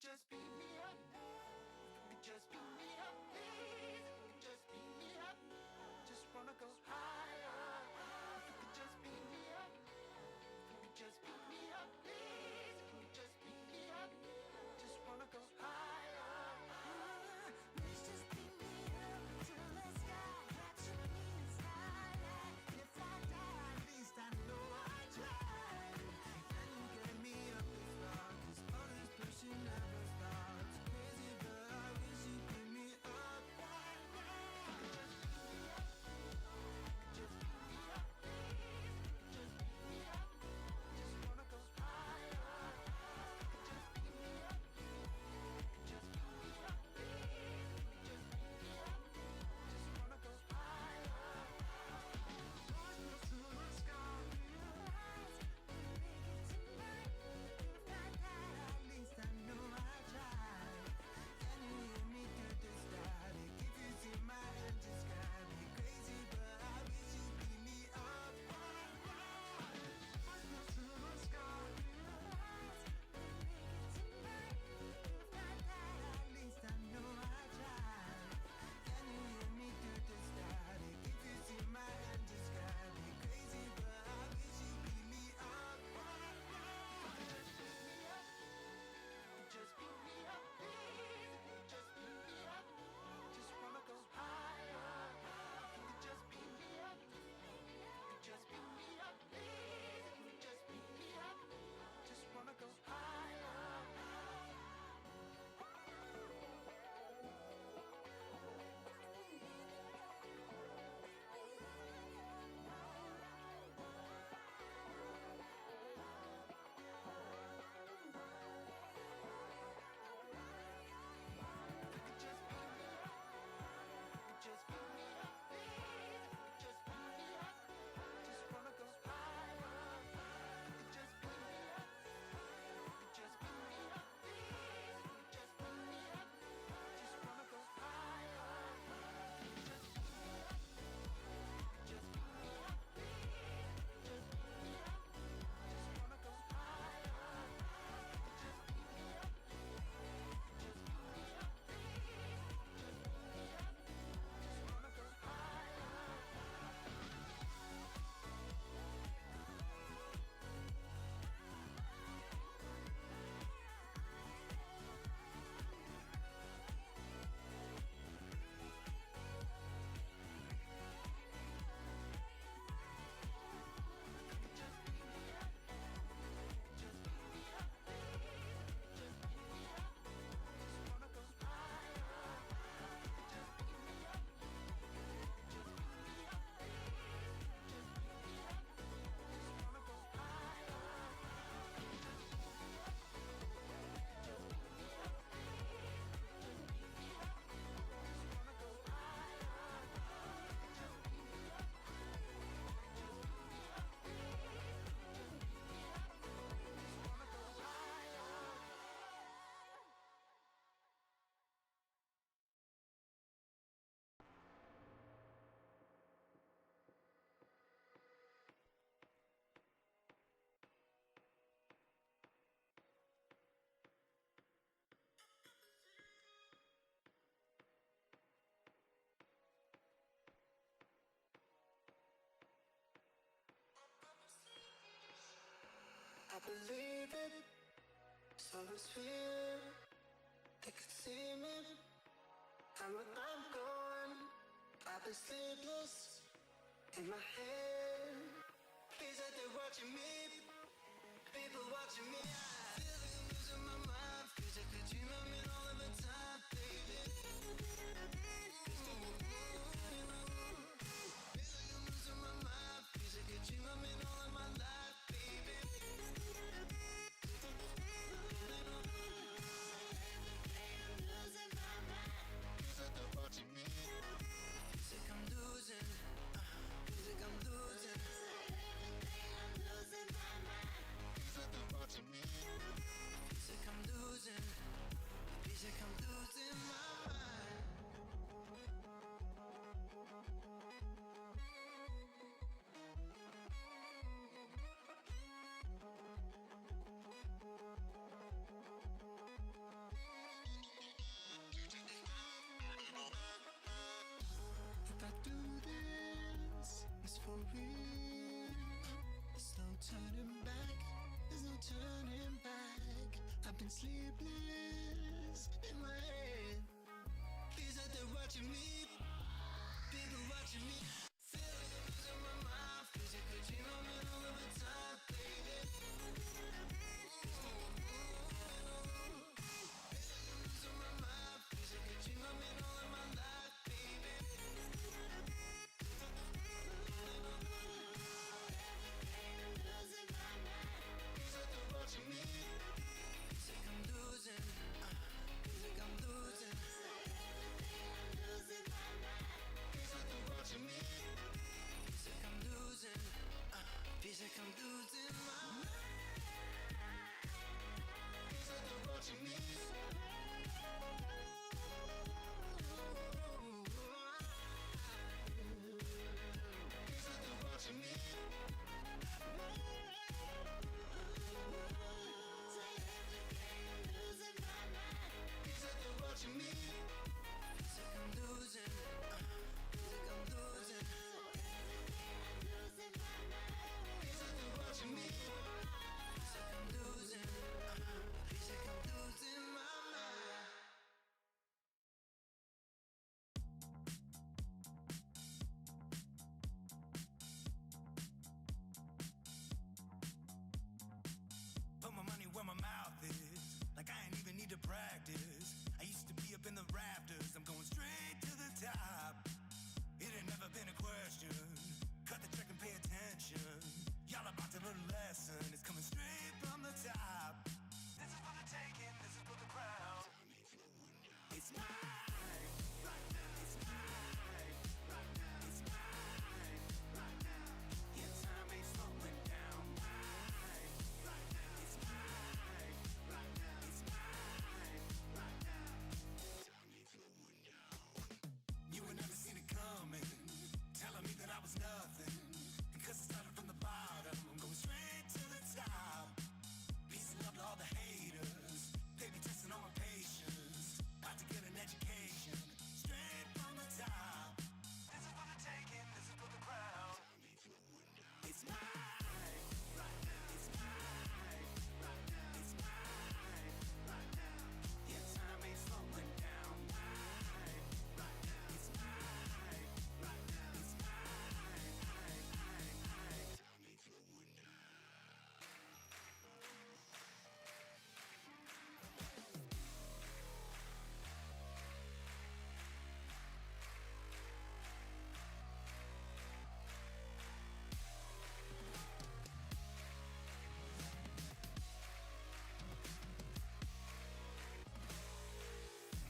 just beat me up. You could just beat me up, please. You could just beat me up. Just wanna go higher. You could just beat me up. You could just beat me up, please. You could just beat me up. Just wanna go higher. Please just beat me up till the sky. Capture me in the skyline. If I die, at least I know I tried. Can you get me up this far? 'Cause all this pushing never stops. Crazy, but I wish you pick me up right now. Just beat me up, please. Just beat me up. Just wanna go higher. Just beat me up. Just beat me up, please. Just beat me up. Just wanna go higher. Rise to the sky. Rise, make it tonight. If I die, at least I know I tried. Can you hear me through the static? If you see my hand, just got me crazy, but I wish you beat me up right now. Rise to the sky. Rise, make it tonight. If I die, at least I know I tried. Can you hear me through the static? If you see my hand, just got me crazy, but I wish you beat me up right now. Just beat me up, please. Just beat me up. Just wanna go higher. You could just beat me up. You could just beat me up, please. You could just beat me up. Just wanna go higher. You could just beat me up. You could just beat me up, please. You could just beat me up. Just wanna go higher. You could just beat me up. You could just beat me up, please. You could just beat me up. Just wanna go higher. You could just beat me up. You could just beat me up, please. You could just beat me up. Just wanna go higher. You could just beat me up. Just beat me up, please. Just beat me up. Just wanna go higher. Just beat me up. Just beat me up, please. Just beat me up. Just wanna go higher. Just beat me up. Just beat me up, please. Just beat me up. Just wanna go higher. Just beat me up. Just beat me up, please. Just beat me up. Just wanna go higher. Just beat me up. Just beat me up, please. Just beat me up. Just wanna go higher. I believe it, so it's real. They could see me, and where I'm going, I've been sleepless in my head. Feels like they're watching me, people watching me. I feel like I'm losing my mind. Feels like a dream I'm in all of the time, baby. Feel like I'm losing my mind. Feels like a dream I'm in all of my life, baby. Music I'm losing, music I'm losing. I'm losing my mind. Feels like they're watching me. turning back. I've been sleepless in my head. Feels like they're watching me. People watching me. Feel like I'm losing my mind. Feels like a dream I'm in all of the time, baby. Losing my mind. Feels like a dream I'm in all of my life, baby. Feels like they're watching me. Feels like I'm losing. Feels like I'm losing. Feels like they're watching me. Feels like I'm losing. Feels like I'm losing my mind. Feels like they're watching me. Feels like they're watching me. Feels like they're watching me. Feels like I'm losing. Feels like I'm losing. Feels like they're watching me. Feels like I'm losing. Feels like I'm losing my mind. Put my money where my mouth is. Like I ain't even need to practice. I used to be up in the rafters. I'm going straight to the top. It ain't never been a question. Cut the check and pay attention. Y'all about to learn a lesson. It's coming straight from the top. This is for the taking. This is for the crown. It's mine right now. It's mine right now. It's mine right now. Yeah, time ain't slowing down. Mine right now. It's mine right now. It's mine right now. Time ain't slowing down. You would never seen it coming, telling me that I was nothing. Because I started from the bottom, I'm going straight to the top. Peace and love to all the haters. They be testing all my patience. About to get an education, straight from the top. This is for the taking, this is for the crown. It's mine right now. It's mine right now. It's mine right now. Yeah, time ain't slowing down. Mine right now. It's mine right now. It's mine. Time ain't slowing down.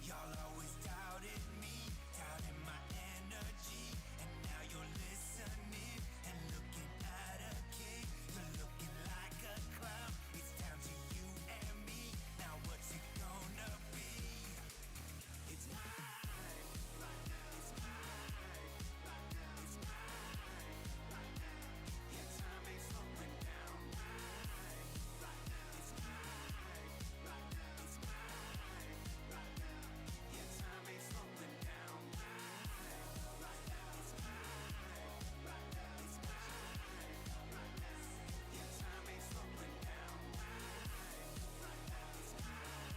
Y'all always doubted me, doubted my energy, and now you're listening and looking at a king. You're looking like a clown. It's down to you and me. Now what's it gonna be? It's mine right now. It's mine right now. It's mine right now. Yeah, time ain't slowing down. Mine right now. It's mine right now. It's mine right now. Yeah, time ain't slowing down. Mine right now. It's mine right now. It's mine right now. Yeah, time ain't slowing down. Mine right now. It's mine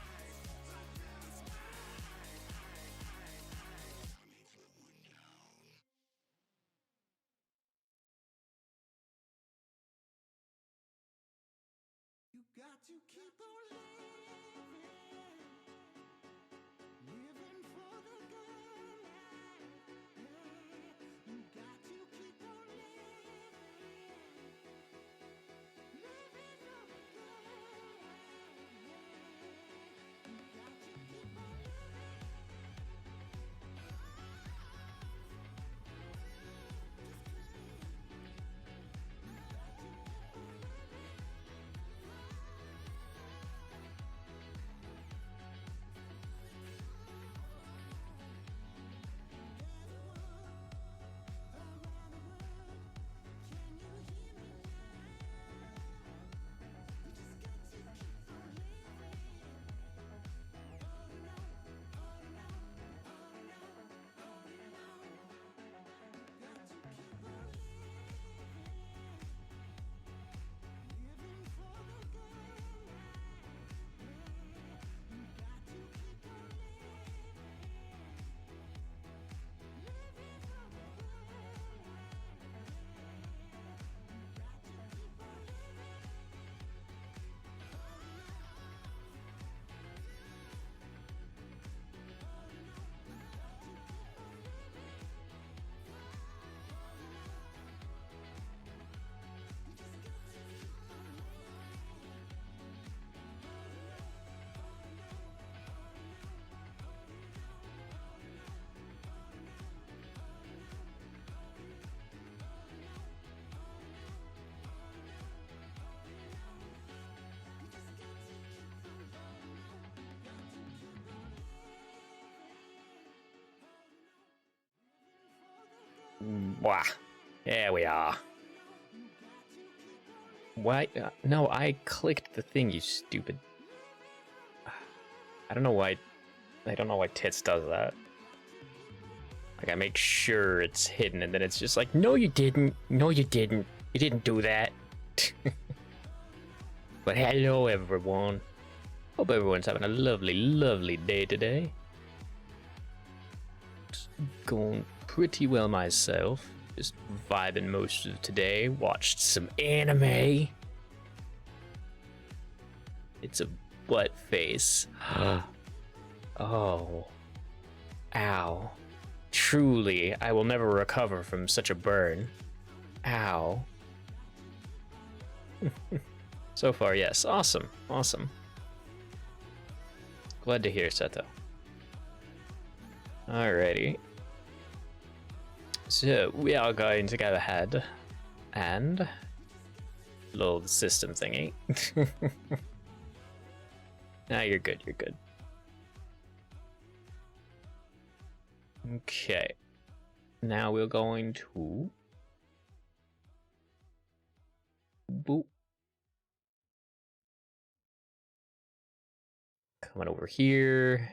right now. It's mine. Time ain't slowing down. You got to keep on living, living for the good life. Yeah. You got to keep on living, living for the good life. Yeah. You got to keep on living. You got to keep on living. Wah. There we are. Why? No, I clicked the thing, you stupid. I don't know why. I don't know why Tits does that. Like, I make sure it's hidden, and then it's just like, no, you didn't. No, you didn't. You didn't do that. But hello, everyone. Hope everyone's having a lovely, lovely day today. Just going pretty well myself. Just vibing most of today. Watched some anime. It's a butt face. Oh. Ow. Truly, I will never recover from such a burn. Ow. So far, yes. Awesome. Awesome. Glad to hear, Seto. Alrighty. So, we are going to go ahead and load the system thingy. Nah, you're good, you're good. Okay. Now we're going to... Boop. Coming over here.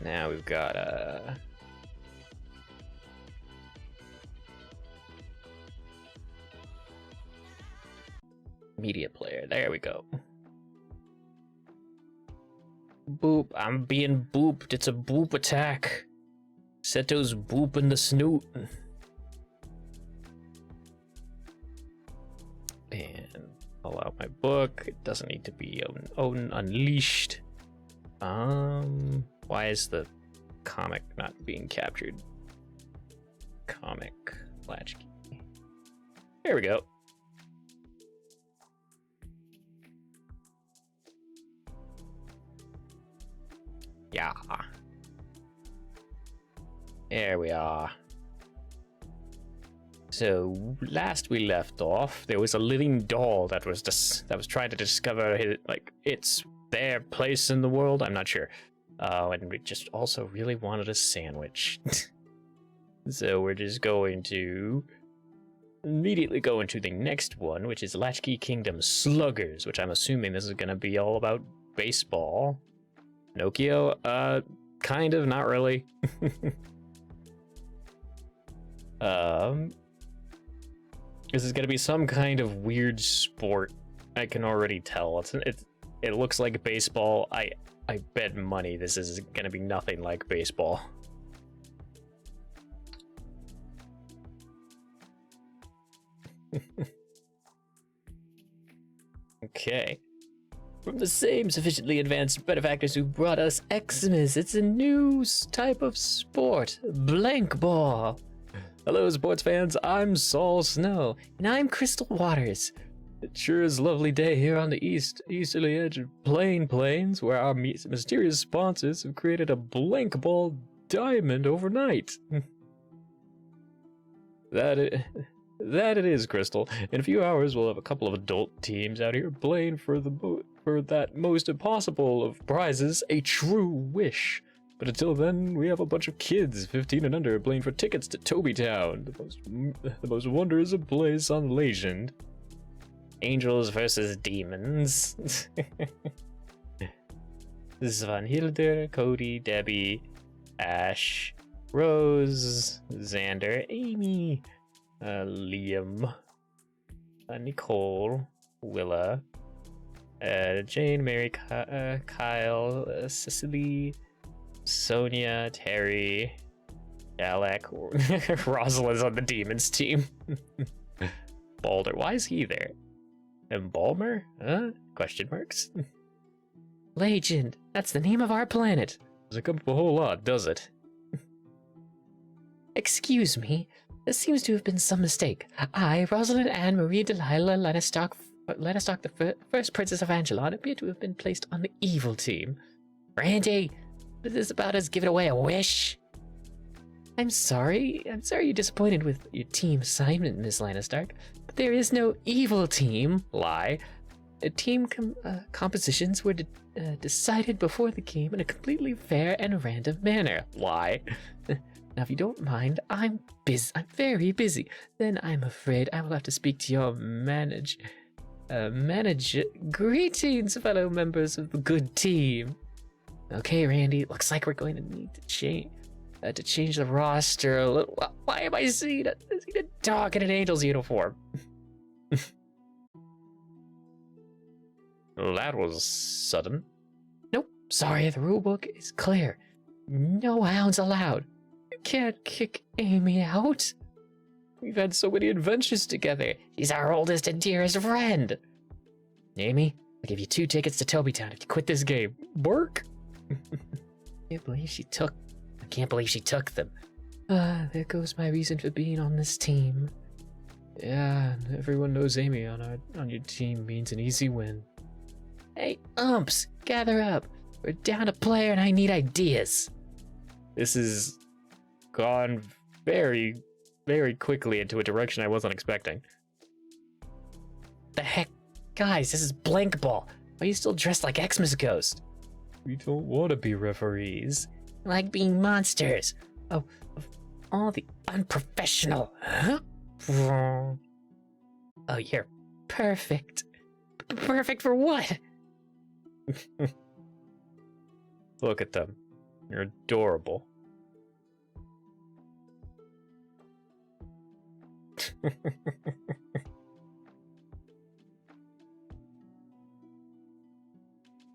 Now we've got a media player. There we go. Boop. I'm being booped. It's a boop attack. Seto's booping the snoot. And pull out my book. It doesn't need to be unleashed. Why is the comic not being captured? Comic latchkey. There we go. Yeah. There we are. So last we left off, there was a living doll that was trying to discover its their place in the world. I'm not sure. And we just also really wanted a sandwich. So we're just going to immediately go into the next one, which is Latchkey Kingdom Sluggers, which I'm assuming this is going to be all about baseball. Pinocchio? Kind of, not really. This is going to be some kind of weird sport. I can already tell. It looks like baseball. I bet money this is going to be nothing like baseball. Okay. From the same sufficiently advanced benefactors who brought us Xmas, it's a new type of sport, blank ball. Hello, sports fans. I'm Saul Snow, and I'm Crystal Waters. It sure is a lovely day here on the easterly edge of Plains, where our mysterious sponsors have created a blank ball diamond overnight. That it is, Crystal. In a few hours, we'll have a couple of adult teams out here playing for that most impossible of prizes, a true wish. But until then, we have a bunch of kids, 15 and under, playing for tickets to Toby Town, the most wondrous of place on Legend. Angels versus demons. Svanhildur, Cody, Debbie, Ash, Rose, Xander, Amy, Liam, Nicole, Willa, Jane, Mary, Kyle, Cecily, Sonia, Terry, Alec, Rosalind's on the demons team. Balder, why is he there? Embalmer? Huh? Question marks? Legend, that's the name of our planet. Doesn't come up a whole lot, does it? Excuse me, there seems to have been some mistake. I, Rosalind Anne Marie Delilah Lannistock the first Princess of Angelon, appear to have been placed on the evil team. Randy, is this about us giving away a wish? I'm sorry you're disappointed with your team assignment, Miss Lannistock, but there is no evil team. Lie. compositions were decided before the game in a completely fair and random manner. Why? Now, if you don't mind, I'm busy. I'm very busy. Then I'm afraid I will have to speak to your manager. Greetings, fellow members of the good team. Okay, Randy. Looks like we're going to need to change the roster a little. Why am I seeing a dog in an Angels uniform? Well, that was sudden. Nope. Sorry, the rulebook is clear. No hounds allowed. You can't kick Amy out. We've had so many adventures together. She's our oldest and dearest friend. Amy, I'll give you 2 tickets to Toby Town if you quit this game. Work? I can't believe she took them. There goes my reason for being on this team. Yeah, everyone knows Amy on your team means an easy win. Hey, umps, gather up. We're down a player and I need ideas. This has gone very, very quickly into a direction I wasn't expecting. The heck? Guys, this is blank ball. Why are you still dressed like Xmas Ghost? We don't want to be referees. Like being monsters. Oh, of all the unprofessional. Huh? Oh, you're perfect. Perfect for what? Look at them. You're adorable.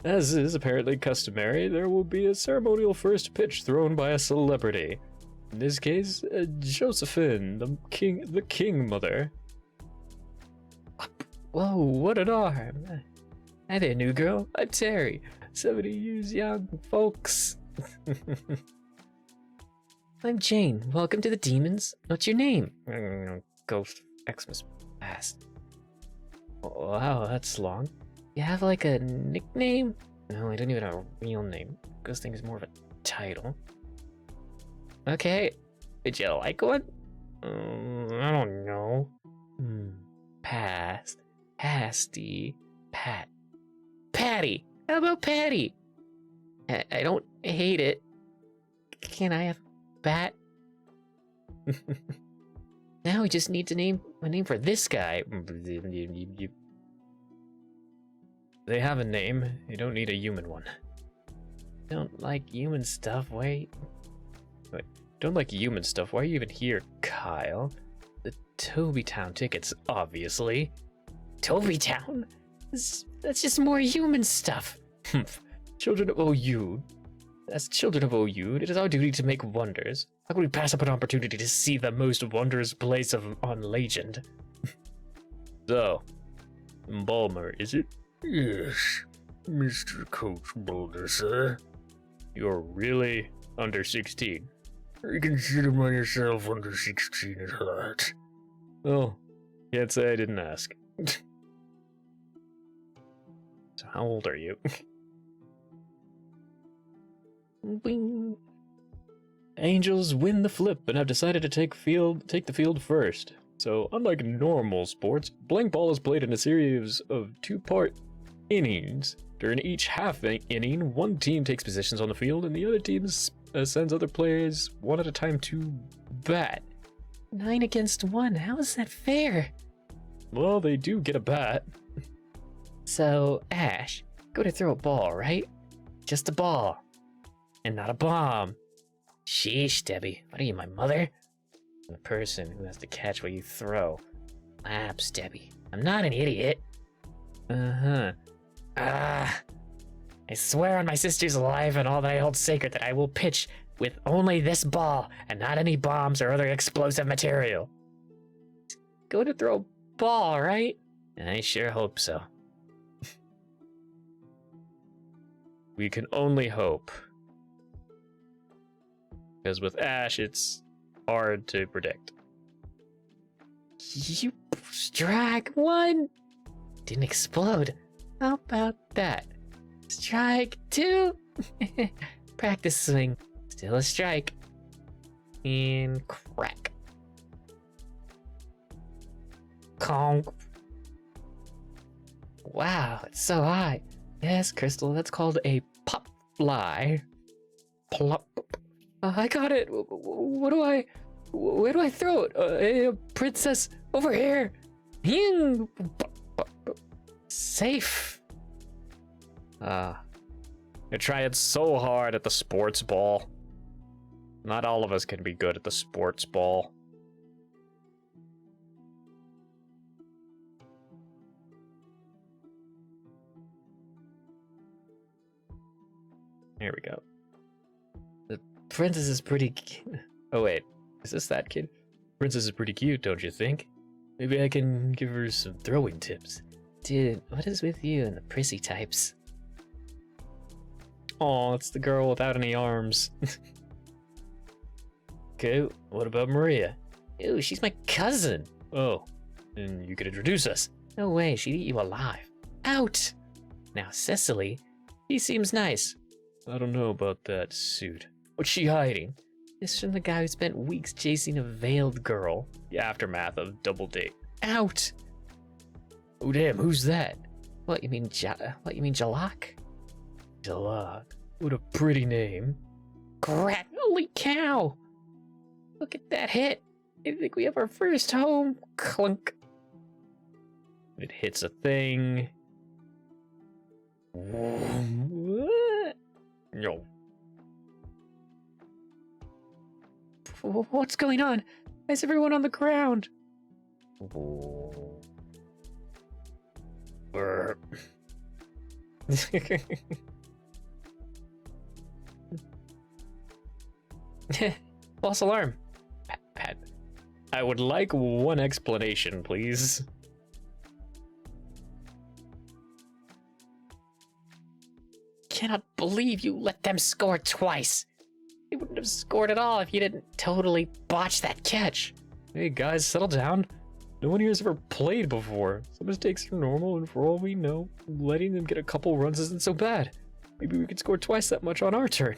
As is apparently customary, there will be a ceremonial first pitch thrown by a celebrity. In this case, Josephine, the king mother. Whoa, what an arm. Hi there, new girl. I'm Terry. 70 years young, folks. I'm Jane. Welcome to the Demons. What's your name? Ghost Xmas Past. Wow, that's long. You have like a nickname? No, I don't even have a real name. Ghost thing is more of a title. Okay. Did you like one? I don't know. Past. Pasty. Patty! How about Patty? I don't hate it. Can I have Bat? Now we just need to name a name for this guy. They have a name. You don't need a human one. Don't like human stuff. Wait. Don't like human stuff. Why are you even here, Kyle? The Toby Town tickets, obviously. Toby Town? That's just more human stuff. Children of OU. As children of OU, it is our duty to make wonders. How could we pass up an opportunity to see the most wondrous place on legend? So, Balmer, is it? Yes, Mr. Coach Boulder, sir. You're really under 16? I consider myself under 16 at heart. Oh, can't say I didn't ask. So how old are you? Wing. Angels win the flip and have decided to take the field first. So, unlike normal sports, blank ball is played in a series of 2-part innings. During each half inning, one team takes positions on the field and the other team sends other players one at a time to bat. 9 against 1, how is that fair? Well, they do get a bat. So, Ash, go to throw a ball, right? Just a ball. And not a bomb. Sheesh, Debbie. What are you, my mother? I'm the person who has to catch what you throw. Laps, Debbie. I'm not an idiot. I swear on my sister's life and all that I hold sacred that I will pitch with only this ball and not any bombs or other explosive material. Go to throw a ball, right? I sure hope so. We can only hope. Because with Ash, it's hard to predict. You strike 1! Didn't explode. How about that? Strike 2! Practice swing. Still a strike. And crack. Conk. wow, it's so high. Yes, Crystal, that's called a pop fly. Plop. I got it. Where do I throw it? Princess, over here. Ying. Safe. I tried so hard at the sports ball. Not all of us can be good at the sports ball. Here we go. The princess is pretty cute. Oh wait, is this that kid? Princess is pretty cute, don't you think? Maybe I can give her some throwing tips. Dude, what is with you and the prissy types? Oh, it's the girl without any arms. Okay, what about Maria? Ew, she's my cousin. Oh, and you could introduce us. No way, she'd eat you alive. Out! Now, Cecily, she seems nice. I don't know about that suit. What's she hiding? This from the guy who spent weeks chasing a veiled girl. The aftermath of Double Date. Out! Oh damn, who's that? What, you mean Jalak? Jalak. What a pretty name. Crap, holy cow! Look at that hit. I think we have our first home. Clunk. It hits a thing. What? No. What's going on? Why is everyone on the ground? False alarm. Pat. I would like one explanation, please. Cannot believe you let them score twice. They wouldn't have scored at all if you didn't totally botch that catch. Hey guys, settle down. No one here has ever played before. Some mistakes are normal, and for all we know, letting them get a couple runs isn't so bad. Maybe we could score twice that much on our turn.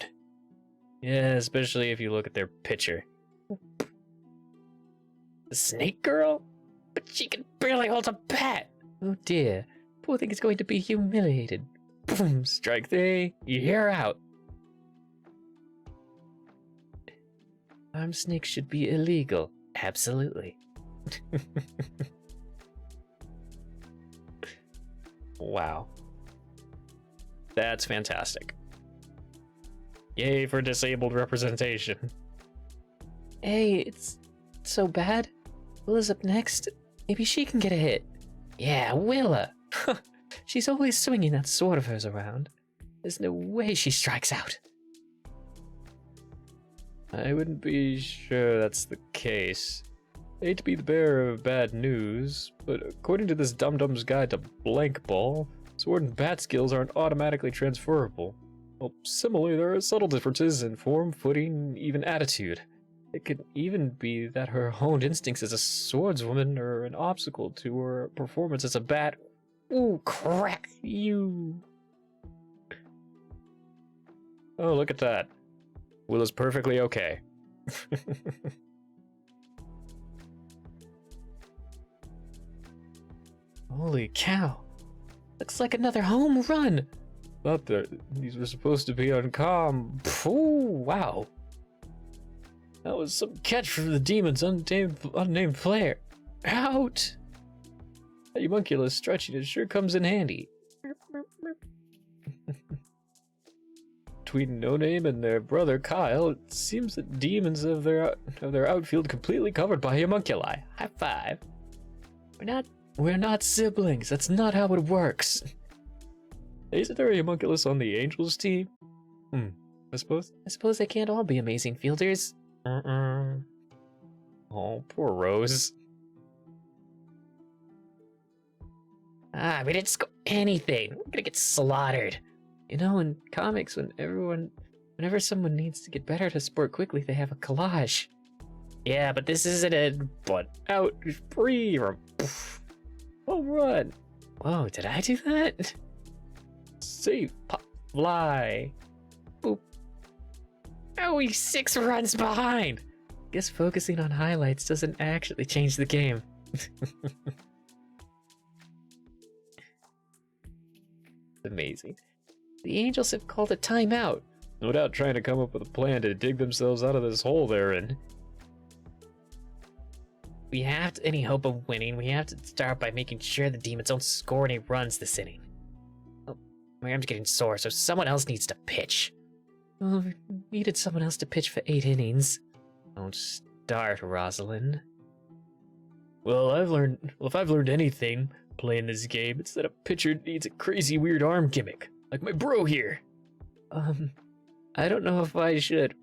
Yeah, especially if you look at their pitcher. The snake girl? But she can barely hold a bat. Oh dear, poor thing is going to be humiliated. Boom, strike three, you're out. Armed snakes should be illegal. Absolutely. Wow. That's fantastic. Yay for disabled representation. Hey, it's so bad. Willa's up next. Maybe she can get a hit. Yeah, Willa. She's always swinging that sword of hers around. There's no way she strikes out. I wouldn't be sure that's the case. I hate to be the bearer of bad news, but according to this Dum-Dum's Guide to Blank Ball, sword and bat skills aren't automatically transferable. Well, similarly, there are subtle differences in form, footing, even attitude. It could even be that her honed instincts as a swordswoman are an obstacle to her performance as a bat. Ooh, crack you! Oh, look at that. Willa's perfectly okay. Holy cow. Looks like another home run. Thought that these were supposed to be on calm. Ooh, wow. That was some catch from the demon's unnamed player. Out! That homunculus stretching it sure comes in handy. Between No Name and their brother Kyle, it seems that demons have their outfield completely covered by homunculi. High five. We're not siblings. That's not how it works. Isn't there a homunculus on the Angels team? I suppose they can't all be amazing fielders. Oh, poor Rose. We didn't score anything. We're gonna get slaughtered. You know, in comics, whenever someone needs to get better at a sport quickly, they have a collage. Yeah, but this isn't it. But out, free, or home run. Whoa, did I do that? Safe, pop, fly. Boop. Oh, he's 6 runs behind. Guess focusing on highlights doesn't actually change the game. Amazing. The Angels have called a timeout. No doubt trying to come up with a plan to dig themselves out of this hole they're in. We have any hope of winning, we have to start by making sure the Demons don't score any runs this inning. Oh, my arm's getting sore, so someone else needs to pitch. Oh, we needed someone else to pitch for 8 innings. Don't start, Rosalind. Well, if I've learned anything playing this game, it's that a pitcher needs a crazy weird arm gimmick, like my bro here. I don't know if I should.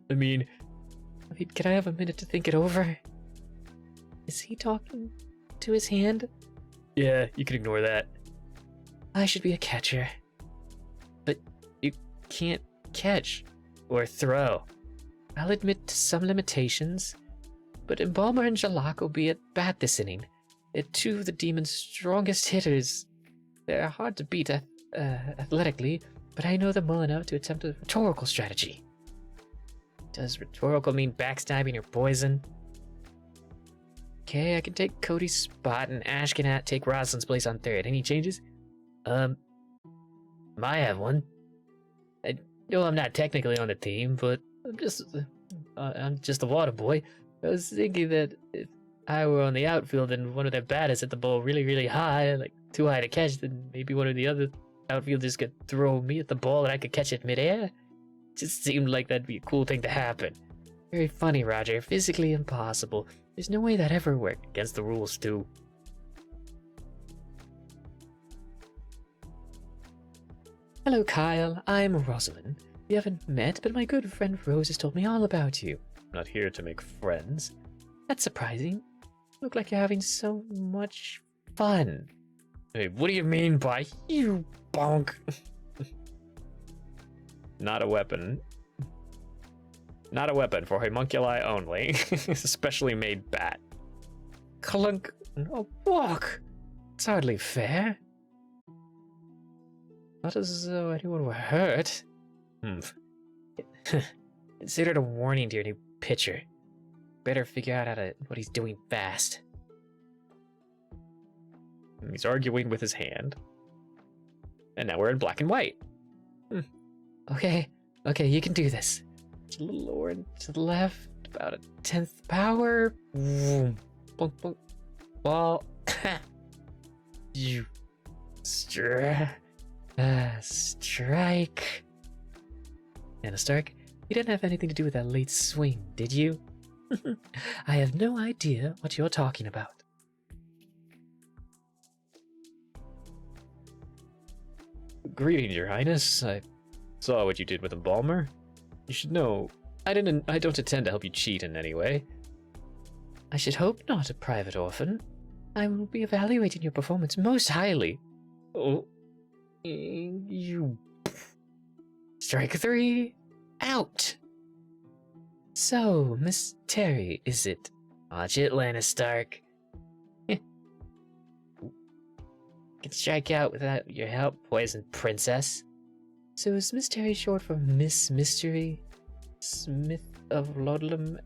I mean, can I have a minute to think it over? Is he talking to his hand? Yeah, you can ignore that. I should be a catcher. But you can't catch or throw. I'll admit to some limitations, but Embalmer and Jalak will be at bat this inning. They're 2 of the Demon's strongest hitters. They're hard to beat athletically, but I know them well enough to attempt a rhetorical strategy. Does rhetorical mean backstabbing or poison? Okay, I can take Cody's spot and Ash can take Rosalind's place on third. Any changes? I have one. I know I'm not technically on the team, but I'm just a water boy. I was thinking that if I were on the outfield and one of their batters hit the ball really, really high, like too high to catch, then maybe one of the other outfielders could throw me at the ball and I could catch it midair. Just seemed like that'd be a cool thing to happen. Very funny, Roger. Physically impossible. There's no way that ever worked. Against the rules, too. Hello, Kyle. I'm Rosalind. We haven't met, but my good friend Rose has told me all about you. I'm not here to make friends. That's surprising. You look like you're having so much fun. Hey, what do you mean by you bonk? Not a weapon. Not a weapon for homunculi only. Especially made bat. Clunk. No, walk. It's hardly fair. Not as though anyone were hurt. Consider it a warning to your new pitcher. Better figure out what he's doing fast. He's arguing with his hand. And now we're in black and white. Okay, you can do this. Just a little lower to the left, about a 10th power. Boom, boom, boom. Ball. You strike. Anna Stark, you didn't have anything to do with that late swing, did you? I have no idea what you're talking about. Greetings, Your Highness. I saw what you did with Embalmer. You should know, I don't intend to help you cheat in any way. I should hope not, a private orphan. I will be evaluating your performance most highly. Oh, you... Strike 3, out! So, Miss Terry, is it? Watch it, Lana Stark. Can strike out without your help, Poison Princess. So is Miss Terry short for Miss Mystery? Smith of Lodolum?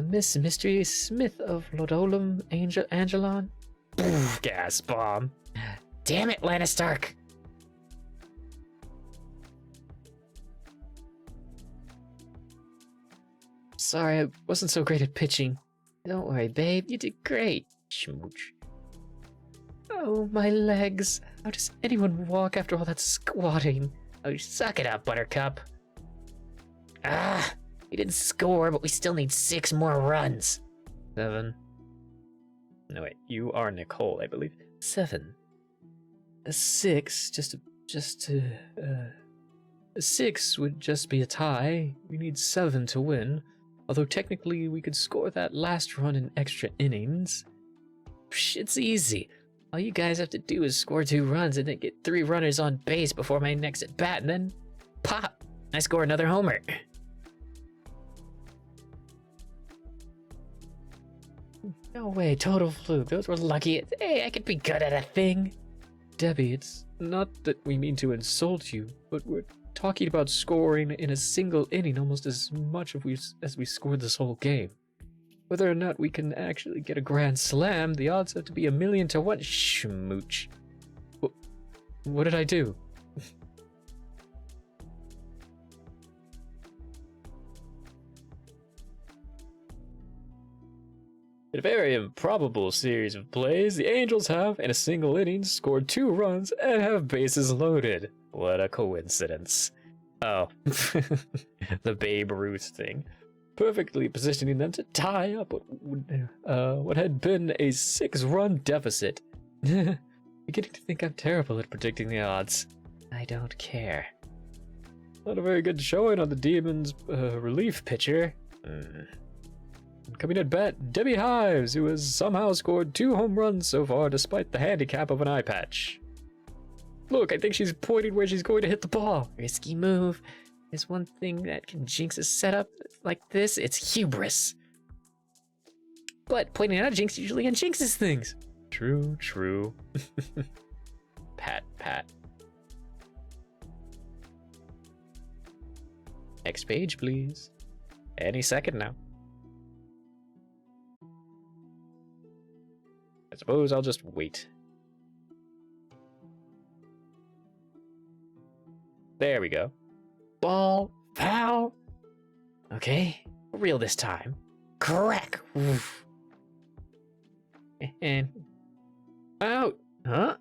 Miss Mystery Smith of Lodolum Angelon? Gas bomb. Damn it, Lana Stark! Sorry, I wasn't so great at pitching. Don't worry, babe, you did great. Schmooch. Oh, my legs. How does anyone walk after all that squatting? Oh, suck it up, Buttercup. Ah, we didn't score, but we still need 6 more runs. 7. No, wait, you are Nicole, I believe. 7. A 6, a 6 would just be a tie. We need 7 to win. Although technically we could score that last run in extra innings. Psh, it's easy. All you guys have to do is score 2 runs and then get 3 runners on base before my next at bat, and then pop! I score another homer. No way, total fluke. Those were lucky. Hey, I could be good at a thing. Debbie, it's not that we mean to insult you, but we're talking about scoring in a single inning almost as much as we scored this whole game. Whether or not we can actually get a grand slam, the odds have to be 1,000,000 to 1. Schmooch. What did I do? In a very improbable series of plays, the Angels have, in a single inning, scored 2 runs and have bases loaded. What a coincidence. Oh, the Babe Ruth thing. Perfectly positioning them to tie up what had been a 6-run deficit. Beginning to think I'm terrible at predicting the odds. I don't care. Not a very good showing on the Demons' relief pitcher. Coming at bat, Debbie Hives, who has somehow scored 2 home runs so far despite the handicap of an eye patch. Look, I think she's pointing where she's going to hit the ball. Risky move. There's one thing that can jinx a setup like this, it's hubris. But pointing out a jinx usually unjinxes things. True, true. Pat. Next page, please. Any second now. I suppose I'll just wait. There we go. Ball, foul. Okay, real this time. Crack. Oof. And out. Huh?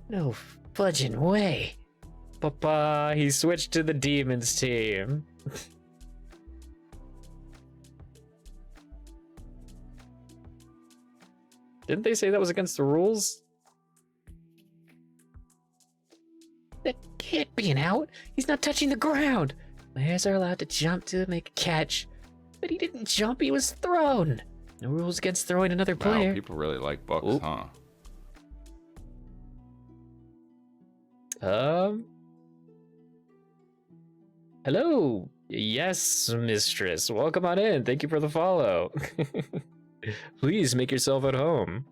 No fudging way. Papa, he switched to the Demons team. Didn't they say that was against the rules? That can't be an out. He's not touching the ground. Players are allowed to jump to make a catch. But he didn't jump, he was thrown. No rules against throwing another player. Wow, people really like Bucks, Oop. huh? Hello. Yes, mistress. Welcome on in. Thank you for the follow. Please make yourself at home.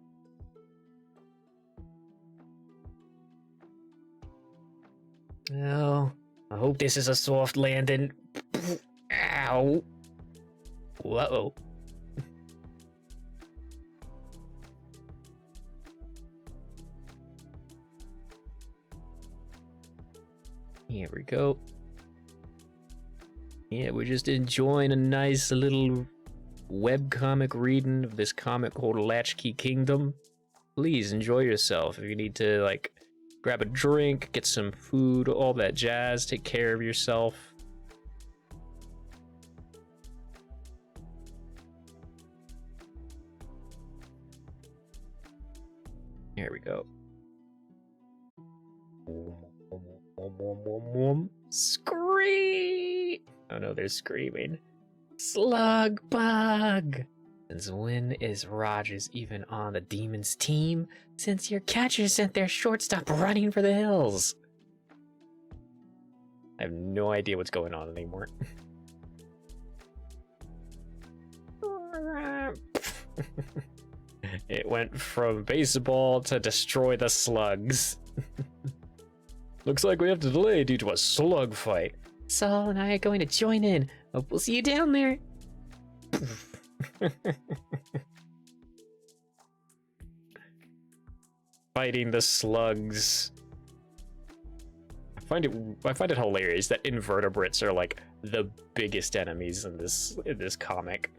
Oh, I hope this is a soft landing. Ow. Whoa. Here we go. Yeah, we're just enjoying a nice little webcomic reading of this comic called Latchkey Kingdom. Please enjoy yourself. If you need to, like, grab a drink, get some food, all that jazz, take care of yourself. Here we go. Scream! Oh no, they're screaming. Slug bug! Since when is Rogers even on the Demons team? Since your catcher sent their shortstop running for the hills. I have no idea what's going on anymore. It went from baseball to destroy the slugs. Looks like we have to delay due to a slug fight. Saul and I are going to join in. Hope we'll see you down there. Fighting the slugs. I find it hilarious that invertebrates are like the biggest enemies in this comic.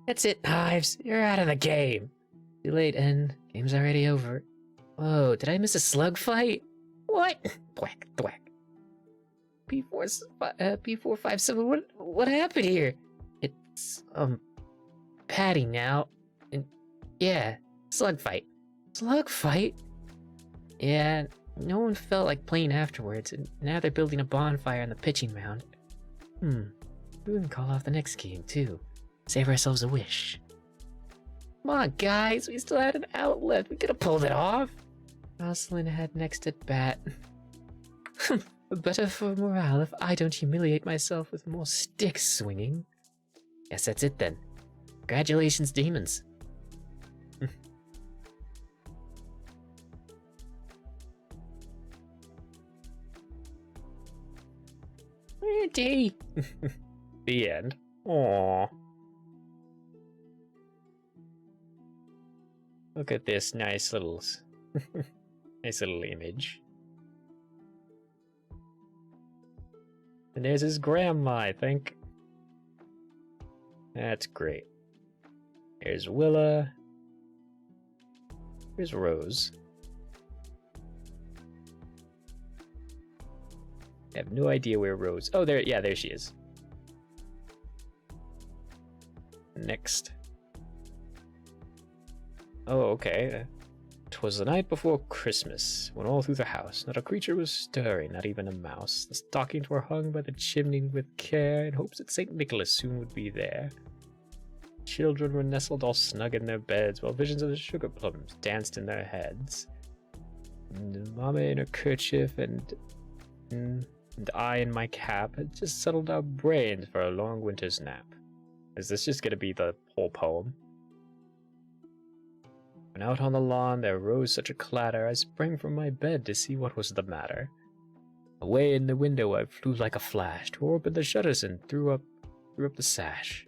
That's it, Hives. You're out of the game. Too late, and game's already over. Whoa, did I miss a slug fight? What? Thwack, thwack. P457, what happened here? It's, Patty now. And, yeah, slug fight. Slug fight? Yeah, no one felt like playing afterwards, and now they're building a bonfire on the pitching mound. We can call off the next game, too. Save ourselves a wish. Come on, guys, we still had an outlet. We could have pulled it off. Rosalind had next at bat. Better for morale if I don't humiliate myself with more stick swinging. Guess that's it then. Congratulations, Demons. Auntie! The end. Aww. Look at this nice little, nice little image. And there's his grandma, I think. That's great. There's Willa. Here's Rose. I have no idea where Rose... Oh, there, yeah, there she is. Next. Oh, okay. 'Twas the night before Christmas, when all through the house not a creature was stirring, not even a mouse. The stockings were hung by the chimney with care, in hopes that St. Nicholas soon would be there. Children were nestled all snug in their beds, while visions of the sugar plums danced in their heads. And Mama in her kerchief and I in my cap had just settled our brains for a long winter's nap. Is this just gonna be the whole poem? When out on the lawn there rose such a clatter, I sprang from my bed to see what was the matter. Away in the window I flew like a flash, tore open the shutters and threw up the sash.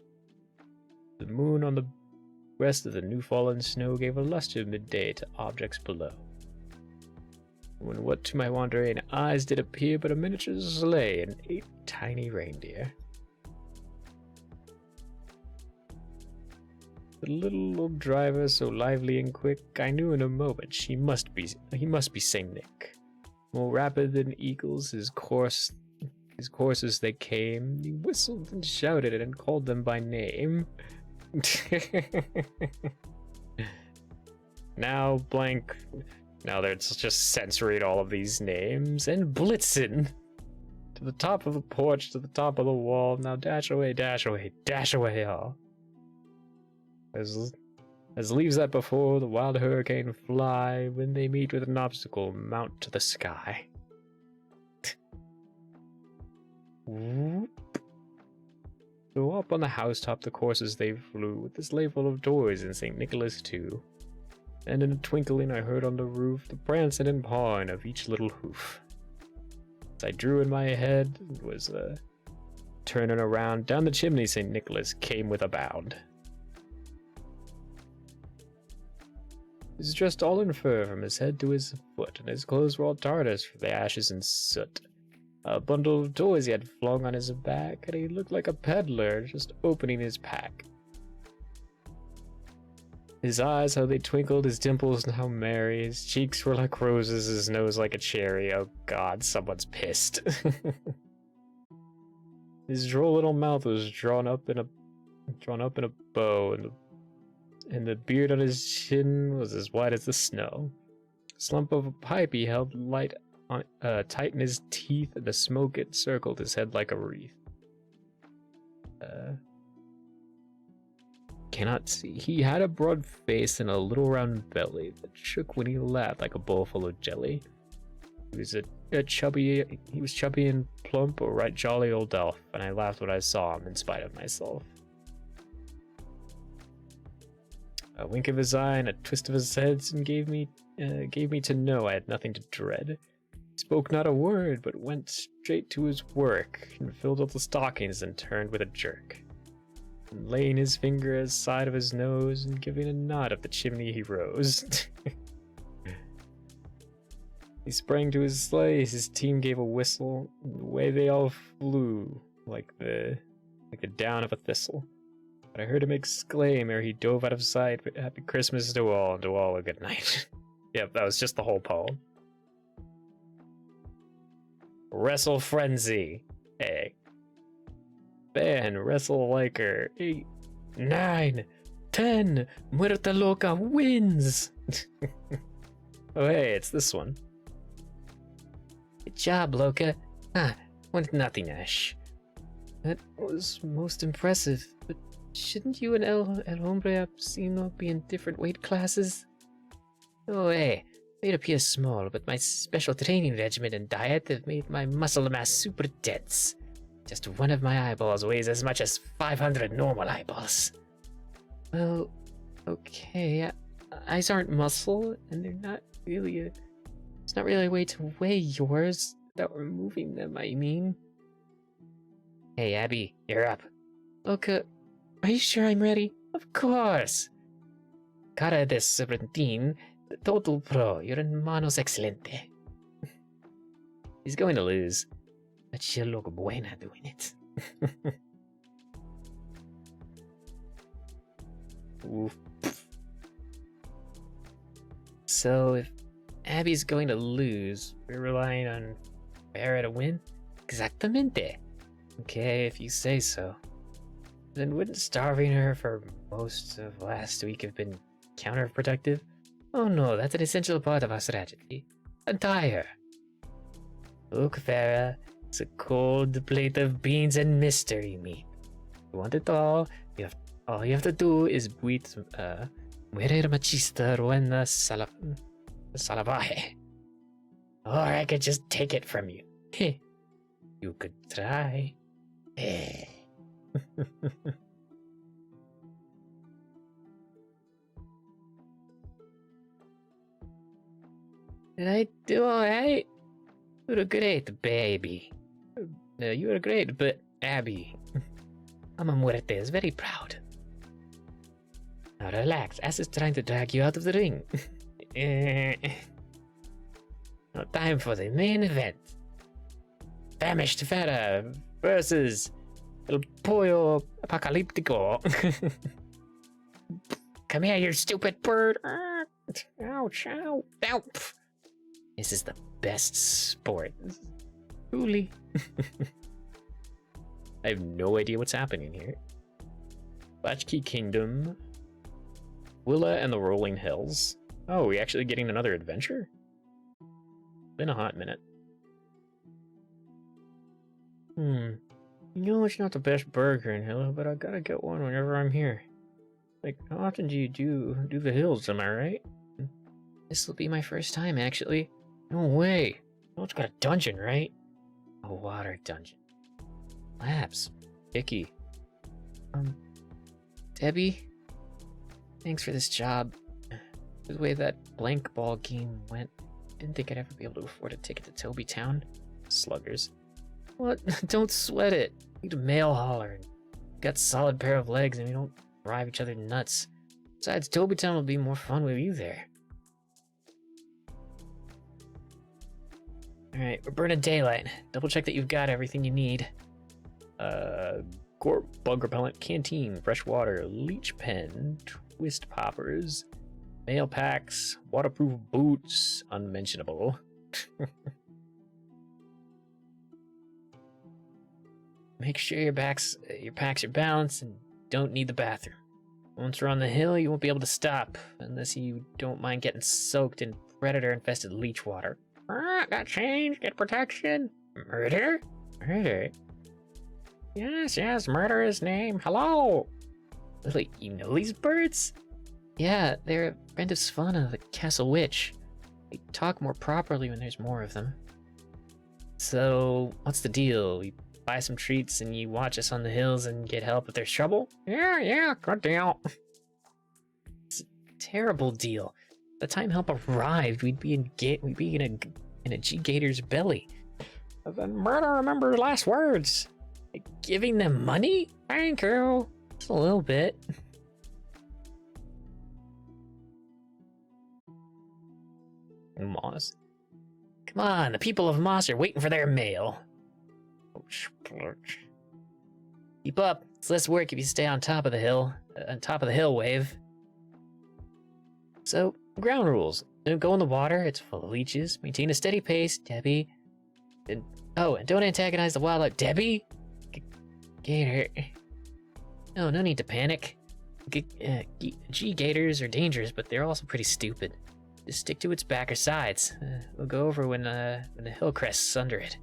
The moon on the breast of the new-fallen snow gave a luster midday to objects below. When what to my wondering eyes did appear but a miniature sleigh and 8 tiny reindeer. The little old driver, so lively and quick, I knew in a moment he must be Saint Nick. More rapid than eagles, his courses they came. He whistled and shouted and called them by name. Now they're just censoring all of these names and blitzing to the top of the porch, to the top of the wall. Now dash away, all. As leaves that before the wild hurricane fly, when they meet with an obstacle, mount to the sky. So up on the housetop the coursers they flew, with the sleigh full of toys and St. Nicholas too. And in a twinkling I heard on the roof the prancing and pawing of each little hoof. As I drew in my head, was turning around, down the chimney St. Nicholas came with a bound. He was dressed all in fur from his head to his foot, and his clothes were all tarnished for the ashes and soot. A bundle of toys he had flung on his back, and he looked like a peddler just opening his pack. His eyes, how they twinkled, his dimples and how merry, his cheeks were like roses, his nose like a cherry. Oh god, someone's pissed. His droll little mouth was drawn up in a bow, and the beard on his chin was as white as the snow. A slump of a pipe he held tight in his teeth, and the smoke encircled his head like a wreath. Cannot see. He had a broad face and a little round belly that shook when he laughed like a bowl full of jelly. He was chubby and plump, a right jolly old elf, and I laughed when I saw him in spite of myself. A wink of his eye and a twist of his head and gave me to know I had nothing to dread. He spoke not a word, but went straight to his work, and filled up the stockings and turned with a jerk. And laying his finger at the side of his nose, and giving a nod up the chimney he rose. He sprang to his sleigh, his team gave a whistle, and away they all flew, like the down of a thistle. But I heard him exclaim ere he dove out of sight, "Happy Christmas to all, and to all a good night." Yep, that was just the whole poem. Wrestle Frenzy. Hey. Ben, wrestle like her. 8, 9, 10. Muerta Loca wins. Oh, hey, it's this one. Good job, Loca. Want nothing, Ash. That was most impressive, but shouldn't you and El Hombre Absino be in different weight classes? Oh, hey. It appears small, but my special training regimen and diet have made my muscle mass super dense. Just one of my eyeballs weighs as much as 500 normal eyeballs. Well, okay, eyes aren't muscle, and they're not really it's not really a way to weigh yours without removing them, I mean. Hey, Abby, you're up. Okay, are you sure I'm ready? Of course. Cara de 17, total pro, you're en manos excelente. He's going to lose, but she'll look buena doing it. Oof. So if Abby's going to lose, we're relying on Farah to win? Exactamente. Okay, if you say so. Then wouldn't starving her for most of last week have been counterproductive? Oh no, that's an essential part of our strategy. Untie her. Look, Farah, it's a cold plate of beans and mystery meat. You want it all you have to do is buit mujer machista ruena salvaje. Or I could just take it from you. You could try. Did I do alright? You were great, baby. You were great, but Abby. Mama Muerte is very proud. Now relax, Ass is trying to drag you out of the ring. Now time for the main event. Famished Farah versus El Pollo Apocalíptico. Come here, you stupid bird. Ouch, ow, ow. This is the best sport. Truly. I have no idea what's happening here. Latchkey Kingdom. Willa and the Rolling Hills. Oh, we actually getting another adventure? Been a hot minute. You know it's not the best burger in Hilla, but I gotta get one whenever I'm here. Like, how often do you do the hills, am I right? This will be my first time, actually. No way. Oh, it's got a dungeon, right? A water dungeon. Labs. Icky. Debbie? Thanks for this job. The way that blank ball game went, didn't think I'd ever be able to afford a ticket to Toby Town. Sluggers. What? Don't sweat it. Need a mail hauler. Got a solid pair of legs and we don't drive each other nuts. Besides, Toby Town will be more fun with you there. Alright, we're burning daylight. Double check that you've got everything you need. Bug repellent, canteen, fresh water, leech pen, twist poppers, mail packs, waterproof boots, unmentionable. Make sure your packs are balanced and don't need the bathroom. Once we're on the hill, you won't be able to stop unless you don't mind getting soaked in predator-infested leech water. Got change, get protection. Murder? Murder? Yes, murder is name. Hello! Wait, you know these birds? Yeah, they're a friend of Svana, the castle witch. They talk more properly when there's more of them. So, what's the deal? We buy some treats and you watch us on the hills and get help if there's trouble? Yeah, good deal. It's a terrible deal. By the time help arrived, we'd be in a G-Gator's belly. And then murder remembers last words. Like, giving them money? Thank you. Just a little bit. Moss. Come on, the people of Moss are waiting for their mail. Oh, splurge. Keep up. It's less work if you stay on top of the hill. Wave. So, ground rules. Don't go in the water, it's full of leeches. Maintain a steady pace, Debbie. And don't antagonize the wildlife. Debbie? Gator. No need to panic. G-Gators are dangerous, but they're also pretty stupid. Just stick to its back or sides. We'll go over when the hill crests under it.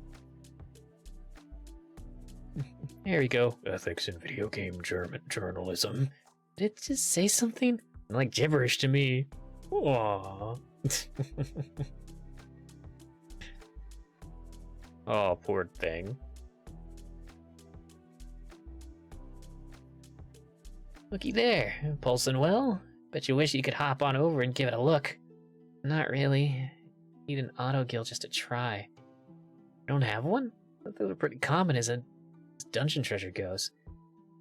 There we go. Ethics in video game journalism. Did it just say something? Like gibberish to me. Aww. Oh, poor thing. Looky there, pulsing well. Bet you wish you could hop on over and give it a look. Not really. Need an auto gill just to try. Don't have one? I thought they were pretty common as a dungeon treasure goes.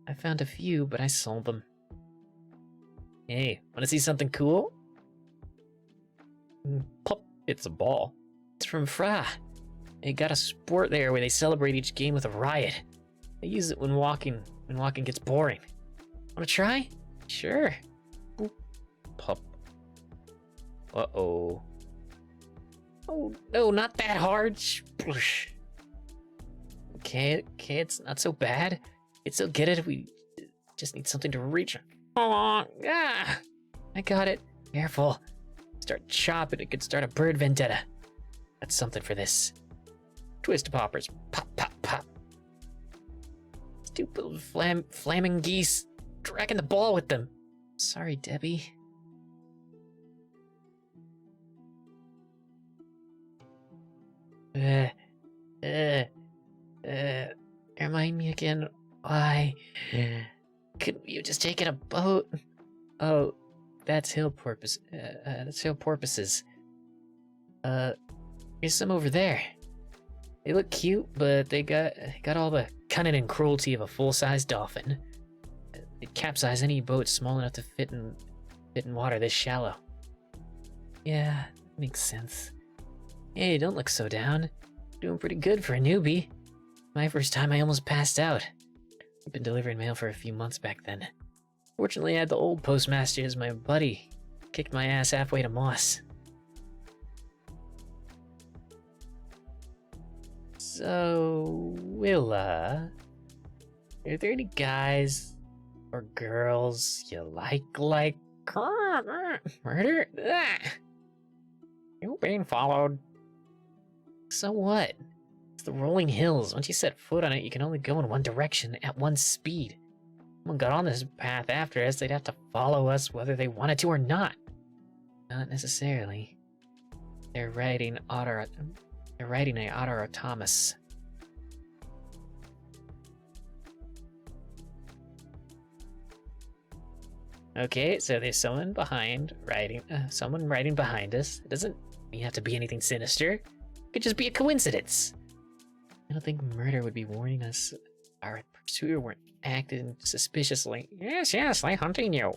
I found a few, but I sold them. Hey, wanna see something cool? Pop, it's a ball. It's from Fra. They got a sport there where they celebrate each game with a riot. They use it when walking gets boring. Wanna try? Sure. Boop. Pop. Uh-oh. Oh, no, not that hard. Sploosh. Okay, it's not so bad. It's still get it. We just need something to reach. Oh, ah! I got it. Careful. Start chopping, it could start a bird vendetta. That's something for this. Twist poppers. Pop, pop, pop. Stupid little flaming geese. Dragging the ball with them. Sorry, Debbie. Remind me again why? Couldn't you just taken a boat? Oh, that's hill porpoise. That's hill porpoises. Here's some over there. They look cute, but they got all the cunning and cruelty of a full-size dolphin. They'd capsize any boat small enough to fit in water this shallow. Yeah, makes sense. Hey, don't look so down. Doing pretty good for a newbie. My first time I almost passed out. I've been delivering mail for a few months back then. Fortunately, I had the old postmaster as my buddy. Kicked my ass halfway to Moss. So, Willa, are there any guys or girls you like murder? You're being followed. So what? It's the rolling hills. Once you set foot on it, you can only go in one direction at one speed. Someone got on this path after us, they'd have to follow us whether they wanted to or not. Not necessarily. They're riding a Autorotomus. Okay, so there's someone riding behind us. It doesn't have to be anything sinister. It could just be a coincidence. I don't think murder would be warning us our pursuer weren't acting suspiciously. Yes, they're hunting you.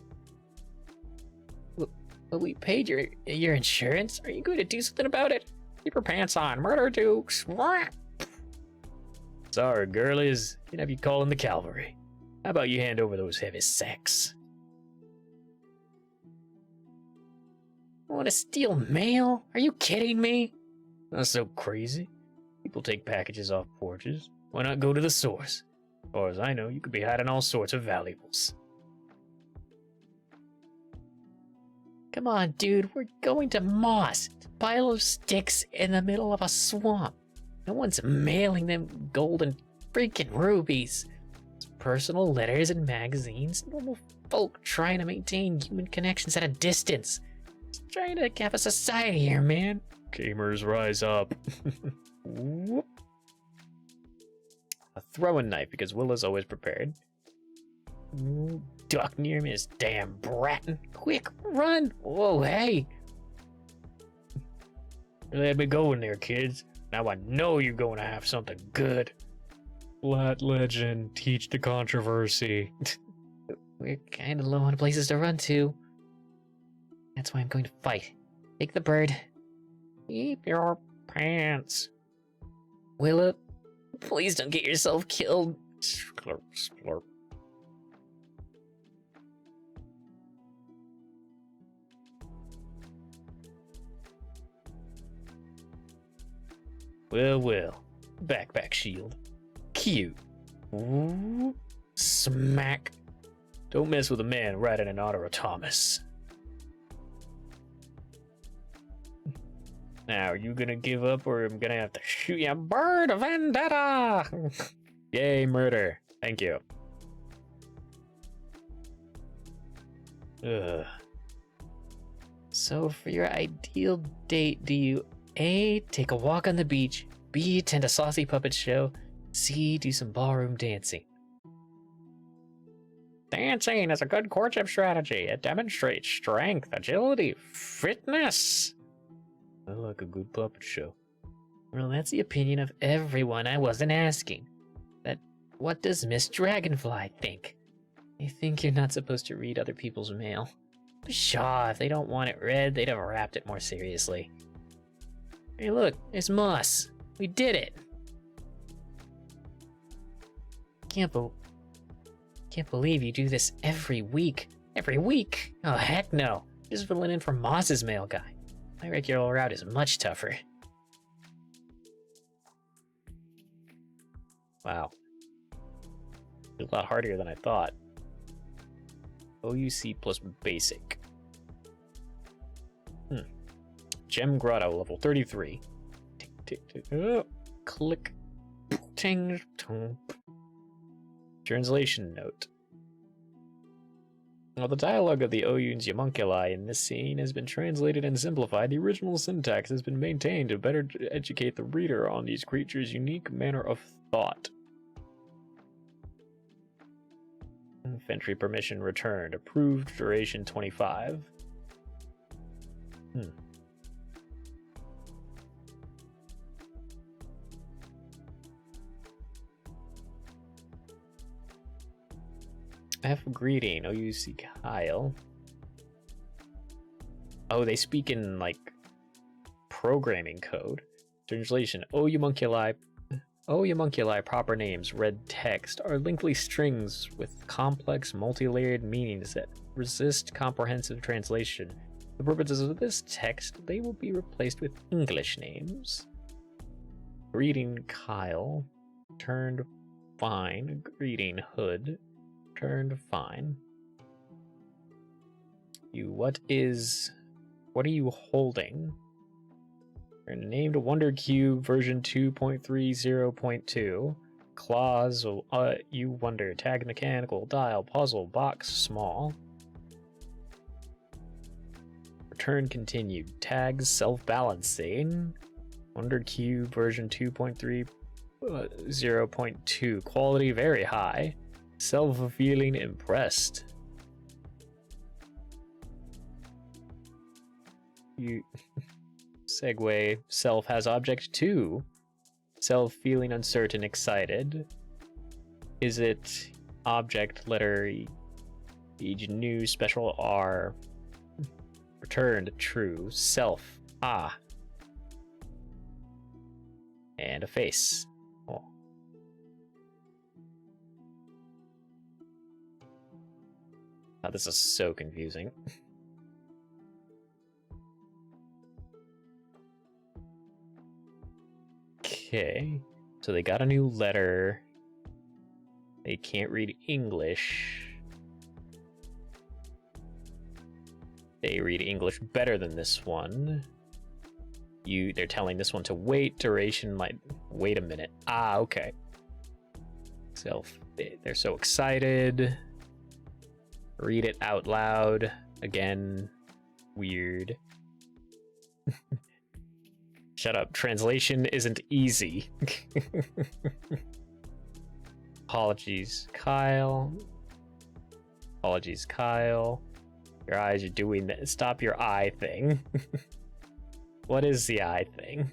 But we paid your insurance. Are you going to do something about it? Keep your pants on, murder dukes. Sorry, girlies. Can have you calling the cavalry. How about you hand over those heavy sacks? Want to steal mail? Are you kidding me? Not so crazy. People take packages off porches. Why not go to the source? As far as I know, you could be hiding all sorts of valuables. Come on, dude. We're going to Moss. It's a pile of sticks in the middle of a swamp. No one's mailing them gold and freaking rubies. It's personal letters and magazines. Normal folk trying to maintain human connections at a distance. Just trying to have a society here, man. Gamers, rise up. Whoop. A throwing knife, because Willa's always prepared. Ooh, duck near me, this damn brattin'. Quick, run! Whoa, hey! Let me go in there, kids. Now I know you're going to have something good. Flat legend, teach the controversy. We're kind of low on places to run to. That's why I'm going to fight. Take the bird. Keep your pants. Willa, please don't get yourself killed. Slurp, slurp. Well. Backpack shield. Cute. Ooh. Smack. Don't mess with a man riding an Autorotomus. Now, are you gonna give up or I'm gonna have to shoot you? Bird vendetta! Yay, murder. Thank you. Ugh. So, for your ideal date, do you A, take a walk on the beach, B, attend a saucy puppet show, C, do some ballroom dancing? Dancing is a good courtship strategy. It demonstrates strength, agility, fitness. I like a good puppet show. Well, that's the opinion of everyone. I wasn't asking. That What does Miss Dragonfly think? I think you're not supposed to read other people's mail. Pshaw, if they don't want it read, they'd have wrapped it more seriously. Hey look, it's Moss. We did it! Can't believe you do this every week. Every week? Oh, heck no. Just filling in for Moss's mail guy. My regular route is much tougher. Wow. A lot harder than I thought. OUC plus basic. Gem Grotto, level 33. Tick, tick, tick. Oh, click. Ting, tong. Translation note. While the dialogue of the Oyun's homunculi in this scene has been translated and simplified, the original syntax has been maintained to better educate the reader on these creatures' unique manner of thought. Entry permission returned. Approved. Duration 25. F greeting. OUC Kyle. Oh, they speak in like programming code. Translation. Homunculi proper names, red text, are lengthy strings with complex, multi-layered meanings that resist comprehensive translation. For the purposes of this text, they will be replaced with English names. Greeting Kyle, turned fine. Greeting Hood, turned fine. What are you holding? Named Wonder Cube version 2.30.2. Claws, you wonder. Tag mechanical, dial, puzzle, box, small. Return continued. Tags self-balancing. Wonder Cube version 2.30.2. Quality very high. Self-feeling impressed. You... Segue. Self has object 2. Self feeling uncertain, excited. Is it object letter each new special R? Returned true. Self. Ah. And a face. Oh. Oh, this is so confusing. Okay, so they got a new letter. They can't read English. They read English better than this one. They're telling this one to wait. Duration, like, wait a minute. Ah, okay. They're so excited. Read it out loud. Again, weird. Shut up. Translation isn't easy. Apologies, Kyle. Apologies, Kyle. Your eyes are doing that. Stop your eye thing. What is the eye thing?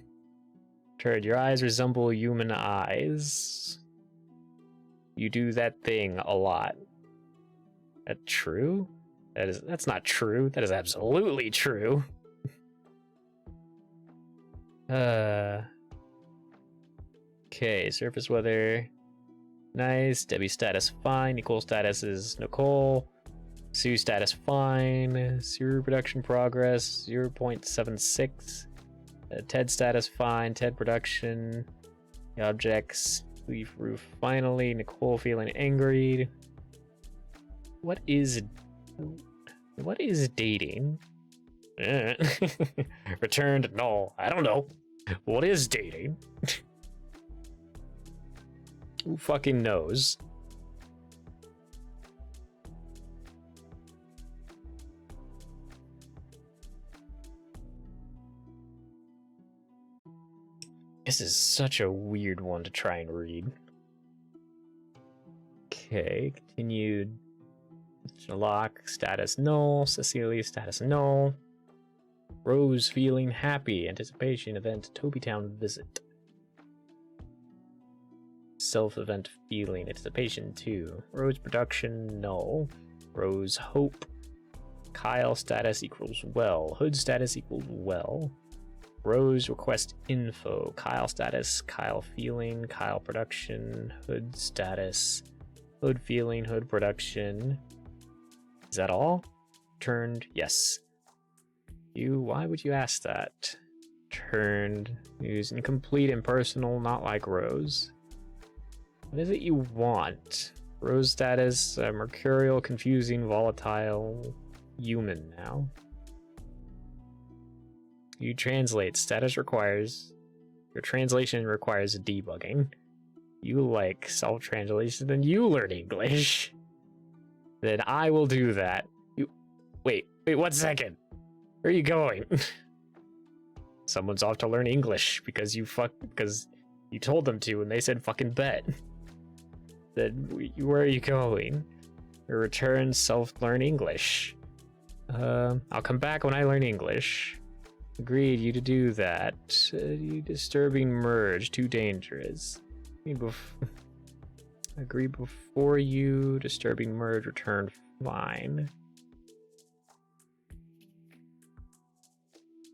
Turd, your eyes resemble human eyes. You do that thing a lot. That true? That's not true. That is absolutely true. Okay, surface weather. Nice. Debbie status fine. Nicole status is Nicole. Sue status fine. Sue production progress 0.76. Ted status fine. Ted production. Objects. Leaf roof finally. Nicole feeling angry. What is dating? Returned null. I don't know. What is dating? Who fucking knows? This is such a weird one to try and read. Okay, continued. Lock status null. Cecilia status null. Rose feeling happy. Anticipation event. Tobytown visit. self-event feeling, anticipation 2. Rose production, null. Rose hope. Kyle status equals well. Hood status equals well. Rose request info. Kyle status, Kyle feeling, Kyle production, Hood status, Hood feeling, Hood production. Is that all? Turned, yes. Why would you ask that? Turned, use incomplete, impersonal, not like Rose. What is it you want? Rose status, mercurial, confusing, volatile, human now. You translate. Status requires... Your translation requires debugging. You like self-translation, then you learn English. Then I will do that. Wait, 1 second. Where are you going? Someone's off to learn English because you told them to and they said fucking bet. Then where are you going? Return self-learn English. I'll come back when I learn English. Agreed you to do that. You disturbing merge, too dangerous. Agree before you disturbing merge, return fine.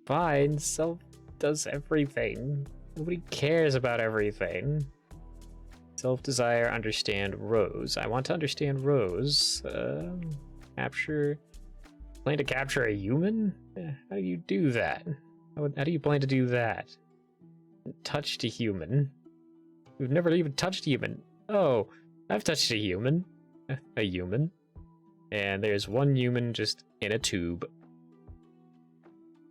Fine, self does everything. Nobody cares about everything. Self-desire, understand Rose. I want to understand Rose. Capture... Plan to capture a human? How do you do that? How do you plan to do that? Touched a human? We've never even touched a human. Oh, I've touched a human. A human. And there's one human just in a tube.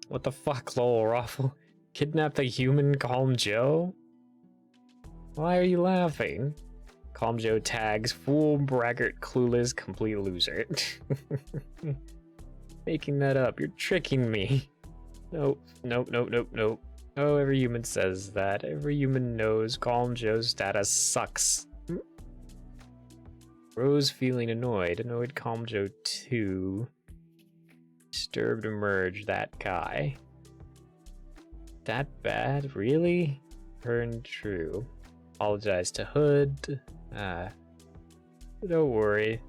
What the fuck, lol, Raffle? Kidnap the human Calm Joe? Why are you laughing? Calm Joe tags, fool, braggart, clueless, complete loser. Making that up, you're tricking me. Nope. Oh, every human says that. Every human knows Calm Joe's status sucks. Rose feeling annoyed. Annoyed Calm Joe 2. Disturbed emerge, that guy. That bad? Really? Turned true. Apologize to Hood. Don't worry.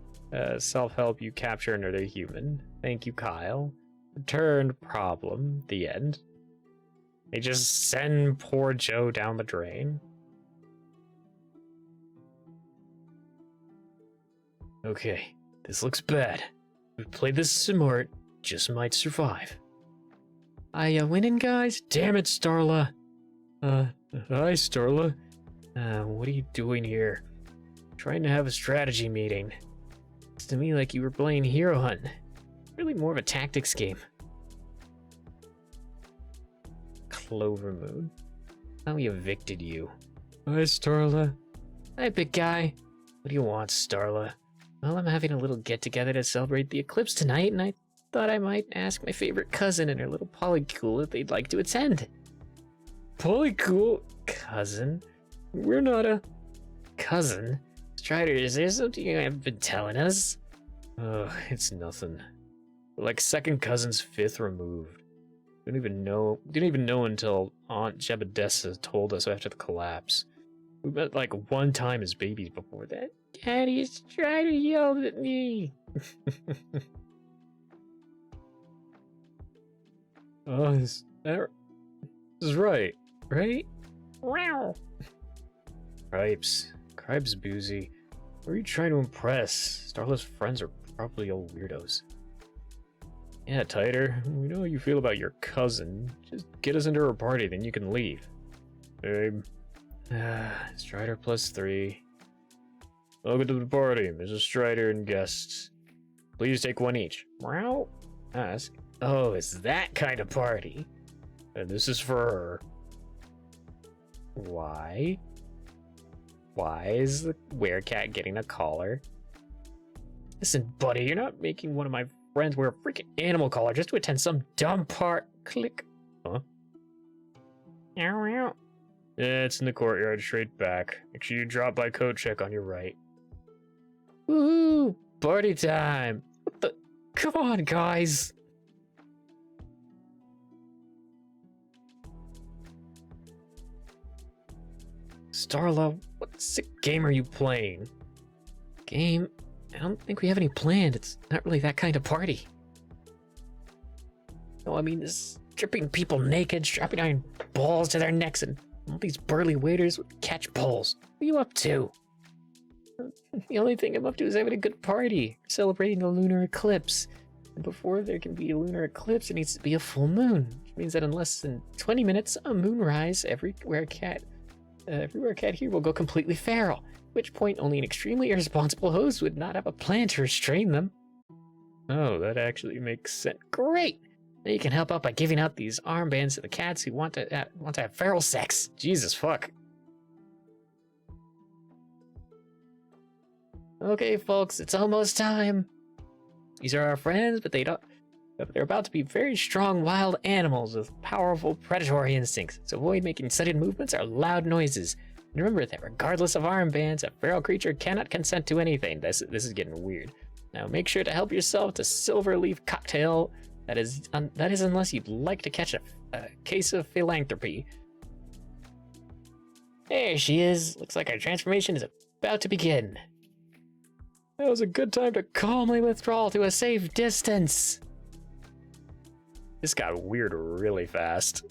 Self-help, you capture another human. Thank you, Kyle. Returned problem. The end. They just send poor Joe down the drain. Okay, this looks bad. We played this smart, just might survive. I winning, guys? Damn it, Starla. Hi, Starla. What are you doing here? Trying to have a strategy meeting. It's to me like you were playing Hero Hunt. Really more of a tactics game. Clover Moon. How we evicted you. Hi, Starla. Hi, big guy. What do you want, Starla? Well, I'm having a little get-together to celebrate the eclipse tonight, and I thought I might ask my favorite cousin and her little polycule if they'd like to attend. Polycule? Cousin? We're not a... Cousin? Strider, is there something you haven't been telling us? Oh, it's nothing. We're like second cousins, fifth removed. Didn't even know until Aunt Jebedessa told us after the collapse. We met like one time as babies before that. Daddy, Strider yelled at me. Oh, this is right? Wow. Cripes boozy. Who are you trying to impress? Starla's friends are probably all weirdos. Yeah, Tighter. We know how you feel about your cousin. Just get us into her party, then you can leave. Babe. Strider +3. Welcome to the party, Mrs. Strider and guests. Please take one each. Meow. Ask. Oh, it's that kind of party. And this is for her. Why? Why is the werecat getting a collar? Listen, buddy, you're not making one of my friends wear a freaking animal collar just to attend some dumb part. Click. Huh? Ow, ow. Yeah, it's in the courtyard, straight back. Make sure you drop by coat check on your right. Woohoo! Party time! What the? Come on, guys! Starla, what sick game are you playing? Game? I don't think we have any planned. It's not really that kind of party. No, I mean, this stripping people naked, strapping iron balls to their necks, and all these burly waiters with catch poles. What are you up to? The only thing I'm up to is having a good party, celebrating the lunar eclipse. And before there can be a lunar eclipse, it needs to be a full moon, which means that in less than 20 minutes, a moonrise everywhere a cat here will go completely feral. At which point, only an extremely irresponsible host would not have a plan to restrain them. Oh, that actually makes sense. Great! Now you can help out by giving out these armbands to the cats who want to have feral sex. Jesus fuck. Okay, folks, it's almost time. These are our friends, but they're about to be very strong wild animals with powerful predatory instincts. So avoid making sudden movements or loud noises. And remember that regardless of armbands, a feral creature cannot consent to anything. This is getting weird. Now make sure to help yourself to silver leaf cocktail. That is unless you'd like to catch a case of philanthropy. There she is. Looks like our transformation is about to begin. That was a good time to calmly withdraw to a safe distance. This got weird really fast.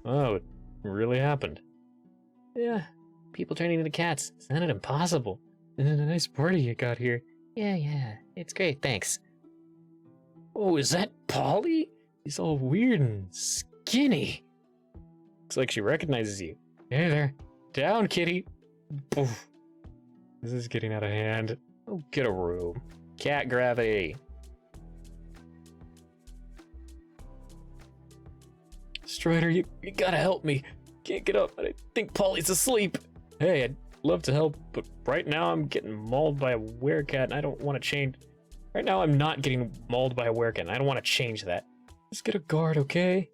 Oh, it really happened. Yeah, people turning into cats. Sounded impossible. And a nice party you got here. Yeah, it's great, thanks. Oh, is that Polly? He's all weird and skinny. Looks like she recognizes you. Hey there. Down, kitty. Poof. This is getting out of hand. Oh, get a room. Cat gravity. Strider, you gotta help me. Can't get up, and I think Polly's asleep. Hey, I'd love to help, but right now I'm getting mauled by a werecat, and I don't want to change. Right now I'm not getting mauled by a werecat, and I don't want to change that. Just get a guard, okay?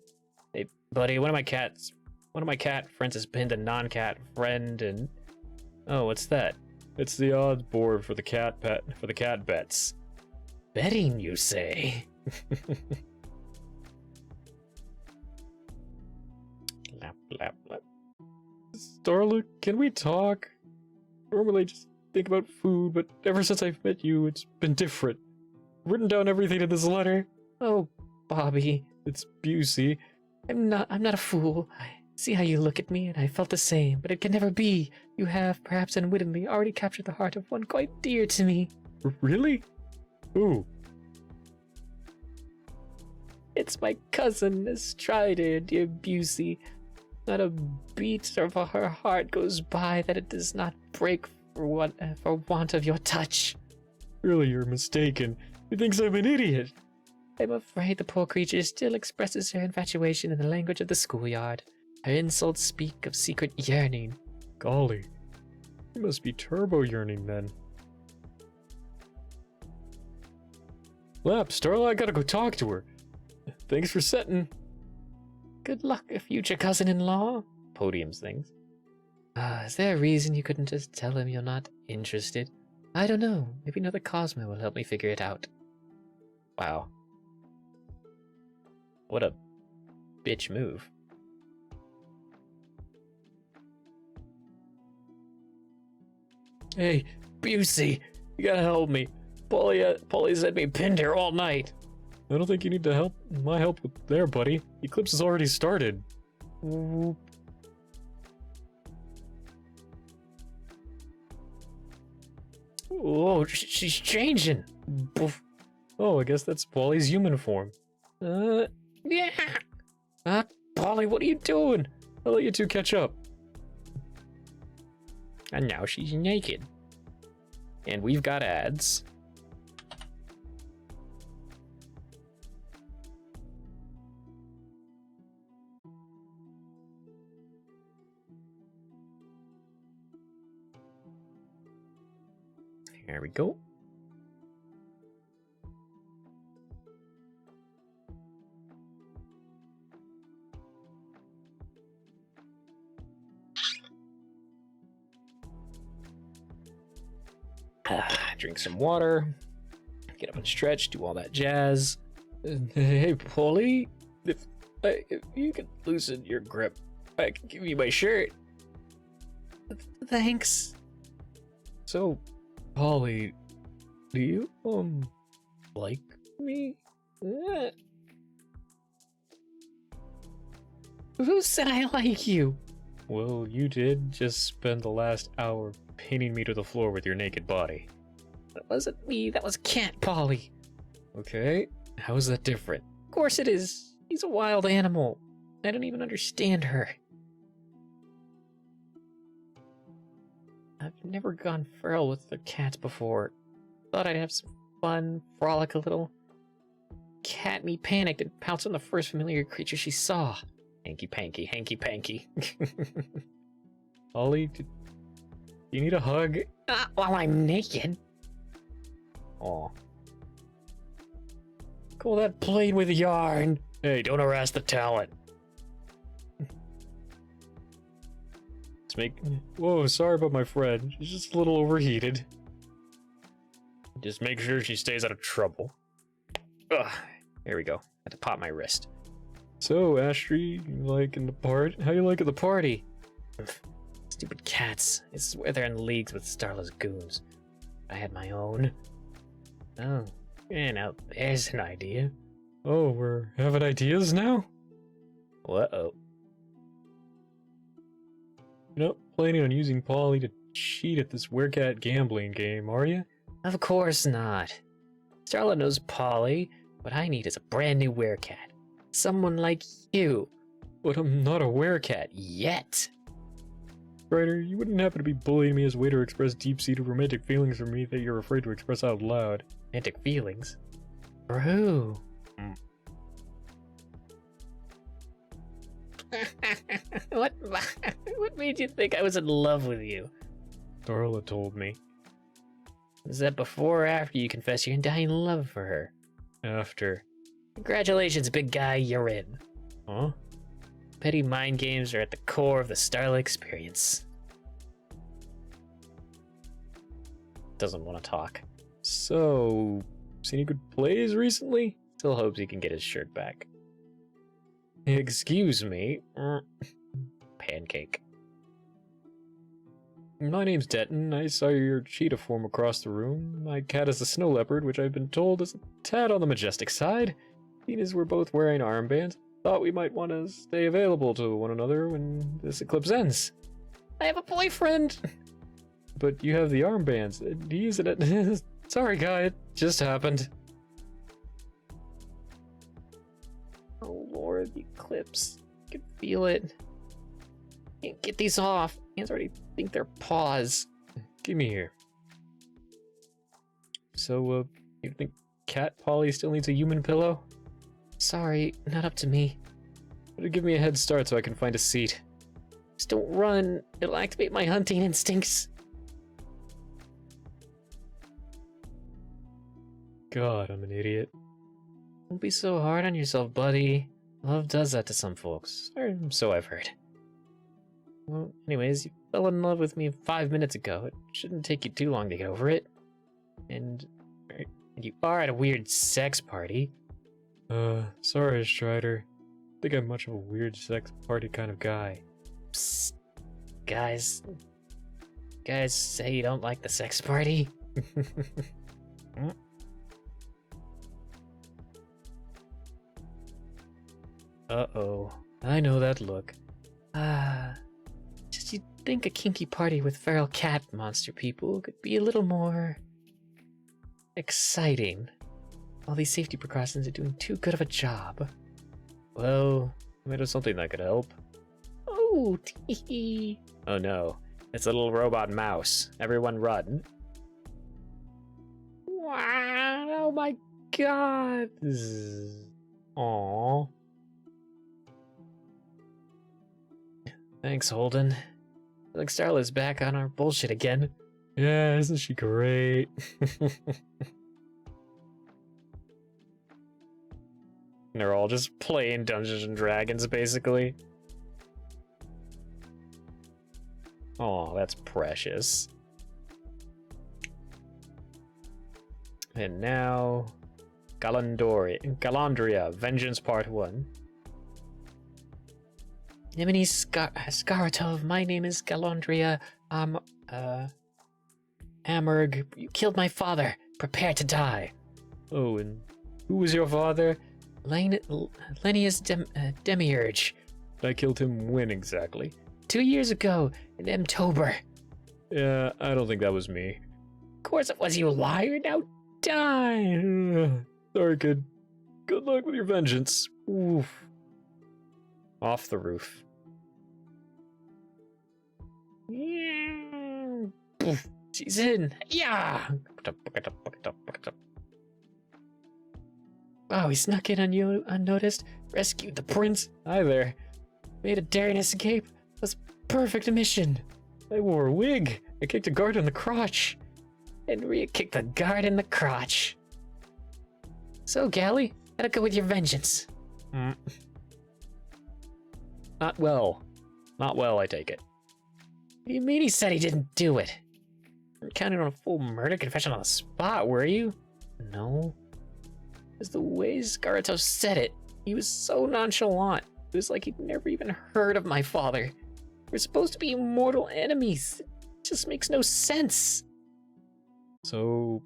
Hey, buddy, one of my cat friends has pinned a non-cat friend, and oh, what's that? It's the odds board for the cat bets. Betting, you say? Lap, lap, lap. Starla, can we talk? Normally I just think about food, but ever since I've met you, it's been different. I've written down everything in this letter. Oh, Bobby. It's Busey. I'm not a fool. I see how you look at me, and I felt the same, but it can never be. You have, perhaps unwittingly, already captured the heart of one quite dear to me. Really? Who? It's my cousin, Strider, dear Busey. Not a beat of her heart goes by that it does not break for want of your touch. Really, you're mistaken. He thinks I'm an idiot. I'm afraid the poor creature still expresses her infatuation in the language of the schoolyard. Her insults speak of secret yearning. Golly, you must be turbo yearning then. Lap, Starla, I gotta go talk to her. Thanks for setting. Good luck, future cousin-in-law. Podiums things. Is there a reason you couldn't just tell him you're not interested? I don't know. Maybe another Cosmo will help me figure it out. Wow. What a bitch move. Hey, Busey, you gotta help me. Polly's had me pinned here all night. I don't think you need to my help there, buddy. The eclipse has already started. Oh, she's changing. Oh, I guess that's Polly's human form. Yeah. Polly, what are you doing? I'll let you two catch up. And now she's naked. And we've got ads. There we go. Drink some water, get up and stretch, do all that jazz. Hey, Polly, If you could loosen your grip, I can give you my shirt. Thanks. So, Polly, do you, like me? Who said I like you? Well, you did just spend the last hour pinning me to the floor with your naked body. That wasn't me, that was Cat Polly. Okay, how is that different? Of course it is. He's a wild animal. I don't even understand her. I've never gone feral with the cats before. Thought I'd have some fun, frolic a little. Catme panicked and pounced on the first familiar creature she saw. Hanky panky, hanky panky. Ollie, do you need a hug? Not while I'm naked. Aw. Call that playing with yarn. Hey, don't harass the talent. Let's make... Whoa, sorry about my friend. She's just a little overheated. Just make sure she stays out of trouble. Ugh. There we go. Had to pop my wrist. So, Ashley, you liking the part? How you liking the party? Stupid cats. I swear they're in leagues with Starla's goons. I had my own. Oh, now there's an idea. Oh, we're having ideas now? Uh-oh. You're not planning on using Polly to cheat at this werecat gambling game, are you? Of course not. Starla knows Polly. What I need is a brand new werecat. Someone like you. But I'm not a werecat yet. Ryder, you wouldn't happen to be bullying me as a way to express deep-seated romantic feelings for me that you're afraid to express out loud. Romantic feelings? For who? What made you think I was in love with you? Darla told me. Is that before or after you confess your undying love for her? After. Congratulations, big guy, you're in. Huh? Petty mind games are at the core of the Starla experience. Doesn't want to talk. So, seen any good plays recently? Still hopes he can get his shirt back. Excuse me. Pancake. My name's Denton. I saw your cheetah form across the room. My cat is a snow leopard, which I've been told is a tad on the majestic side. Seeing as we're both wearing armbands, thought we might want to stay available to one another when this eclipse ends. I have a boyfriend! But you have the armbands. He's in it. Sorry, guy. It just happened. Oh, Lord, the eclipse. I can feel it. Can't get these off. Hands already think they're paws. Give me here. So, you think Cat Polly still needs a human pillow? Sorry, not up to me. Better give me a head start so I can find a seat. Just don't run. It'll activate my hunting instincts. God, I'm an idiot. Don't be so hard on yourself, buddy. Love does that to some folks. Or so I've heard. Well, anyways, you fell in love with me 5 minutes ago. It shouldn't take you too long to get over it. And you are at a weird sex party. Sorry, Strider. I think I'm much of a weird sex party kind of guy. Psst. Guys say you don't like the sex party? Uh-oh. I know that look. Just you'd think a kinky party with feral cat monster people could be a little more exciting. All these safety precautions are doing too good of a job. Well, I might have something that could help. Oh, tee. Oh no, it's a little robot mouse. Everyone run. Wow, oh my god. Aww. Thanks, Holden. Like Starla's back on our bullshit again. Yeah, isn't she great? They're all just playing Dungeons and Dragons, basically. Oh, that's precious. And now... Galandria, Vengeance Part 1. Nimini Skaratov, my name is Galondria. Amurg, you killed my father. Prepare to die. Oh, and who was your father? Lennius Demiurge. I killed him when exactly? 2 years ago, in Mtober. Yeah, I don't think that was me. Of course it was, you liar. Now die. Sorry, kid. Good luck with your vengeance. Oof. Off the roof. Yeah. Poof. She's in. Yeah. Oh, he snuck in on you unnoticed. Rescued the prince. Hi there. Made a daring escape. That's a perfect mission. I wore a wig. I kicked a guard in the crotch. And Rhea kicked the guard in the crotch. So, Gally, how'd it go with your vengeance? Not well. Not well, I take it. What do you mean he said he didn't do it? You were counting on a full murder confession on the spot, were you? No. Because the way Skaratov said it, he was so nonchalant. It was like he'd never even heard of my father. We're supposed to be mortal enemies. It just makes no sense. So,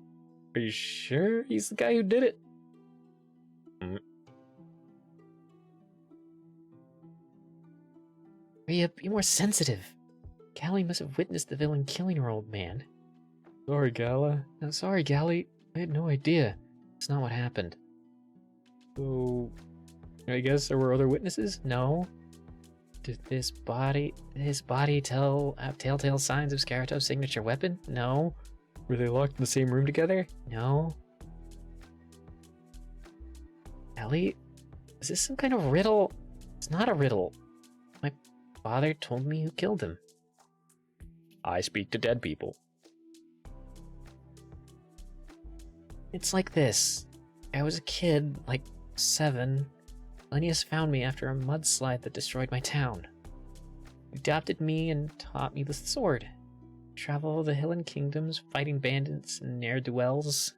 are you sure he's the guy who did it? Rhea, be more sensitive. Gally must have witnessed the villain killing her old man. Sorry, Gala. No, sorry, Gally. I had no idea. That's not what happened. So, I guess there were other witnesses? No. Did his body have telltale signs of Skaratov's signature weapon? No. Were they locked in the same room together? No. Ellie, is this some kind of riddle? It's not a riddle. My father told me who killed him. I speak to dead people. It's like this. I was a kid, like 7. Lennius found me after a mudslide that destroyed my town. He adopted me and taught me the sword. Travel the Hillen Kingdoms, fighting bandits and ne'er-do-wells.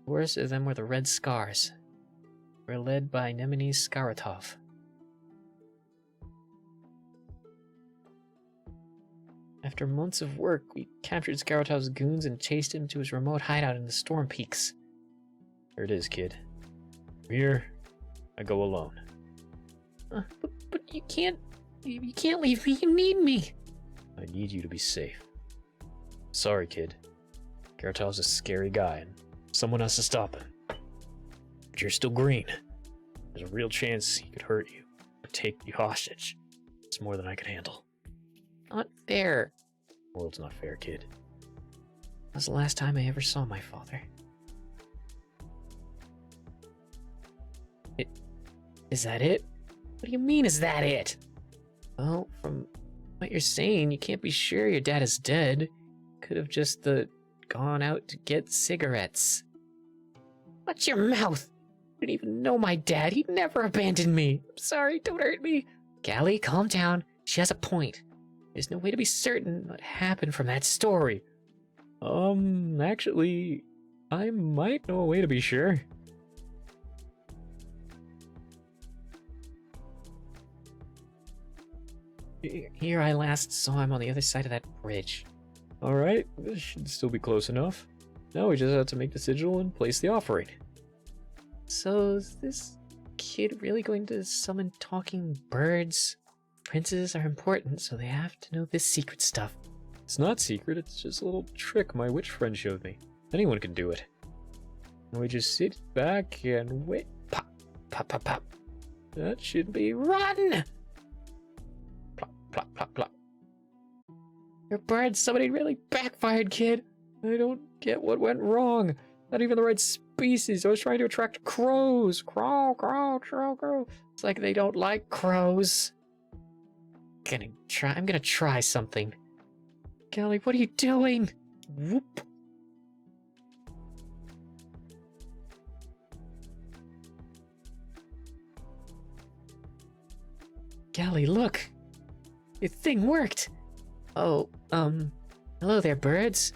The worst of them were the Red Scars. They were led by Nemini Skaratov. After months of work, we captured Skaratov's goons and chased him to his remote hideout in the Storm Peaks. There it is, kid. From here, I go alone. But you can't leave me. You need me. I need you to be safe. Sorry, kid. Skaratov's a scary guy, and someone has to stop him. But you're still green. There's a real chance he could hurt you or take you hostage. It's more than I can handle. Not fair. The world's not fair, kid. That was the last time I ever saw my father. Is that it? What do you mean, is that it? Well, from what you're saying, you can't be sure your dad is dead. Could have just gone out to get cigarettes. Watch your mouth! I didn't even know my dad. He'd never abandoned me. I'm sorry, don't hurt me. Gally, calm down. She has a point. There's no way to be certain what happened from that story. Actually, I might know a way to be sure. Here I last saw him on the other side of that bridge. Alright, this should still be close enough. Now we just have to make the sigil and place the offering. So is this kid really going to summon talking birds? Princes are important, so they have to know this secret stuff. It's not secret, it's just a little trick my witch friend showed me. Anyone can do it. And we just sit back and wait. Pop, pop, pop, pop. That should be run! Plop, plop, plop, plop. Your bird somebody really backfired, kid. I don't get what went wrong. Not even the right species. I was trying to attract crows. Crow, crow, crow, crow. It's like they don't like crows. I'm gonna try something. Kelly, what are you doing? Whoop. Gally, look! Your thing worked! Oh, hello there, birds.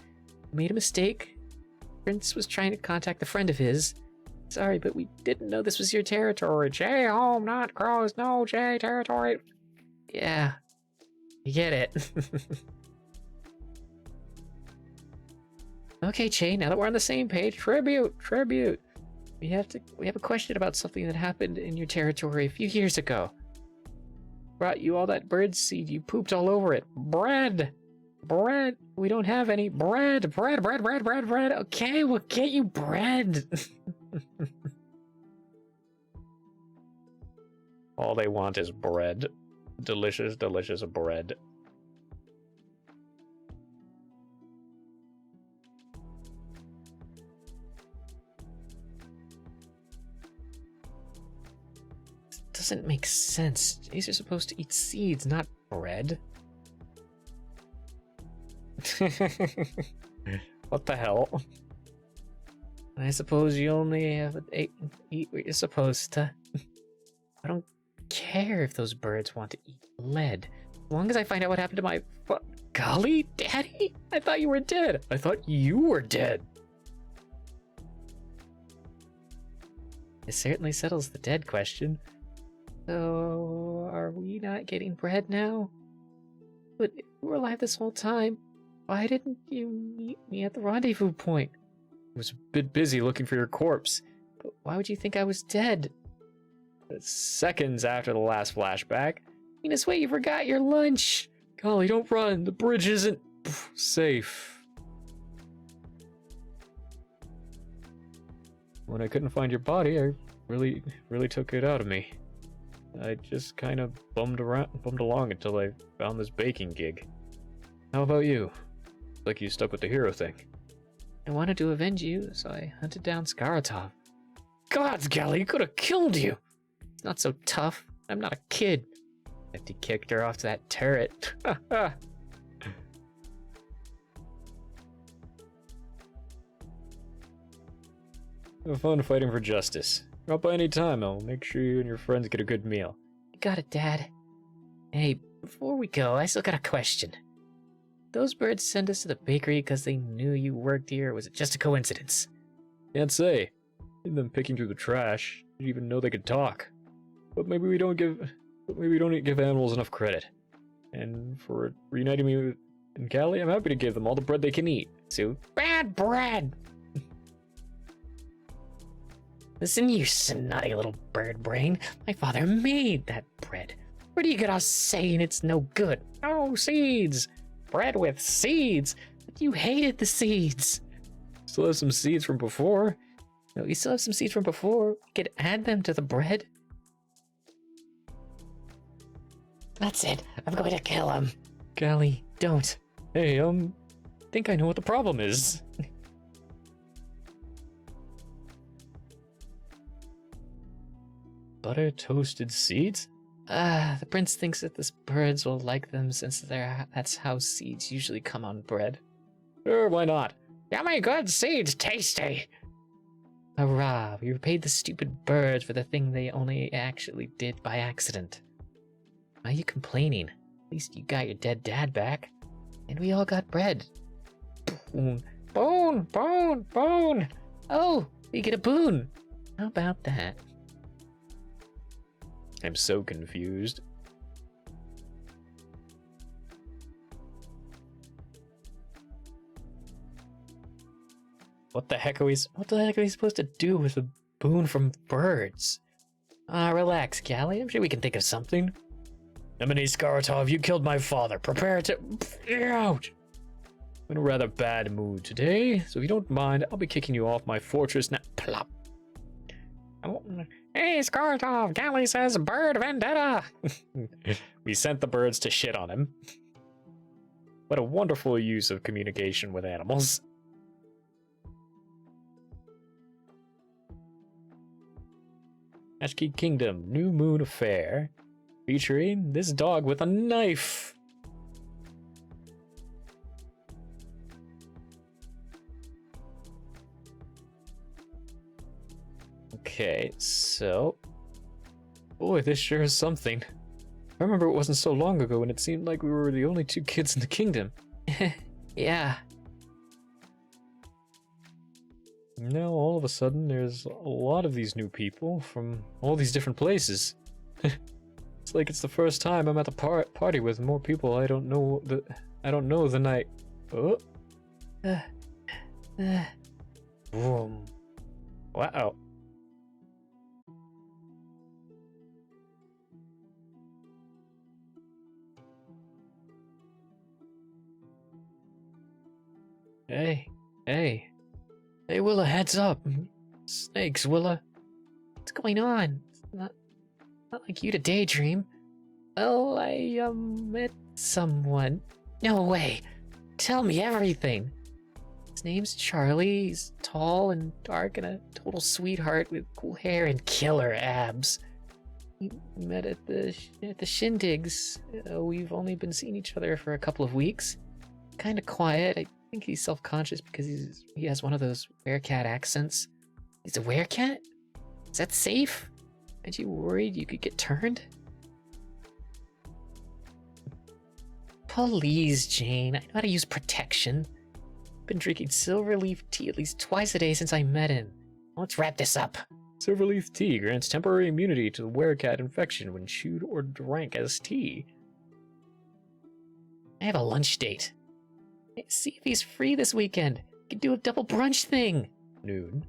Made a mistake. Prince was trying to contact a friend of his. Sorry, but we didn't know this was your territory. Jay, home, not crows. No, Jay, territory. Yeah, you get it. Okay, Che, now that we're on the same page, tribute. We have a question about something that happened in your territory a few years ago. Brought you all that bird seed, you pooped all over it. Bread! We don't have any bread. Okay, we'll get you bread. All they want is bread. Delicious bread. Doesn't make sense. These are supposed to eat seeds, not bread. What the hell? I suppose you only have eat what you're supposed to. I don't care if those birds want to eat lead. As long as I find out what happened to my... Golly, Daddy? I thought you were dead. I thought you were dead. It certainly settles the dead question. So, are we not getting bread now? But if you were alive this whole time, why didn't you meet me at the rendezvous point? I was a bit busy looking for your corpse. But why would you think I was dead? Seconds after the last flashback. Venus, wait, you forgot your lunch! Golly, don't run! The bridge isn't safe. When I couldn't find your body, I really took it out of me. I just kind of bummed along until I found this baking gig. How about you? Like you stuck with the hero thing. I wanted to avenge you, so I hunted down Skaratov. Gods, Gally, he could have killed you! It's not so tough. I'm not a kid. Except he kicked her off to that turret. Have fun fighting for justice. Drop by any time. I'll make sure you and your friends get a good meal. You got it, Dad. Hey, before we go, I still got a question. Those birds sent us to the bakery because they knew you worked here, or was it just a coincidence? Can't say. Seen them picking through the trash. Didn't even know they could talk. But maybe we don't give animals enough credit. And for reuniting me and Callie, I'm happy to give them all the bread they can eat. So, bad bread! Listen, you snotty little bird brain. My father made that bread. Where do you get off saying it's no good? Oh, seeds! Bread with seeds! But you hated the seeds! Still have some seeds from before. No, you still have some seeds from before. You could add them to the bread. That's it. I'm going to kill him. Golly, don't. Hey, think I know what the problem is. Butter toasted seeds? The prince thinks that the birds will like them since that's how seeds usually come on bread. Sure, why not? Yummy good seeds, tasty! Hurrah, we repaid the stupid birds for the thing they only actually did by accident. Why are you complaining? At least you got your dead dad back. And we all got bread. Boon, boon, boon, boon! Oh, we get a boon! How about that? I'm so confused. What the heck are we supposed to do with a boon from birds? Relax, Callie. I'm sure we can think of something. Nemini Skaratov, you killed my father. Prepare to... Ouch! I'm in a rather bad mood today, so if you don't mind, I'll be kicking you off my fortress now. Plop. Hey, Skaratov, Gally says bird vendetta! We sent the birds to shit on him. What a wonderful use of communication with animals. Latchkey Kingdom, New Moon Affair, featuring this dog with a knife. Okay, so... Boy, this sure is something. I remember it wasn't so long ago and it seemed like we were the only two kids in the kingdom. Yeah. Now, all of a sudden, there's a lot of these new people from all these different places. It's like it's the first time I'm at the party with more people I don't know the night. Oh. Boom. Wow. Hey, hey. Hey, Willa, heads up. Snakes, Willa. What's going on? It's not like you to daydream. Well, I, met someone. No way. Tell me everything. His name's Charlie. He's tall and dark and a total sweetheart with cool hair and killer abs. We met at the shindigs. We've only been seeing each other for a couple of weeks. Kind of quiet. I think he's self-conscious because he has one of those werecat accents. He's a werecat? Is that safe? Aren't you worried you could get turned? Please, Jane. I know how to use protection. Been drinking silverleaf tea at least twice a day since I met him. Let's wrap this up. Silverleaf tea grants temporary immunity to the werecat infection when chewed or drank as tea. I have a lunch date. See if he's free this weekend. We can do a double brunch thing. Noon.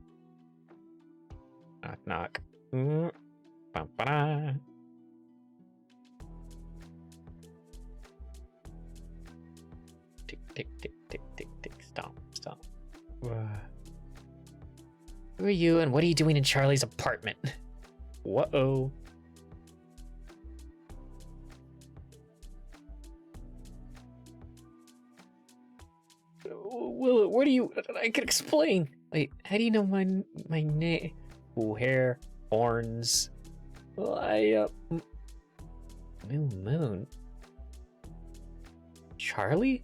Knock, knock. Ba-ba-da. Tick, tick, tick, tick, tick, tick. Stop, stop. Who are you and what are you doing in Charlie's apartment? Whoa. Will, where do you... I can explain. Wait, how do you know my name? Cool hair, horns. Well, Moon. Charlie?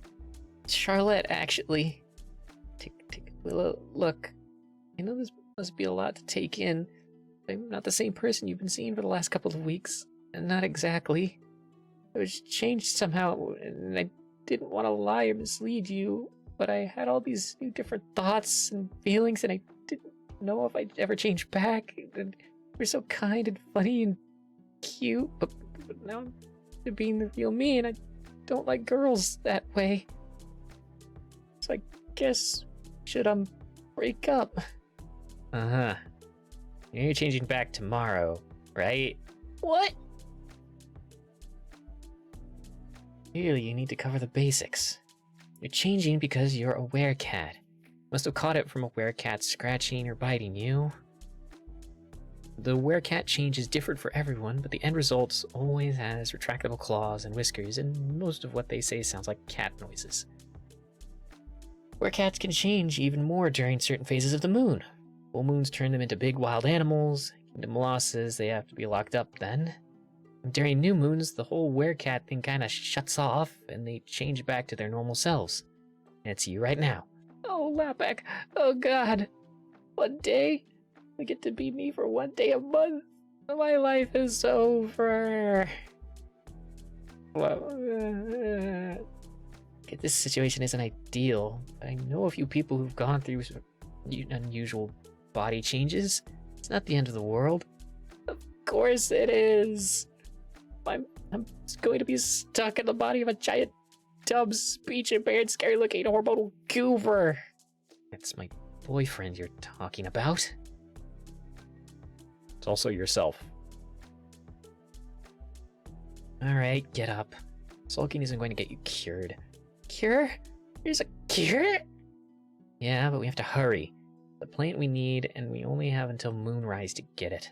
Charlotte, actually. Tick, tick. Willow, look. I know this must be a lot to take in. I'm not the same person you've been seeing for the last couple of weeks. Not exactly. I was changed somehow, and I didn't want to lie or mislead you, but I had all these new different thoughts and feelings, and I didn't know if I'd ever change back. And you're so kind and funny and cute, but now I'm being the real me, and I don't like girls that way. So I guess we should break up. Uh-huh. You're changing back tomorrow, right? What? Really, you need to cover the basics. You're changing because you're a werecat. Must have caught it from a werecat scratching or biting you. The werecat change is different for everyone, but the end result always has retractable claws and whiskers, and most of what they say sounds like cat noises. Werecats can change even more during certain phases of the moon. Full moons turn them into big wild animals. Kingdom losses, they have to be locked up then. And during new moons, the whole werecat thing kind of shuts off, and they change back to their normal selves. And it's you right now. Oh, Lapek. Oh, God. One day? I get to be me for one day a month. My life is over. Well, this situation isn't ideal, but I know a few people who've gone through unusual body changes. It's not the end of the world. Of course it is. I'm going to be stuck in the body of a giant, dumb, speech-impaired, scary-looking, hormonal goober. It's my boyfriend you're talking about. It's also yourself. Alright, get up. Sulking isn't going to get you cured. Cure? There's a cure? Yeah, but we have to hurry. The plant we need, and we only have until moonrise to get it.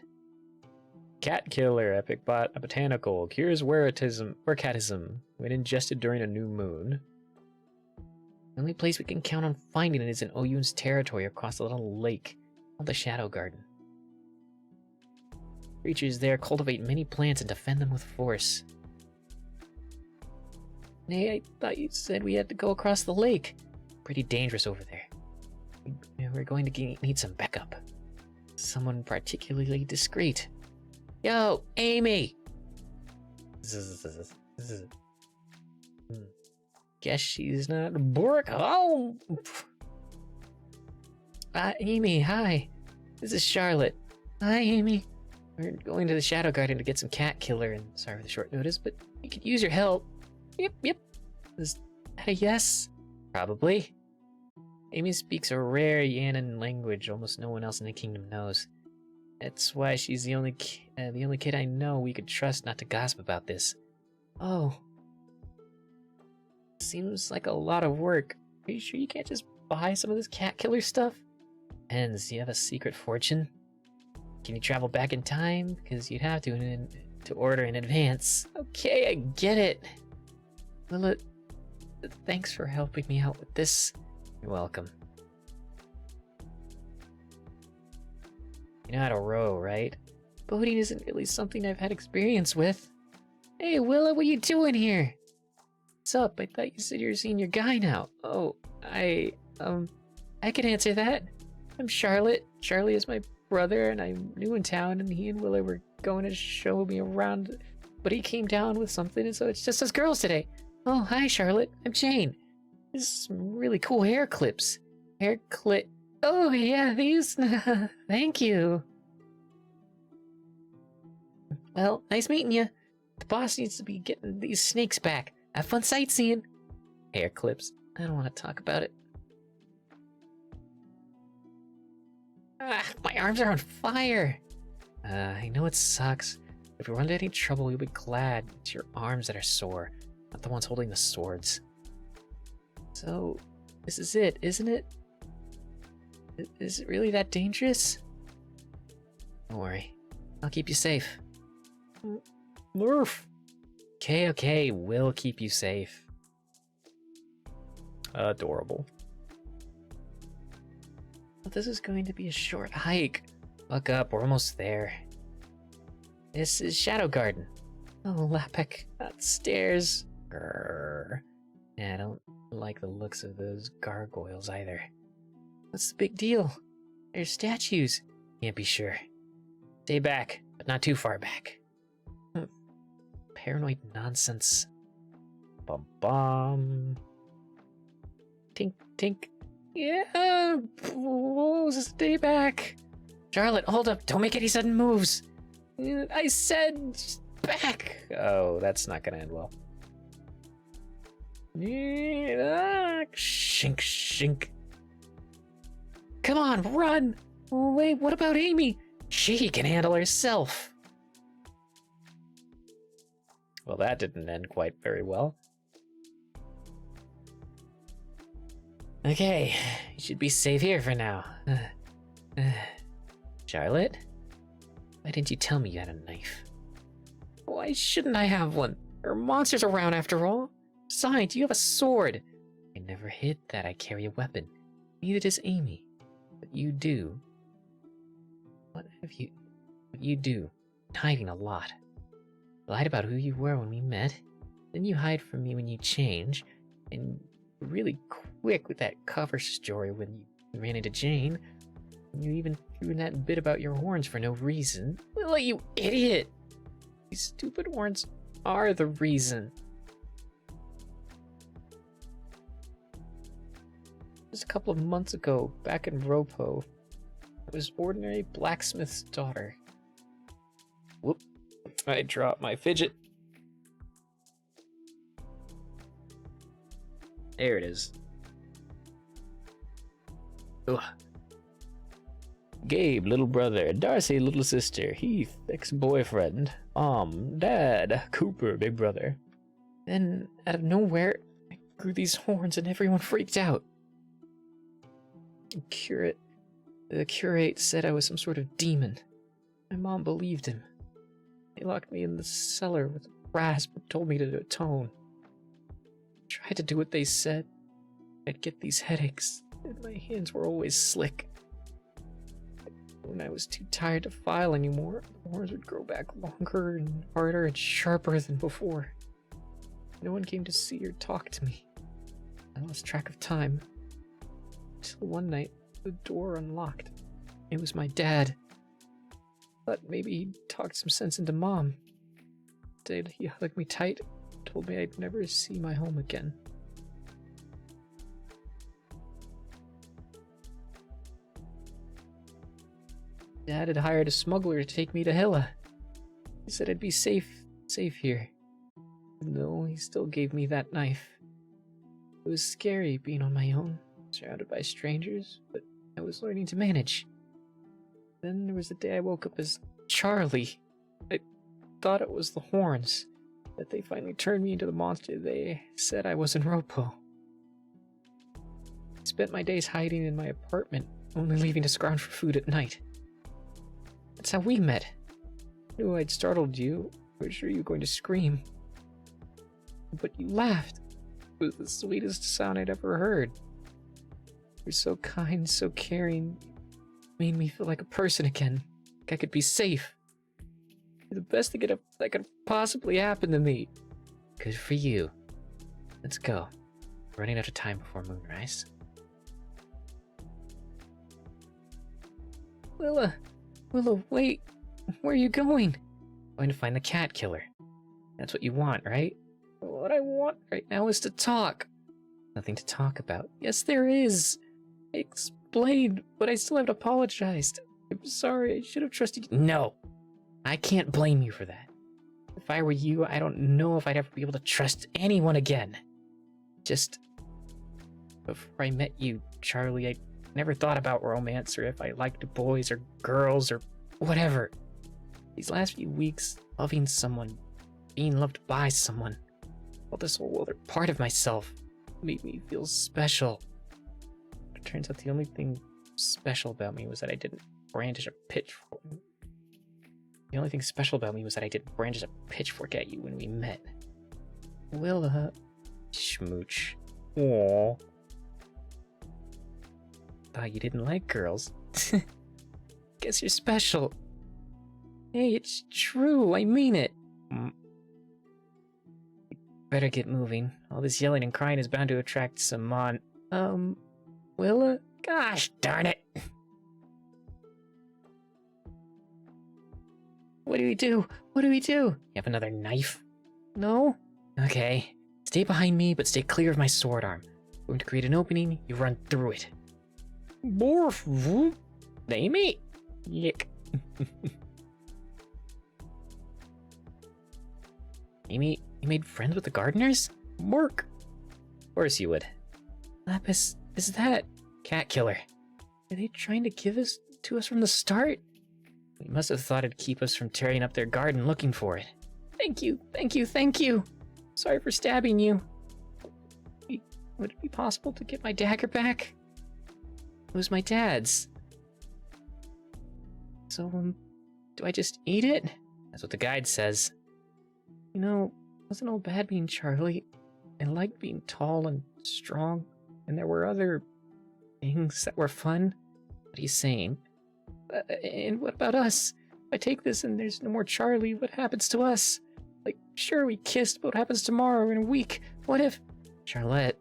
Cat killer, epic bot, a botanical, cures werecatism when ingested during a new moon. The only place we can count on finding it is in Oyun's territory across the little lake called the Shadow Garden. Creatures there cultivate many plants and defend them with force. Nay, I thought you said we had to go across the lake. Pretty dangerous over there. We're going to need some backup. Someone particularly discreet. Yo, Amy! Guess she's not Bork. Oh! Amy, hi. This is Charlotte. Hi, Amy. We're going to the Shadow Garden to get some cat killer, and sorry for the short notice, but we could use your help. Yep. Is that a yes? Probably. Amy speaks a rare Yannan language almost no one else in the kingdom knows. That's why she's the only kid I know we could trust not to gossip about this. Oh. Seems like a lot of work. Are you sure you can't just buy some of this cat killer stuff? Depends. Do you have a secret fortune? Can you travel back in time? Because you'd have to order in advance. Okay, I get it. Lilith, thanks for helping me out with this. You're welcome. You know how to row, right? Boating isn't really something I've had experience with. Hey, Willa, what you doing here? What's up? I thought you said you were seeing your guy now. Oh, I can answer that. I'm Charlotte. Charlie is my brother, and I'm new in town, and he and Willa were going to show me around, but he came down with something, and so it's just us girls today. Oh, hi, Charlotte. I'm Jane. This is some really cool hair clips. Hair clip. Oh, yeah, these. Thank you. Well, nice meeting you. The boss needs to be getting these snakes back. Have fun sightseeing. Hair clips. I don't want to talk about it. Ah, my arms are on fire. I know it sucks. If we run into any trouble, you'll be glad it's your arms that are sore, not the ones holding the swords. So, this is it, isn't it? Is it really that dangerous? Don't worry. I'll keep you safe. Murph! Okay, we'll keep you safe. Adorable. But this is going to be a short hike. Buck up, we're almost there. This is Shadow Garden. Oh, Lapek, not stairs. Grrr. Yeah, I don't like the looks of those gargoyles either. What's the big deal? They're statues. Can't be sure. Stay back, but not too far back. Paranoid nonsense. Bum bum. Tink tink. Yeah. Whoa, stay back. Charlotte, hold up. Don't make any sudden moves. I said back. Oh, that's not gonna end well. Shink shink. Come on, run. Wait, what about Amy? She can handle herself. Well, that didn't end quite very well. Okay, you should be safe here for now. Charlotte? Why didn't you tell me you had a knife? Why shouldn't I have one? There are monsters around after all. Besides, you have a sword. I never hid that I carry a weapon. Neither does Amy. But you do. What you do? Hiding a lot. You lied about who you were when we met. Then you hide from me when you change. And you're really quick with that cover story when you ran into Jane. And you even threw in that bit about your horns for no reason. Well, you idiot! These stupid horns are the reason. Just a couple of months ago, back in Ropo, I was ordinary blacksmith's daughter. Whoop. I dropped my fidget. There it is. Ugh. Gabe, little brother. Darcy, little sister. Heath, ex-boyfriend. Dad. Cooper, big brother. Then, out of nowhere, I grew these horns and everyone freaked out. The curate said I was some sort of demon. My mom believed him. They locked me in the cellar with brass but told me to atone. I tried to do what they said. I'd get these headaches, and my hands were always slick. When I was too tired to file anymore, the horns would grow back longer and harder and sharper than before. No one came to see or talk to me. I lost track of time. Until one night, the door unlocked. It was my dad. Thought maybe he'd talked some sense into Mom. Instead, he hugged me tight, told me I'd never see my home again. Dad had hired a smuggler to take me to Hilla. He said I'd be safe here. No, he still gave me that knife. It was scary being on my own, surrounded by strangers, but I was learning to manage. Then there was the day I woke up as Charlie. I thought it was the horns, that they finally turned me into the monster they said I was in Ropo. I spent my days hiding in my apartment, only leaving to scrounge for food at night. That's how we met. I knew I'd startled you. I was sure you were going to scream. But you laughed. It was the sweetest sound I'd ever heard. You were so kind, so caring. Made me feel like a person again. Like I could be safe. You're the best thing that could possibly happen to me. Good for you. Let's go. We're running out of time before moonrise. Willa, wait. Where are you going? Going to find the cat killer. That's what you want, right? What I want right now is to talk. Nothing to talk about. Yes, there is. I explained, but I still haven't apologized. I'm sorry, I should have trusted you. No, I can't blame you for that. If I were you, I don't know if I'd ever be able to trust anyone again. Just before I met you, Charlie, I never thought about romance or if I liked boys or girls or whatever. These last few weeks, loving someone, being loved by someone, all this whole other part of myself made me feel special. It turns out the only thing special about me was that I didn't brandish a pitchfork. The only thing special about me was that I didn't brandish a pitchfork at you when we met. Willa. Schmooch. Aww. Thought you didn't like girls. Guess you're special. Hey, it's true. I mean it. Better get moving. All this yelling and crying is bound to attract some Willa? Gosh darn it. What do we do? What do we do? You have another knife? No? Okay. Stay behind me, but stay clear of my sword arm. I'm going to create an opening, you run through it. Borf, whoop. Amy? Yick. Amy, you made friends with the gardeners? Mark. Of course you would. Lapis, is that cat killer? Are they trying to give us to us from the start? We must have thought it'd keep us from tearing up their garden looking for it. Thank you. Sorry for stabbing you. Would it be possible to get my dagger back? It was my dad's. So, do I just eat it? That's what the guide says. You know, it wasn't all bad being Charlie. I liked being tall and strong, and there were other things that were fun. What are you saying? And what about us? If I take this and there's no more Charlie, what happens to us? Like, sure, we kissed, but what happens tomorrow or in a week? What if... Charlotte,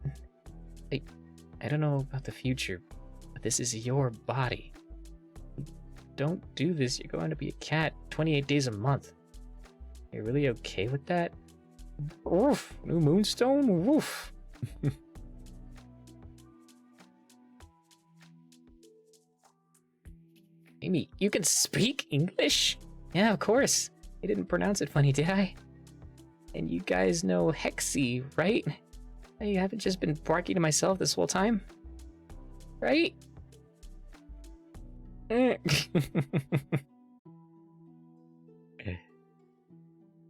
I don't know about the future, but this is your body. Don't do this, you're going to be a cat 28 days a month. You're really okay with that? Woof! New moonstone? Woof! Amy, you can speak English? Yeah, of course. I didn't pronounce it funny, did I? And you guys know Hexy, right? I haven't just been barking to myself this whole time. Right?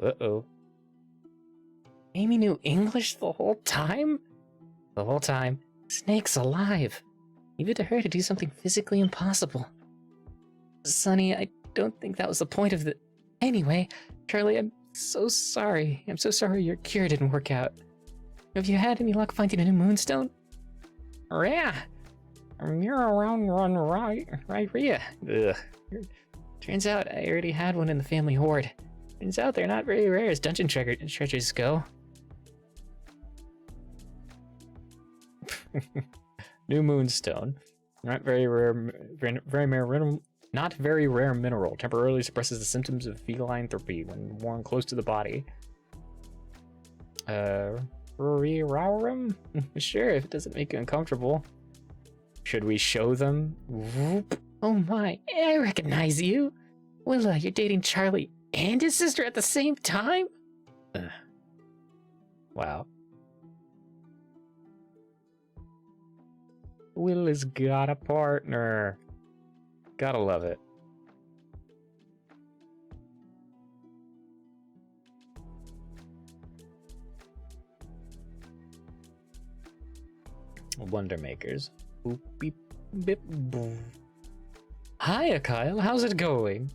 Uh-oh. Amy knew English the whole time? The whole time. Snake's alive. Even to her to do something physically impossible. Sonny, I don't think that was the point of the... Anyway, Charlie, I'm so sorry. I'm so sorry your cure didn't work out. Have you had any luck finding a new moonstone? Yeah. You're around run right, Rhea. Ugh. Turns out I already had one in the family hoard. Turns out they're not very rare as dungeon treasures go. New moonstone. Not very rare mineral. Temporarily suppresses the symptoms of felinthropy when worn close to the body. Sure, if it doesn't make you uncomfortable. Should we show them? Whoop. Oh my, I recognize you. Willa, you're dating Charlie and his sister at the same time? Wow. Willa's got a partner. Gotta love it. Wonder Makers. Boop, beep, bip, boom. Hiya, Kyle. How's it going?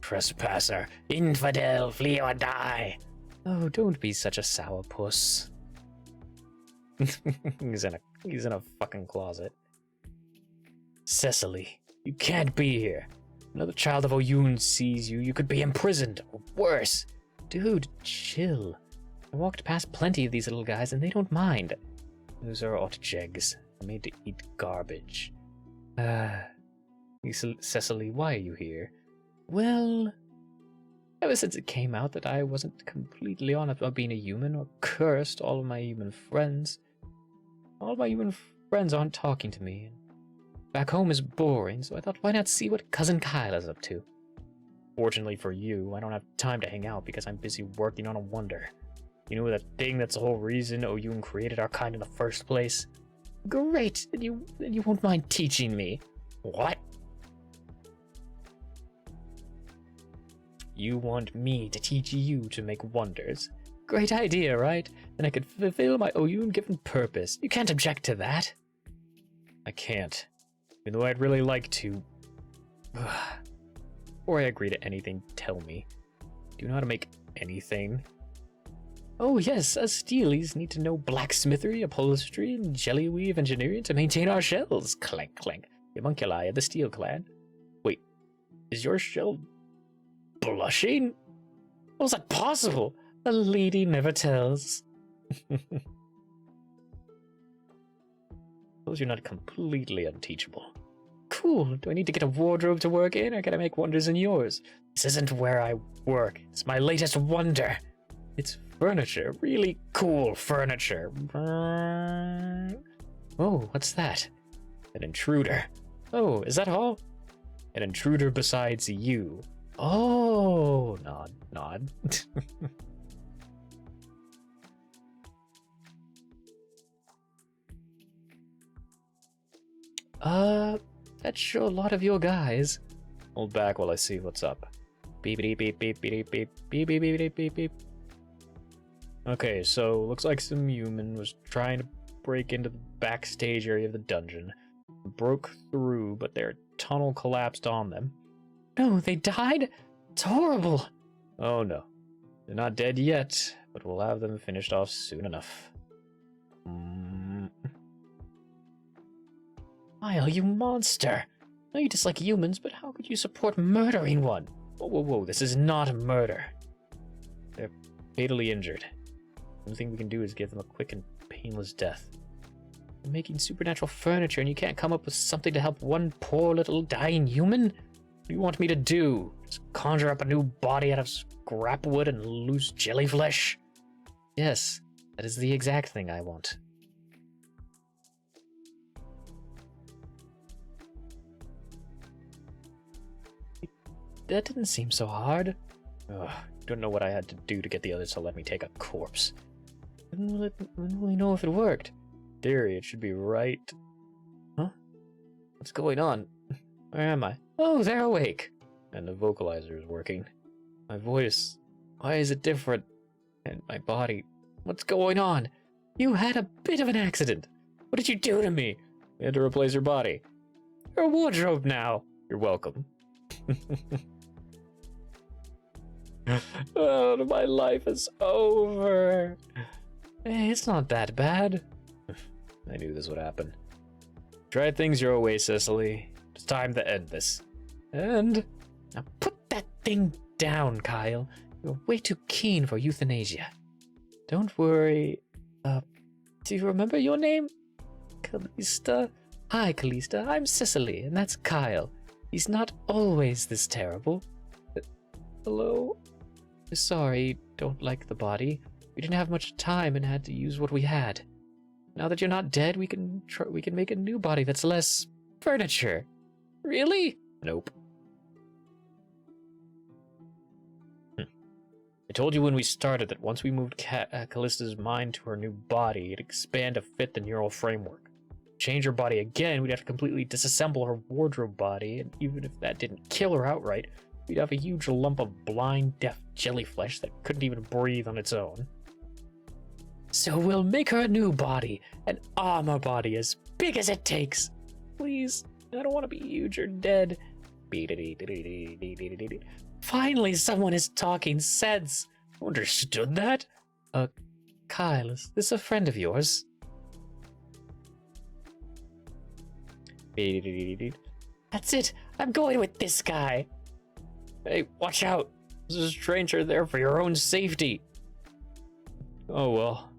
Trespasser, infidel, flee or die. Oh, don't be such a sourpuss. he's in a fucking closet. Cecily, you can't be here. Another child of Oyun sees you, you could be imprisoned, or worse. Dude, chill. I walked past plenty of these little guys and they don't mind. Those are otjegs. They're made to eat garbage. Cecily, why are you here? Well, ever since it came out that I wasn't completely on about being a human or cursed, all of my human friends aren't talking to me. Back home is boring, so I thought, why not see what Cousin Kyle is up to? Fortunately for you, I don't have time to hang out because I'm busy working on a wonder. You know that thing that's the whole reason Oyun created our kind in the first place? Great, then you won't mind teaching me. What? You want me to teach you to make wonders? Great idea, right? Then I could fulfill my Oyun-given purpose. You can't object to that. I can't. Even though I'd really like to. Before I agree to anything, tell me. Do you know how to make anything? Oh yes, us steelies need to know blacksmithery, upholstery, and jellyweave engineering to maintain our shells. Clank, clank. The homunculi of the Steel Clan. Wait, is your shell blushing? How's that possible? A lady never tells. Suppose you're not completely unteachable. Cool. Do I need to get a wardrobe to work in, or can I make wonders in yours? This isn't where I work. It's my latest wonder. It's furniture. Really cool furniture. Oh, what's that? An intruder. Oh, is that all? An intruder besides you. Oh, nod, nod. That's sure a lot of your guys. Hold back while I see what's up. Beep beep beep beep beep beep beep beep beep beep beep beep. Okay, so looks like some human was trying to break into the backstage area of the dungeon. Broke through, but their tunnel collapsed on them. No, they died? It's horrible. Oh no. They're not dead yet, but we'll have them finished off soon enough. Kyle, you monster! I know you dislike humans, but how could you support murdering one? Whoa, whoa, whoa, this is not murder. They're fatally injured. The only thing we can do is give them a quick and painless death. You're making supernatural furniture and you can't come up with something to help one poor little dying human? What do you want me to do? Just conjure up a new body out of scrap wood and loose jellyflesh? Yes, that is the exact thing I want. That didn't seem so hard. Ugh, don't know what I had to do to get the others to let me take a corpse. I didn't really know if it worked. In theory, it should be right. Huh? What's going on? Where am I? Oh, they're awake. And the vocalizer is working. My voice, why is it different? And my body, what's going on? You had a bit of an accident. What did you do to me? We had to replace your body. You're a wardrobe now. You're welcome. Oh, my life is over. Hey, it's not that bad. I knew this would happen. Try things your way, Cecily. It's time to end this. And now put that thing down, Kyle. You're way too keen for euthanasia. Don't worry. Do you remember your name? Callista? Hi, Callista. I'm Cecily, and that's Kyle. He's not always this terrible. Hello? Sorry, don't like the body. We didn't have much time and had to use what we had. Now that you're not dead, we can make a new body that's less furniture. Really? Nope. I told you when we started that once we moved Callista's mind to her new body, it'd expand to fit the neural framework. Change her body again, we'd have to completely disassemble her wardrobe body, and even if that didn't kill her outright, we'd have a huge lump of blind, deaf jellyflesh that couldn't even breathe on its own. So we'll make her a new body, an armor body as big as it takes. Please, I don't want to be huge or dead. Finally, someone is talking sense. Understood that? Kyle, is this a friend of yours? That's it. I'm going with this guy. Hey, watch out. There's a stranger there for your own safety. Oh well.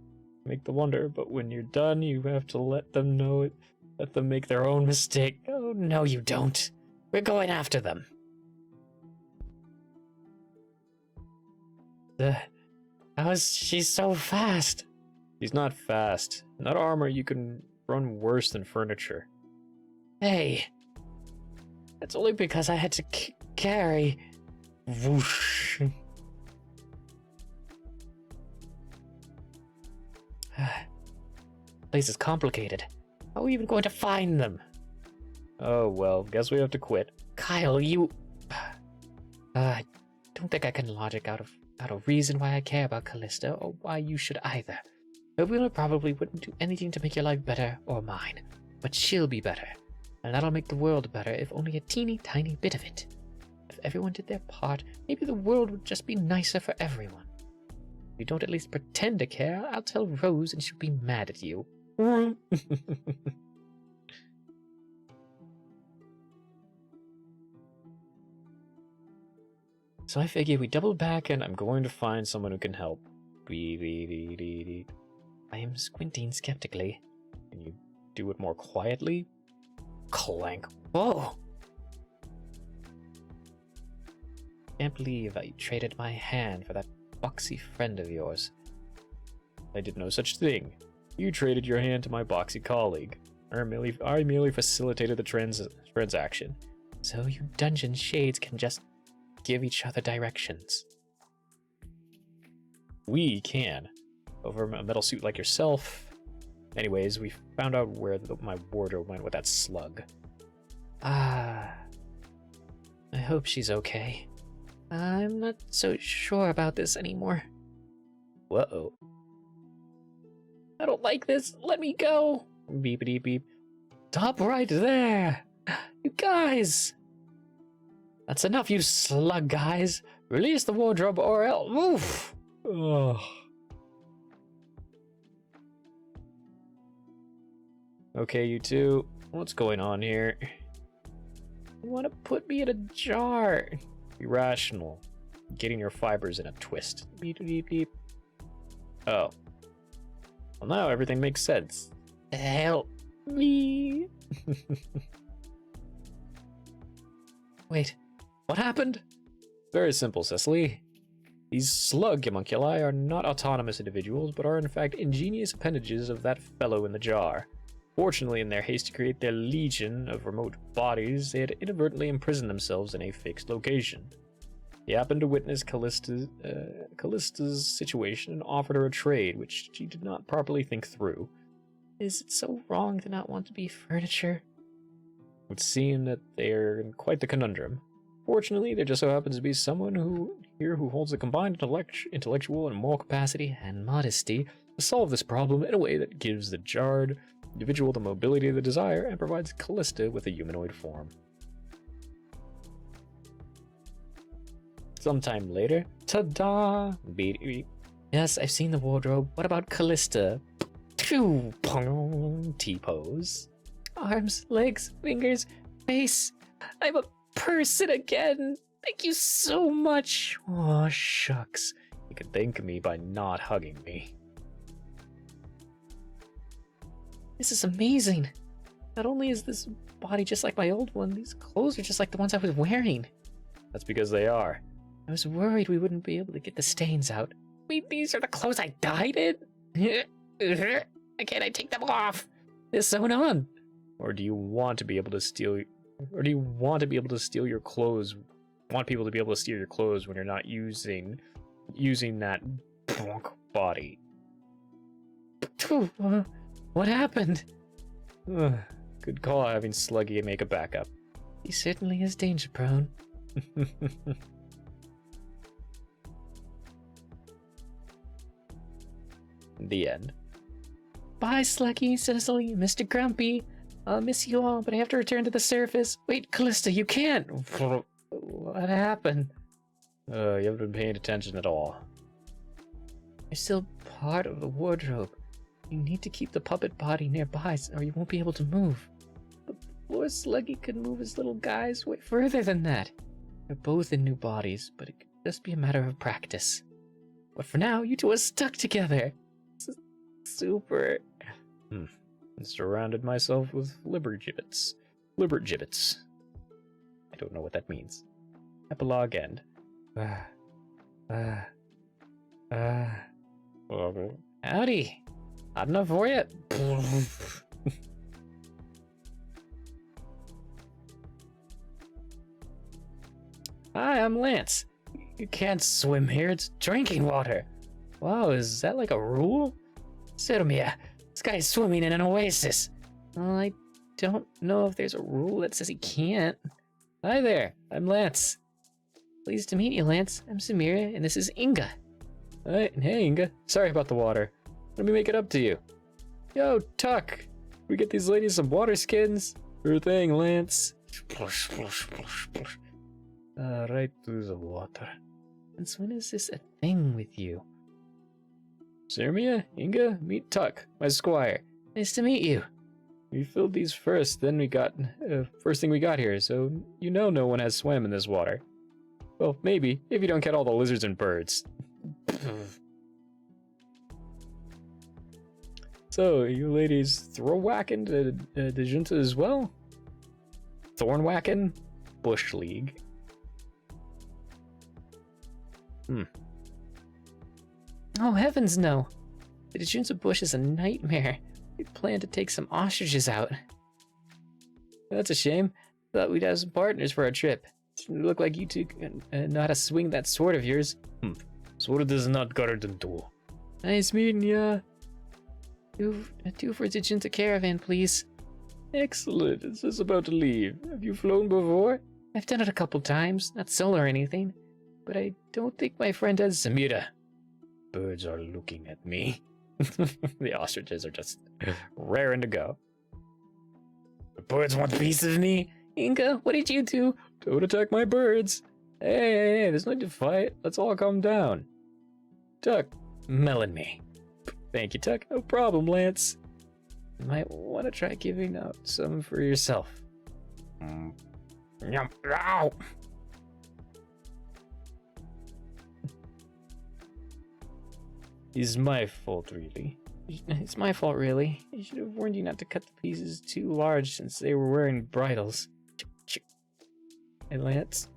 Make the wonder, but when you're done, you have to let them know it. Let them make their own mistake. Oh, no, you don't. We're going after them. How is she so fast? She's not fast. In that armor, you can run worse than furniture. Hey. That's only because I had to carry. Whoosh. Place is complicated. How are we even going to find them? Oh well, guess we have to quit. Kyle, you... I don't think I can logic out of reason why I care about Callista, or why you should either. Nobula probably wouldn't do anything to make your life better, or mine. But she'll be better. And that'll make the world better, if only a teeny tiny bit of it. If everyone did their part, maybe the world would just be nicer for everyone. If you don't at least pretend to care, I'll tell Rose and she'll be mad at you. So I figure we double back and I'm going to find someone who can help. I am squinting skeptically. Can you do it more quietly? Clank. Whoa! Can't believe I traded my hand for that boxy friend of yours. I did no such thing. You traded your hand to my boxy colleague. I merely facilitated the transaction. So you dungeon shades can just give each other directions. We can. Over a metal suit like yourself. Anyways, we found out where my wardrobe went with that slug. I hope she's okay. I'm not so sure about this anymore. Whoa. I don't like this. Let me go. Beepity beep. Stop right there. You guys. That's enough, you slug guys. Release the wardrobe or else. Oof. Ugh. Okay, you two. What's going on here? You want to put me in a jar. Be rational. Getting your fibers in a twist. Beep, beep, beep. Oh. Well, now everything makes sense. Help me. Wait, what happened? Very simple, Cecily. These slug homunculi are not autonomous individuals, but are in fact ingenious appendages of that fellow in the jar. Fortunately, in their haste to create their legion of remote bodies, they had inadvertently imprisoned themselves in a fixed location. He happened to witness Callista's situation and offered her a trade, which she did not properly think through. Is it so wrong to not want to be furniture? It would seem that they're in quite the conundrum. Fortunately, there just so happens to be someone who holds a combined intellectual and moral capacity and modesty to solve this problem in a way that gives the jarred individual the mobility they desire and provides Callista with a humanoid form. Sometime later, ta-da! Yes, I've seen the wardrobe. What about Callista? T-pose. Arms, legs, fingers, face. I'm a person again. Thank you so much. Aw, shucks. You can thank me by not hugging me. This is amazing. Not only is this body just like my old one, these clothes are just like the ones I was wearing. That's because they are. I was worried we wouldn't be able to get the stains out. Wait, these are the clothes I died in? Can't I take them off? They're sewn on. Or do you want to be able to steal Or do you want to be able to steal your clothes? Want people to be able to steal your clothes when you're not using that body? What happened? Good call having Sluggy make a backup. He certainly is danger prone. The end. Bye, Sluggy, Cecily, Mr. Grumpy. I'll miss you all, but I have to return to the surface. Wait, Callista, you can't! What happened? You haven't been paying attention at all. You're still part of the wardrobe. You need to keep the puppet body nearby, or you won't be able to move. But poor Sluggy could move his little guys way further than that. They're both in new bodies, but it could just be a matter of practice. But for now, you two are stuck together. Super. I surrounded myself with libergibbets. Libergibbets. I don't know what that means. Epilogue end. Howdy. Hot enough for you? Hi, I'm Lance. You can't swim here, it's drinking water. Wow, is that like a rule? Sirmia, this guy is swimming in an oasis. Well, I don't know if there's a rule that says he can't. Hi there, I'm Lance. Pleased to meet you, Lance. I'm Samira, and this is Inga. Hey, Inga. Sorry about the water. Let me make it up to you. Yo, Tuck. We get these ladies some water skins? Sure thing, Lance. Splush, splush, splush, splush. Right through the water. Since when is this a thing with you? Sirmia, Inga, meet Tuck, my squire. Nice to meet you. We filled these first, then we got, first thing we got here, so you know no one has swam in this water. Well, maybe, if you don't get all the lizards and birds. So, you ladies throw whacking to the junta as well? Thorn whacking? Bush League. Oh, heavens no. The junta bush is a nightmare. We plan to take some ostriches out. That's a shame. Thought we'd have some partners for our trip. You look like you two know how to swing that sword of yours. Sword is not garden tool. Nice meeting ya. Two for the junta caravan, please. Excellent. It's just about to leave. Have you flown before? I've done it a couple times, not solo or anything. But I don't think my friend has. Samira. Birds are looking at me. The ostriches are just raring to go. The birds want a piece of me. Inga, what did you do? Don't attack my birds. Hey, there's no need to fight. Let's all calm down. Tuck, melon me. Thank you, Tuck. No problem, Lance. You might want to try giving out some for yourself. Yum. Ow. It's my fault, really. It's my fault, really. I should have warned you not to cut the pieces too large since they were wearing bridles. Hey, Lance,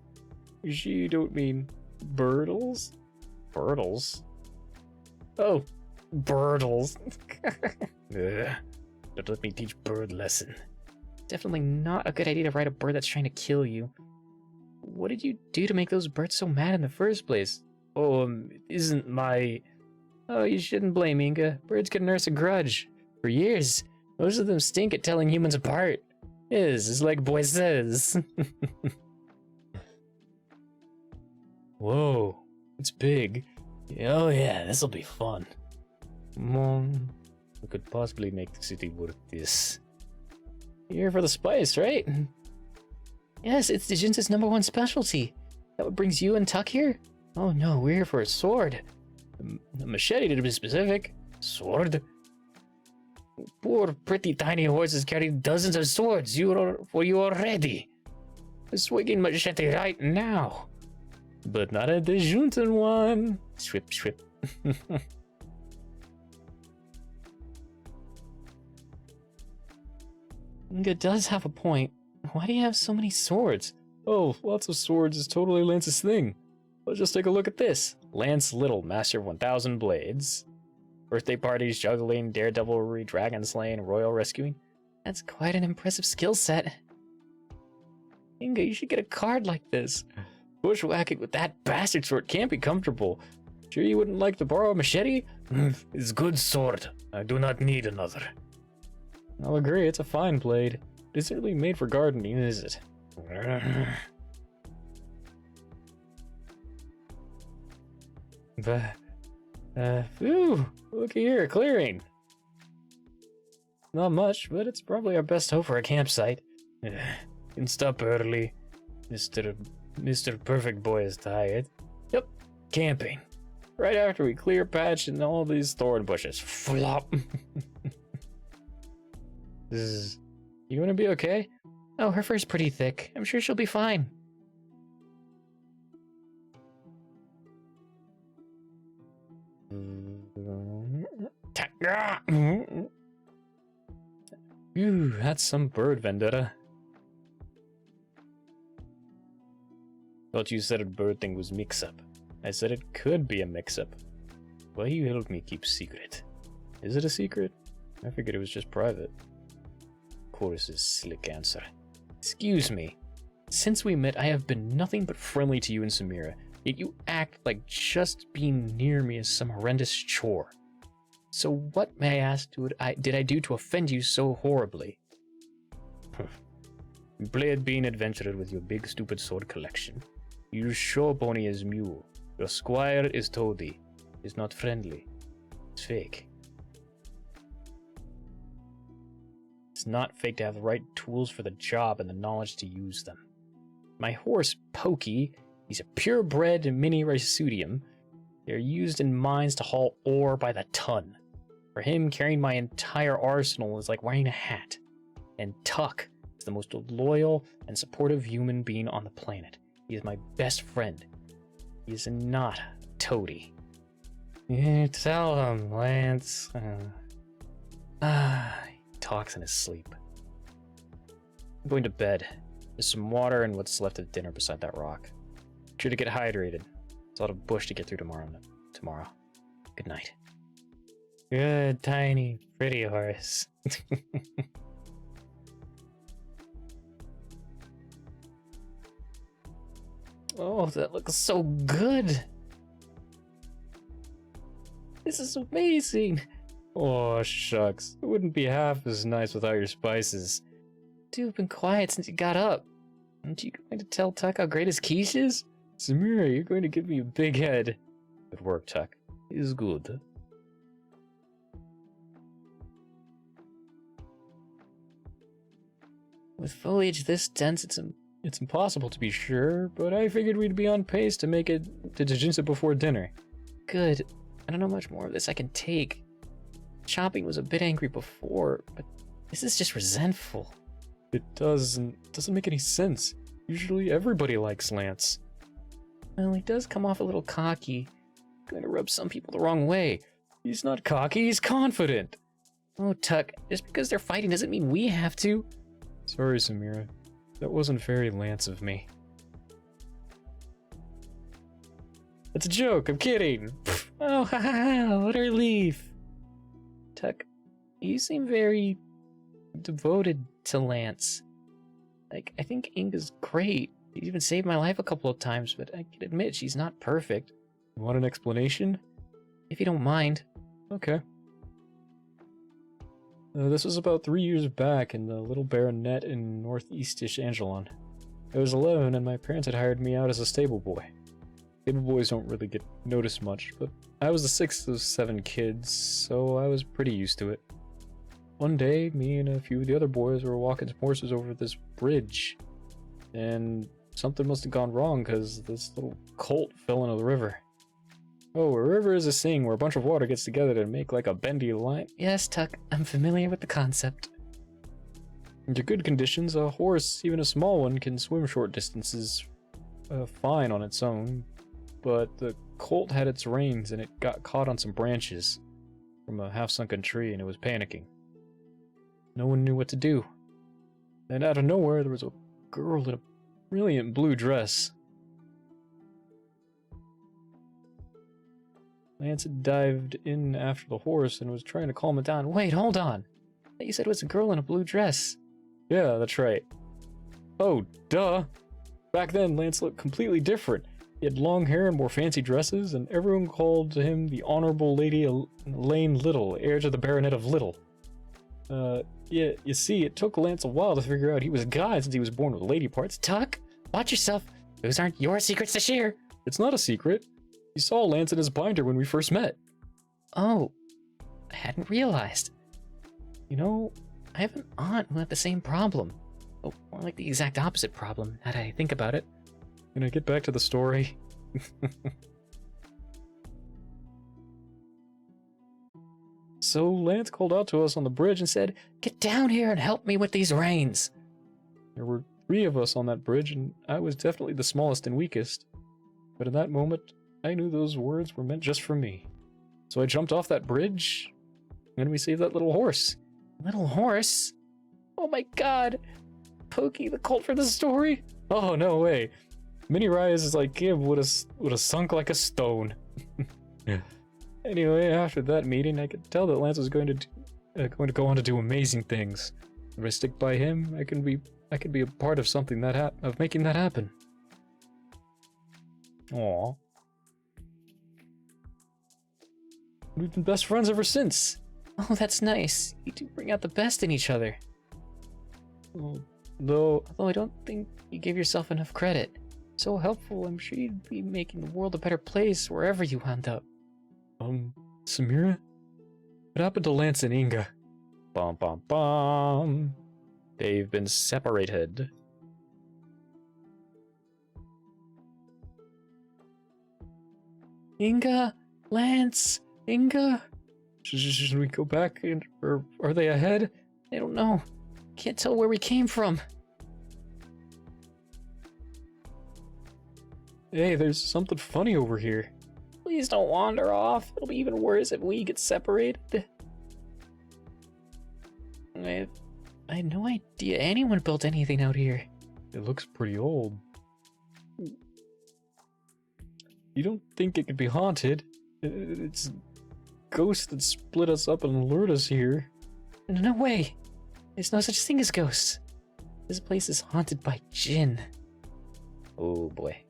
you sure you don't mean birdles? Birdles? Oh, birdles. Don't let me teach bird lesson. Definitely not a good idea to ride a bird that's trying to kill you. What did you do to make those birds so mad in the first place? Oh, it isn't my... Oh, you shouldn't blame Inga. Birds can nurse a grudge. For years. Most of them stink at telling humans apart. It's like boy says. Whoa, it's big. Oh yeah, this'll be fun. Mom, we could possibly make the city worth this. You're here for the spice, right? Yes, it's the junta's #1 specialty. That what brings you and Tuck here? Oh no, we're here for a sword. A machete to be specific. Sword? Poor pretty tiny horses carry dozens of swords for you already. A swinging machete right now. But not a disjuntant one. Swip, swip. Inga does have a point. Why do you have so many swords? Oh, lots of swords is totally Lance's thing. Let's just take a look at this. Lance Little, master of 1,000 blades. Birthday parties, juggling, daredevilry, dragon slaying, royal rescuing. That's quite an impressive skill set. Inga, you should get a card like this. Bushwhacking with that bastard sword can't be comfortable. Sure you wouldn't like to borrow a machete? It's good sword. I do not need another. I'll agree, it's a fine blade. It isn't really made for gardening, is it? Ooh, look here, clearing. Not much, but it's probably our best hope for a campsite. Can stop early. Mr. Perfect Boy is tired. Yep, camping. Right after we clear patch and all these thorn bushes. Flop. You gonna be okay? Oh, her fur's pretty thick. I'm sure she'll be fine. Phew, that's some bird vendetta. Thought you said a bird thing was mix-up. I said it could be a mix-up. Why you helped me keep secret? Is it a secret? I figured it was just private. Chorus's slick answer. Excuse me. Since we met, I have been nothing but friendly to you and Samira, yet you act like just being near me is some horrendous chore. So what, may I ask, did I do to offend you so horribly? You play at being adventurer with your big stupid sword collection. You show pony as mule. Your squire is toady. Is not friendly. It's fake. It's not fake to have the right tools for the job and the knowledge to use them. My horse, Pokey, he's a purebred mini Rhysudium. They're used in mines to haul ore by the ton. For him, carrying my entire arsenal is like wearing a hat. And Tuck is the most loyal and supportive human being on the planet. He is my best friend. He is not toady. You tell him, Lance. He talks in his sleep. I'm going to bed. There's some water and what's left of dinner beside that rock. Sure to get hydrated. It's a lot of bush to get through tomorrow. Good night. Good, tiny, pretty horse. Oh, that looks so good. This is amazing. Oh, shucks. It wouldn't be half as nice without your spices. Dude, you've been quiet since you got up. Aren't you going to tell Tuck how great his quiche is? Samira, you're going to give me a big head. Good work, Tuck. Is good. With foliage this dense, it's impossible to be sure, but I figured we'd be on pace to make it to Dejinsa before dinner. Good. I don't know much more of this I can take. Chopping was a bit angry before, but this is just resentful. It doesn't make any sense. Usually everybody likes Lance. Well, he does come off a little cocky. Going to rub some people the wrong way. He's not cocky, he's confident. Oh, Tuck, just because they're fighting doesn't mean we have to. Sorry, Samira. That wasn't very Lance of me. It's a joke, I'm kidding. Oh, ha ha ha, what a relief. Tuck, you seem very devoted to Lance. Like, I think Inga's great. She's even saved my life a couple of times, but I can admit she's not perfect. You want an explanation? If you don't mind. Okay. This was about 3 years back in the little baronet in northeastish Angelon. I was 11 and my parents had hired me out as a stable boy. Stable boys don't really get noticed much, but I was the 6th of 7 kids, so I was pretty used to it. One day, me and a few of the other boys were walking some horses over this bridge, and something must have gone wrong because this little colt fell into the river. Oh, a river is a thing where a bunch of water gets together to make like a bendy line. Yes, Tuck, I'm familiar with the concept. Under good conditions, a horse, even a small one, can swim short distances fine on its own, but the colt had its reins and it got caught on some branches from a half-sunken tree and it was panicking. No one knew what to do. And out of nowhere, there was a girl in a brilliant blue dress. Lance had dived in after the horse and was trying to calm it down. Wait, hold on. You said it was a girl in a blue dress. Yeah, that's right. Oh, duh. Back then, Lance looked completely different. He had long hair and wore fancy dresses, and everyone called him the Honorable Lady Elaine Little, heir to the Baronet of Little. Yeah, you see, it took Lance a while to figure out he was a guy since he was born with lady parts. Tuck, watch yourself. Those aren't your secrets to share. It's not a secret. You saw Lance in his binder when we first met. Oh, I hadn't realized. You know, I have an aunt who had the same problem. Oh, more like the exact opposite problem, now that I think about it. Can I get back to the story? So Lance called out to us on the bridge and said, Get down here and help me with these reins. there were 3 of us on that bridge, and I was definitely the smallest and weakest. But in that moment, I knew those words were meant just for me. So I jumped off that bridge, and we saved that little horse. Little horse? Oh my god. Pokey, the cult for the story? Oh, no way. Mini Rise like him would have sunk like a stone. Anyway, after that meeting, I could tell that Lance was going to go on to do amazing things. If I stick by him, I can be a part of something of making that happen. Aww. We've been best friends ever since. Oh, that's nice. You do bring out the best in each other. Oh, though, Although I don't think you give yourself enough credit. So helpful, I'm sure you'd be making the world a better place wherever you end up. Samira? What happened to Lance and Inga? Bum bum bum. They've been separated. Inga? Lance? Inga? Should we go back, or are they ahead? I don't know. Can't tell where we came from. Hey, there's something funny over here. Please don't wander off. It'll be even worse if we get separated. I had no idea anyone built anything out here. It looks pretty old. You don't think it could be haunted? It's ghosts that split us up and lured us here. No way. There's no such thing as ghosts. This place is haunted by Jinn. Oh boy.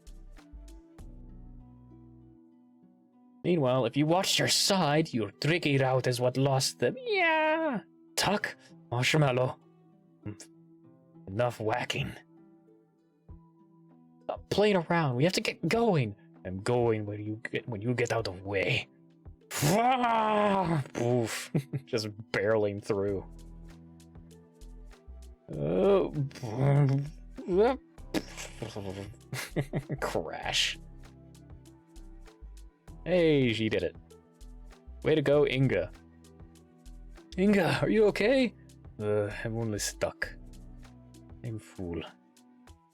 Meanwhile, if you watched your side, your tricky route is what lost them. Yeah. Tuck, marshmallow. Enough whacking. Stop playing around. We have to get going. I'm going when you get out of the way. Oof. Just barreling through. Oh. Crash. Hey, she did it. Way to go, Inga. Inga, are you okay? I'm only stuck. I'm fool.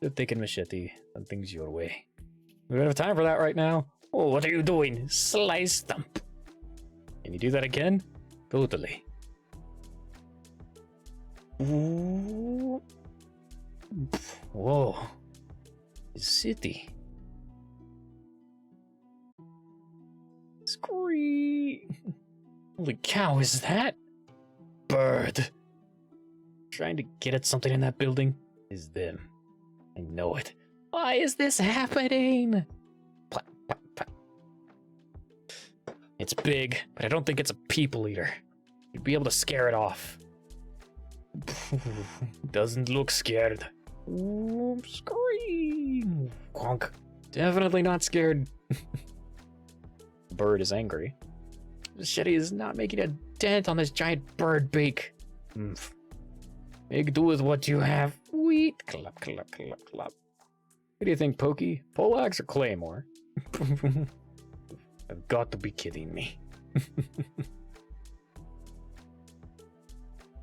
Should take a machete and things your way. We don't have time for that right now. Oh, what are you doing? Slice stump. Can you do that again? Totally. Ooh. Whoa. City. Scream. Holy cow, is that? Bird. Trying to get at something in that building is them. I know it. Why is this happening? Plap, plap, plap. It's big, but I don't think it's a people eater. You'd be able to scare it off. Doesn't look scared. Ooh, scream. Quonk. Definitely not scared. Bird is angry. The machete is not making a dent on this giant bird beak. Make do with what you have. Wheat. Clap, clap, clap, clap. What do you think, Pokey? Poleaxe or Claymore? I've got to be kidding me.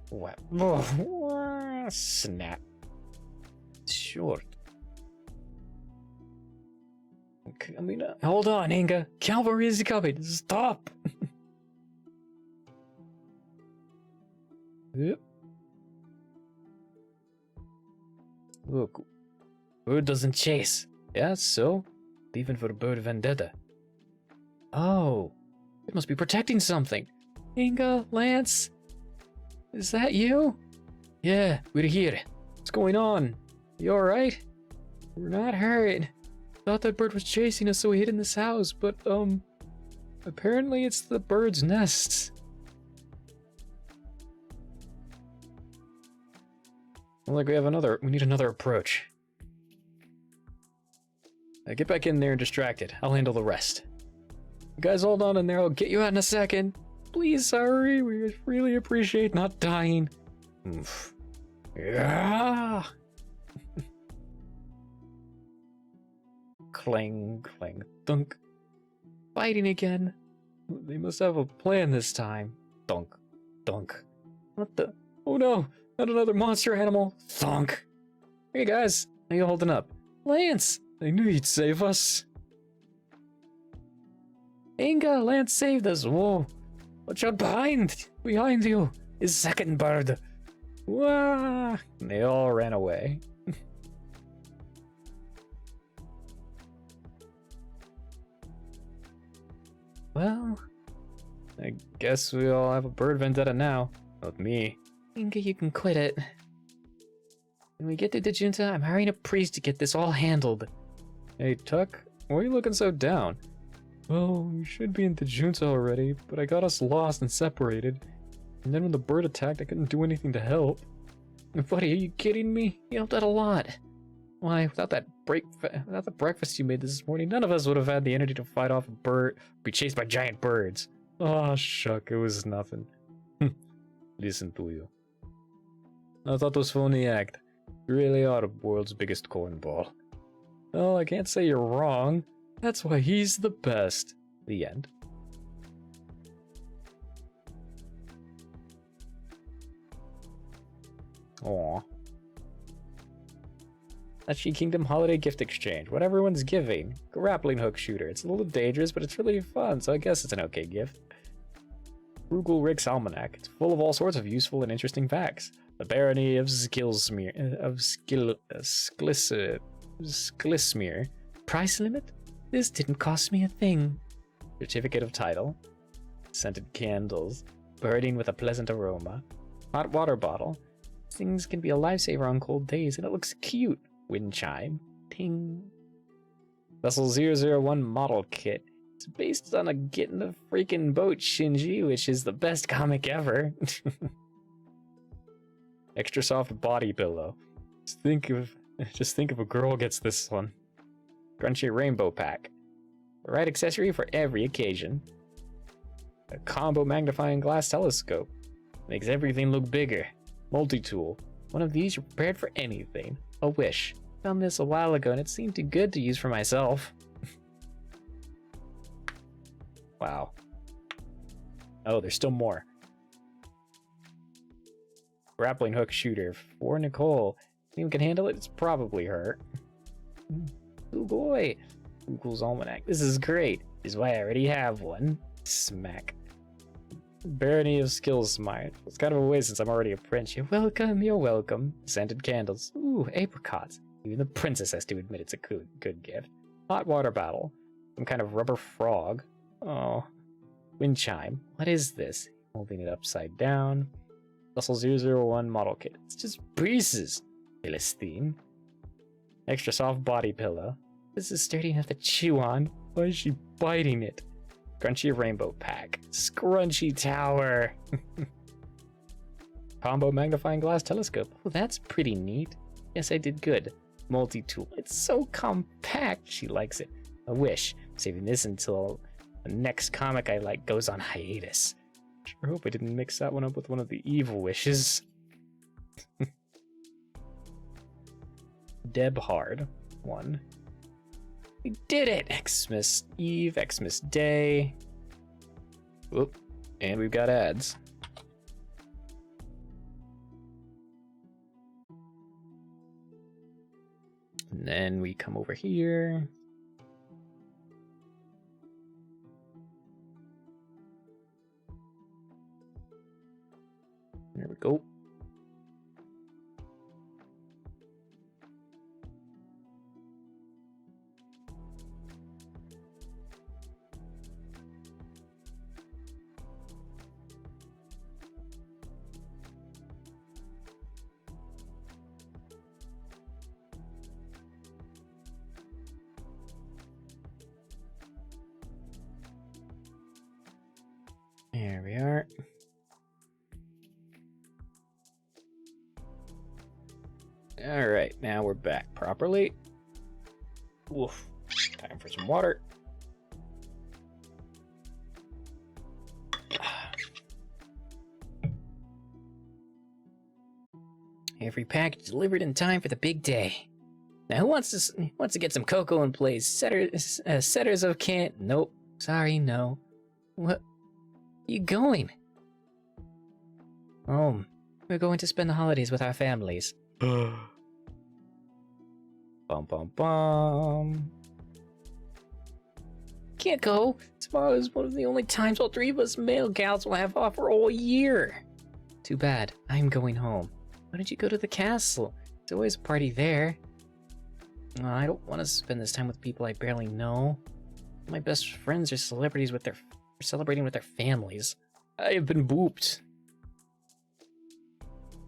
What? Oh, snap. Short. Coming up. Hold on, Inga. Cavalry is coming. Stop. Yep. Look. Bird doesn't chase. Yeah, so? Leaving for bird vendetta. Oh. It must be protecting something. Inga, Lance? Is that you? Yeah, we're here. What's going on? You alright? We're not hurt. Thought that bird was chasing us, so we hid in this house, but, apparently it's the bird's nests. Well, like we need another approach. Get back in there and distract it. I'll handle the rest. You guys hold on in there, I'll get you out in a second. Please, sorry, we really appreciate not dying. Oof. Yeah. Clang, clang, thunk. Fighting again. They must have a plan this time. Thunk, thunk. What the? Oh no, not another monster animal. Thunk. Hey guys, how you holding up? Lance, I knew you'd save us. Inga, Lance saved us. Whoa. Watch out behind you is second bird. Wah! And they all ran away. Well, I guess we all have a bird vendetta now. Not me. Inga, you can quit it. When we get to the junta, I'm hiring a priest to get this all handled. Hey, Tuck, why are you looking so down? Well, we should be in the junta already, but I got us lost and separated. And then when the bird attacked, I couldn't do anything to help. Buddy, are you kidding me? You helped out a lot. Why, without the breakfast you made this morning, none of us would have had the energy to fight off a bird, or be chased by giant birds. Oh, shuck, it was nothing. Listen to you. I thought those phony act. You really are the world's biggest cornball. Well, I can't say you're wrong. That's why he's the best. The end. Aww. Latchkey Kingdom Holiday Gift Exchange. What everyone's giving. Grappling hook shooter. It's a little dangerous, but it's really fun, so I guess it's an okay gift. Frugal Rick's Almanac. It's full of all sorts of useful and interesting facts. The Barony of Skillsmere. Sklismere. Price limit? This didn't cost me a thing. Certificate of title. Scented candles. Birding with a pleasant aroma. Hot water bottle. Things can be a lifesaver on cold days, and it looks cute. Wind chime. Ting. Vessel 001 model kit. It's based on a Get in the Freaking Boat Shinji, which is the best comic ever. Extra soft body pillow. Just think if a girl gets this one. Crunchy rainbow pack. The right accessory for every occasion. A combo magnifying glass telescope. Makes everything look bigger. Multi-tool. One of these, you're prepared for anything. A wish. Found this a while ago and it seemed too good to use for myself. Wow. Oh, there's still more. Grappling hook shooter. For Nicole. Anyone can handle it? It's probably her. Oh boy. Google's Almanac. This is great. This is why I already have one. Smack. Barony of Skillsmire. It's kind of a waste since I'm already a prince. You're welcome. Scented candles. Ooh, apricots. Even the princess has to admit it's a good gift. Hot water bottle. Some kind of rubber frog. Oh. Wind chime. What is this? Holding it upside down. Vessel 001 model kit. It's just pieces. Philistine. Extra soft body pillow. This is sturdy enough to chew on. Why is she biting it? Crunchy rainbow pack. Scrunchy tower. Combo magnifying glass telescope. Oh, that's pretty neat. Yes, I did good. Multi-tool. It's so compact. She likes it. A wish. Saving this until the next comic I like goes on hiatus. Sure hope I didn't mix that one up with one of the evil wishes. Deb Hard. 1. We did it! Xmas Eve, Xmas Day. Whoop. And we've got ads. And then we come over here. There we go. There we are. All right, now we're back properly. Woof. Time for some water. Every package delivered in time for the big day. Now, who wants to get some cocoa and plays? Setters of can't. Nope. Sorry, no. What? You going? Home. We're going to spend the holidays with our families. Bum bum bum. Can't go. Tomorrow is one of the only times all three of us male gals will have off for all year. Too bad. I'm going home. Why don't you go to the castle? There's always a party there. I don't want to spend this time with people I barely know. My best friends are celebrities with celebrating with their families. I have been booped.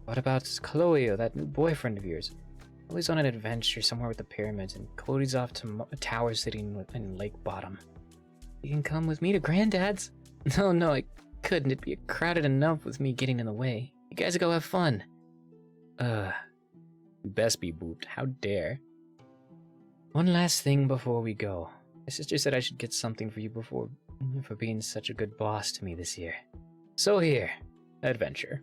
What about Chloe, or that new boyfriend of yours? Chloe's on an adventure somewhere with the pyramids, and Cody's off to a tower sitting in Lake Bottom. You can come with me to Granddad's? No, I couldn't. It'd be crowded enough with me getting in the way. You guys go have fun. You best be booped. How dare. One last thing before we go. My sister said I should get something for you for being such a good boss to me this year. So here, adventure.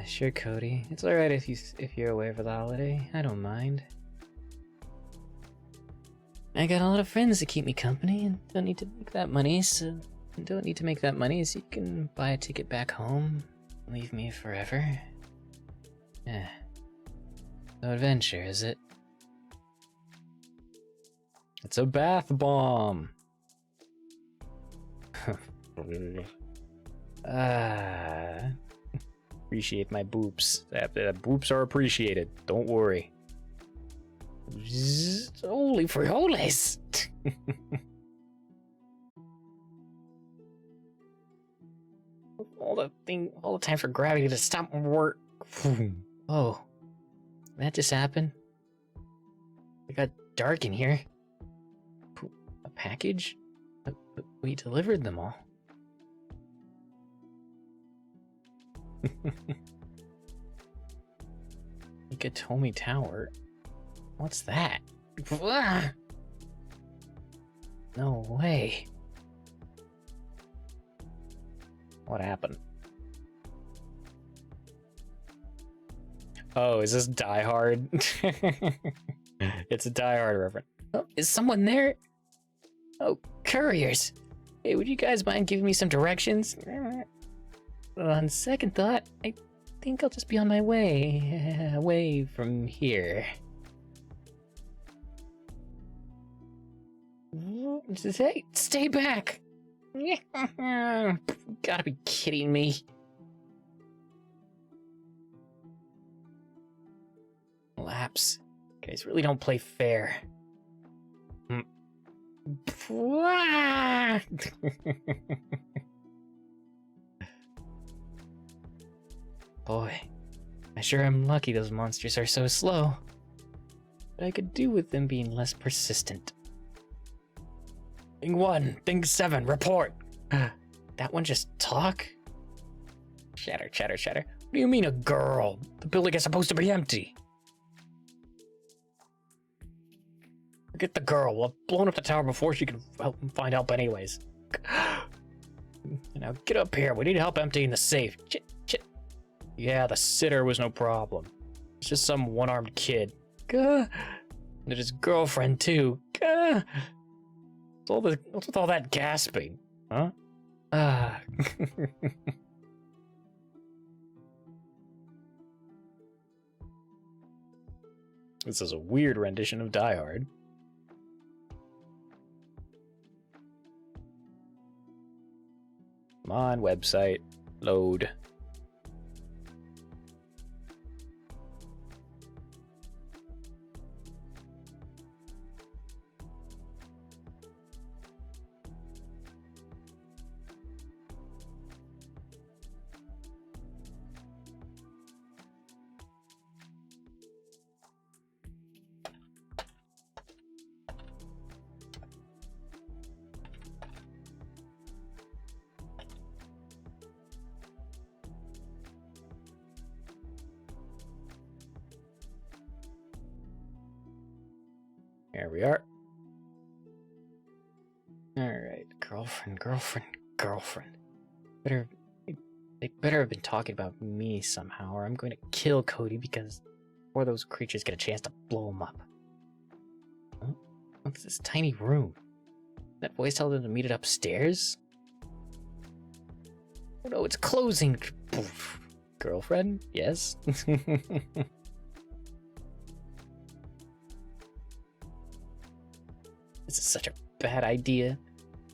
Sure, Cody. It's alright if you're away for the holiday. I don't mind. I got a lot of friends that keep me company and don't need to make that money, so you can buy a ticket back home, leave me forever. Yeah. No adventure, is it? It's a bath bomb. Appreciate my boops. Boops are appreciated. Don't worry. Holy frijoles! all the time for gravity to stop work. Oh, that just happened. It got dark in here. A package? But we delivered them all. Ikatomi Tower? What's that? No way. What happened? Oh, is this Die Hard? It's a Die Hard reference. Oh, is someone there? Oh, couriers. Hey, would you guys mind giving me some directions? On second thought, I think I'll just be on my way. Away from here. Hey, stay back! Gotta be kidding me. Laps. Guys really don't play fair. Boy, I sure am lucky those monsters are so slow. But I could do with them being less persistent. Thing 1, thing 7, report! That one just talk? Chatter. What do you mean a girl? The building is supposed to be empty. Forget the girl. We've blown up the tower before she can find help anyways. Now get up here. We need help emptying the safe. Chit. Yeah, the sitter was no problem. It's just some one-armed kid. And his girlfriend too. What's with all that gasping? Huh? This is a weird rendition of Die Hard. Come on, website. Load. There we are. Alright, girlfriend. They better have been talking about me somehow, or I'm going to kill Cody before those creatures get a chance to blow him up. Huh? What's this tiny room? That voice told them to meet it upstairs? Oh no, it's closing! Poof. Girlfriend? Yes? This is such a bad idea.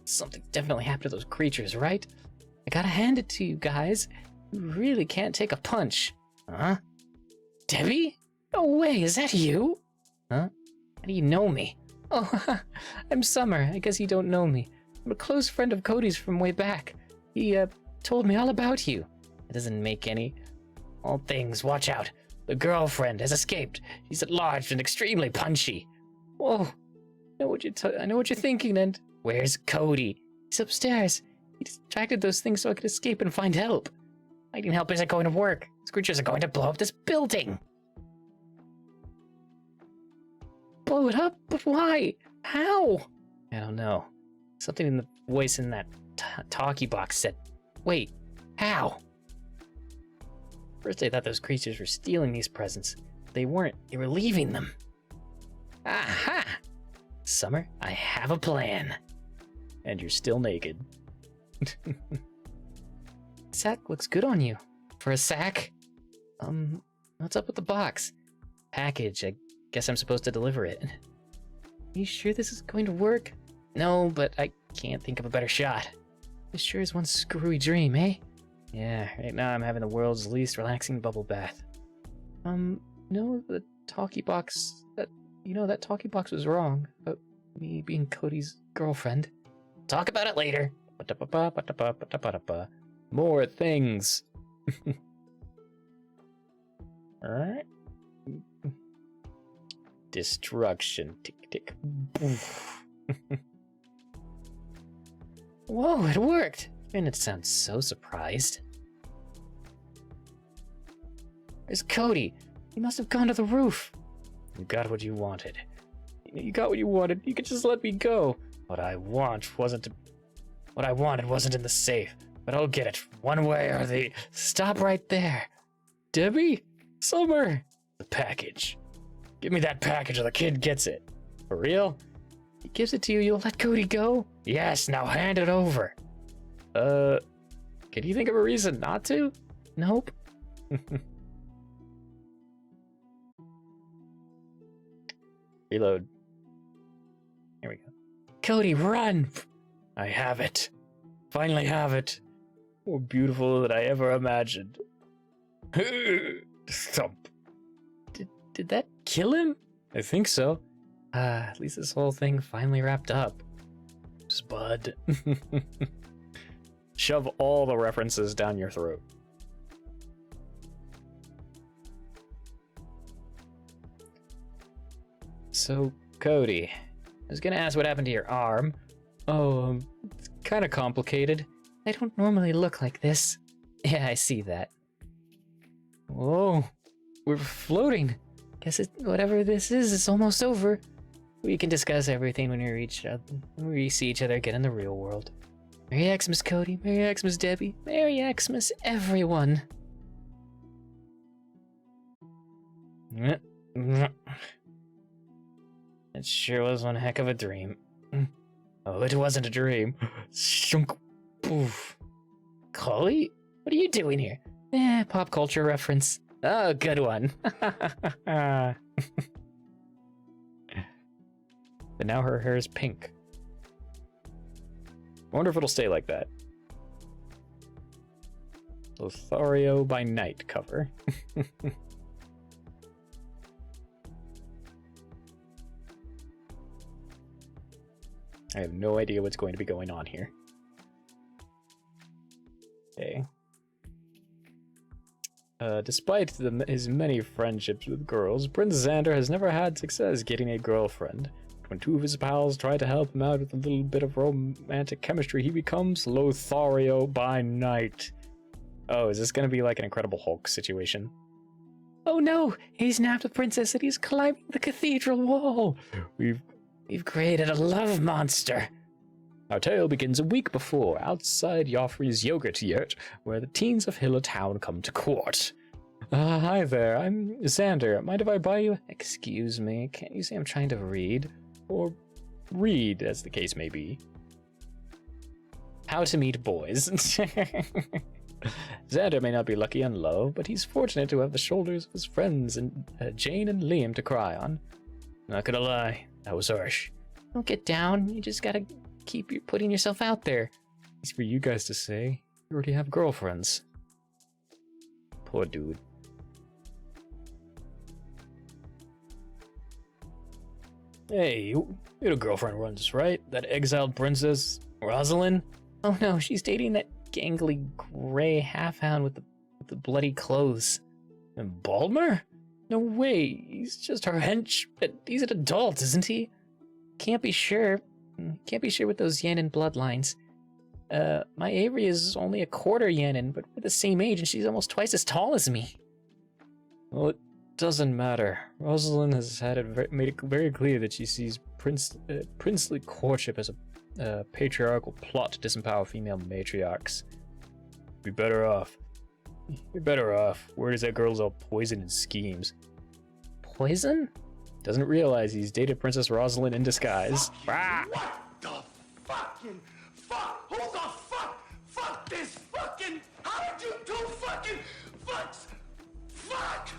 Something definitely happened to those creatures, right? I gotta hand it to you guys. You really can't take a punch. Huh? Debbie? No way, is that you? Huh? How do you know me? Oh, I'm Summer. I guess you don't know me. I'm a close friend of Cody's from way back. He, told me all about you. It doesn't make any... All things, watch out. The girlfriend has escaped. She's at large and extremely punchy. Whoa. I know what you're thinking, and... Where's Cody? He's upstairs. He distracted those things so I could escape and find help. Finding help isn't going to work. These creatures are going to blow up this building. Blow it up? But why? How? I don't know. Something in the voice in that talkie box said, wait, how? First I thought those creatures were stealing these presents. They weren't. They were leaving them. Aha! Summer, I have a plan. And you're still naked. Sack looks good on you. For a sack? What's up with the box? Package. I guess I'm supposed to deliver it. Are you sure this is going to work? No, but I can't think of a better shot. This sure is one screwy dream, eh? Yeah, right now I'm having the world's least relaxing bubble bath. No, the talkie box... that talkie box was wrong about me being Cody's girlfriend. Talk about it later. More things. Alright. Destruction. Tick, tick. Whoa, it worked! And it sounds so surprised. There's Cody. He must have gone to the roof. You got what you wanted. You got what you wanted. You could just let me go. What I wanted wasn't in the safe. But I'll get it one way or the... Stop right there. Debbie? Summer? The package. Give me that package or the kid gets it. For real? He gives it to you, you'll let Cody go? Yes, now hand it over. Can you think of a reason not to? Nope. Reload. Here we go. Cody, run! I have it. Finally have it. More beautiful than I ever imagined. Thump. Did that kill him? I think so. At least this whole thing finally wrapped up. Spud. Shove all the references down your throat. So, Cody, I was gonna ask what happened to your arm. Oh, it's kind of complicated. I don't normally look like this. Yeah, I see that. Whoa, we're floating. Guess whatever this is, it's almost over. We can discuss everything when we see each other again in the real world. Merry Xmas, Cody. Merry Xmas, Debbie. Merry Xmas, everyone. It sure was one heck of a dream. Oh, it wasn't a dream. Shunk. Poof. Collie? What are you doing here? Pop culture reference. Oh, good one. But now her hair is pink. I wonder if it'll stay like that. Lothario by Night cover. I have no idea what's going to be going on here. Okay. Despite his many friendships with girls, Prince Xander has never had success getting a girlfriend. When two of his pals try to help him out with a little bit of romantic chemistry, he becomes Lothario by Night. Oh, is this going to be like an Incredible Hulk situation? Oh no! He's nabbed the princess and he's climbing the cathedral wall! We've created a love monster. Our tale begins a week before, outside Joffrey's yogurt yurt, where the teens of Hilla Town come to court. Hi there, I'm Xander. Mind if I buy you? Excuse me, can't you say I'm trying to read? Or read, as the case may be. How to meet boys. Xander may not be lucky on love, but he's fortunate to have the shoulders of his friends and Jane and Liam to cry on. Not gonna lie, that was harsh. Don't get down, you just gotta keep putting yourself out there. It's for you guys to say. You already have girlfriends. Poor dude. Hey, you had a girlfriend once, right? That exiled princess, Rosalind? Oh no, she's dating that gangly gray half-hound with the bloody clothes. And Baldmer? No way, he's just her hench, but he's an adult, isn't he? Can't be sure. Can't be sure with those Yanin bloodlines. My Avery is only a quarter Yanin, but we're the same age and she's almost twice as tall as me. Well, it doesn't matter. Rosalind has made it very clear that she sees princely courtship as a patriarchal plot to disempower female matriarchs. Be better off. You're better off. Word is that girl's all poison and schemes. Poison? Doesn't realize he's dated Princess Rosalind in disguise. Ah! What the fucking fuck? Who the fuck? Fuck this fucking. How did you do fucking fucks? Fuck!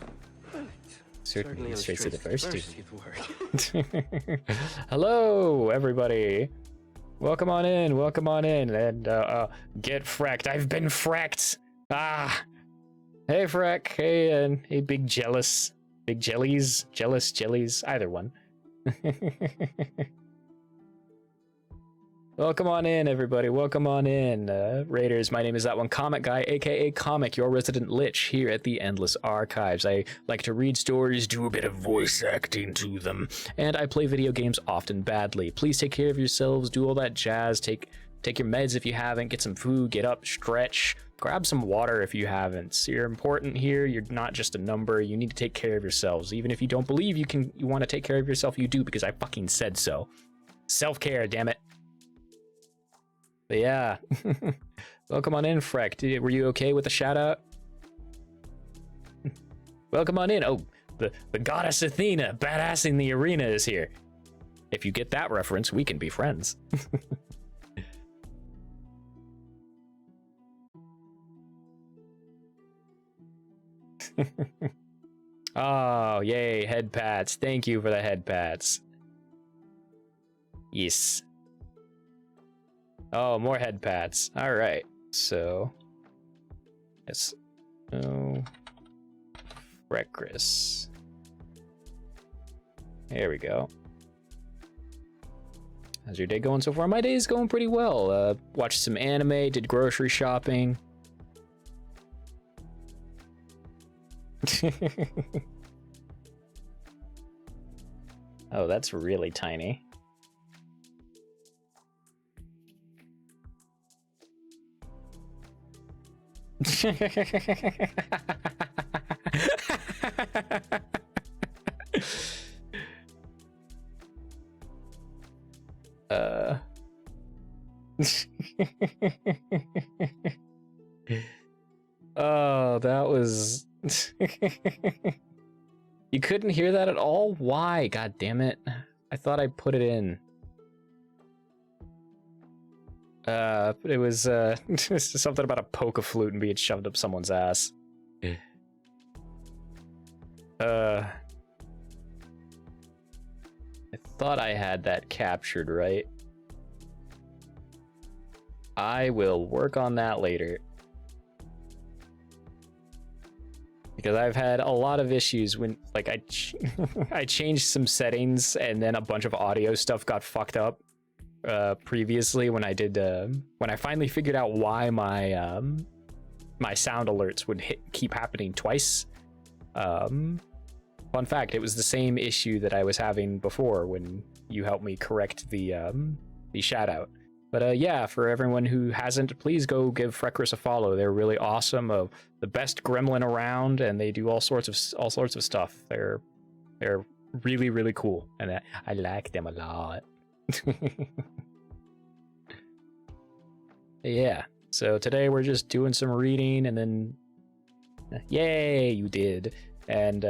Certainly illustrates the diversity. Hello, everybody. Welcome on in, and get fracked. I've been fracked. Ah. Hey, Freck. Hey, hey, big jealous. Big jellies, jealous jellies, either one. Welcome on in, everybody. Welcome on in, Raiders. My name is That One Comic Guy, aka Comic, your resident lich here at the Endless Archives. I like to read stories, do a bit of voice acting to them, and I play video games often badly. Please take care of yourselves, do all that jazz, take your meds if you haven't, get some food, get up, stretch, grab some water if you haven't. So you're important here, you're not just a number, you need to take care of yourselves. Even if you don't believe you want to take care of yourself, you do, because I fucking said so. Self-care, damn it. But yeah, welcome on in, Freck. Were you okay with the shout out? Welcome on in. Oh, the goddess Athena, badass in the arena, is here. If you get that reference, we can be friends. Oh, yay, head pats. Thank you for the head pats. Yes. Oh, more head pats. All right. So, yes. Oh, Frecris. There we go. How's your day going so far? My day is going pretty well. Watched some anime, did grocery shopping. Oh, that's really tiny. Oh, that was... You couldn't hear that at all? Why? God damn it. I thought I put it in. But it was something about a polka flute and being shoved up someone's ass. I thought I had that captured, right? I will work on that later. Because I've had a lot of issues when, like, I changed some settings and then a bunch of audio stuff got fucked up previously when I did when I finally figured out why my my sound alerts would keep happening twice. Fun fact, it was the same issue that I was having before when you helped me correct the shout out. But yeah, for everyone who hasn't, please go give Frecris a follow. They're really awesome. The best gremlin around, and they do all sorts of stuff. They're really, really cool. And I like them a lot. Yeah. So today we're just doing some reading and then... Yay, you did. And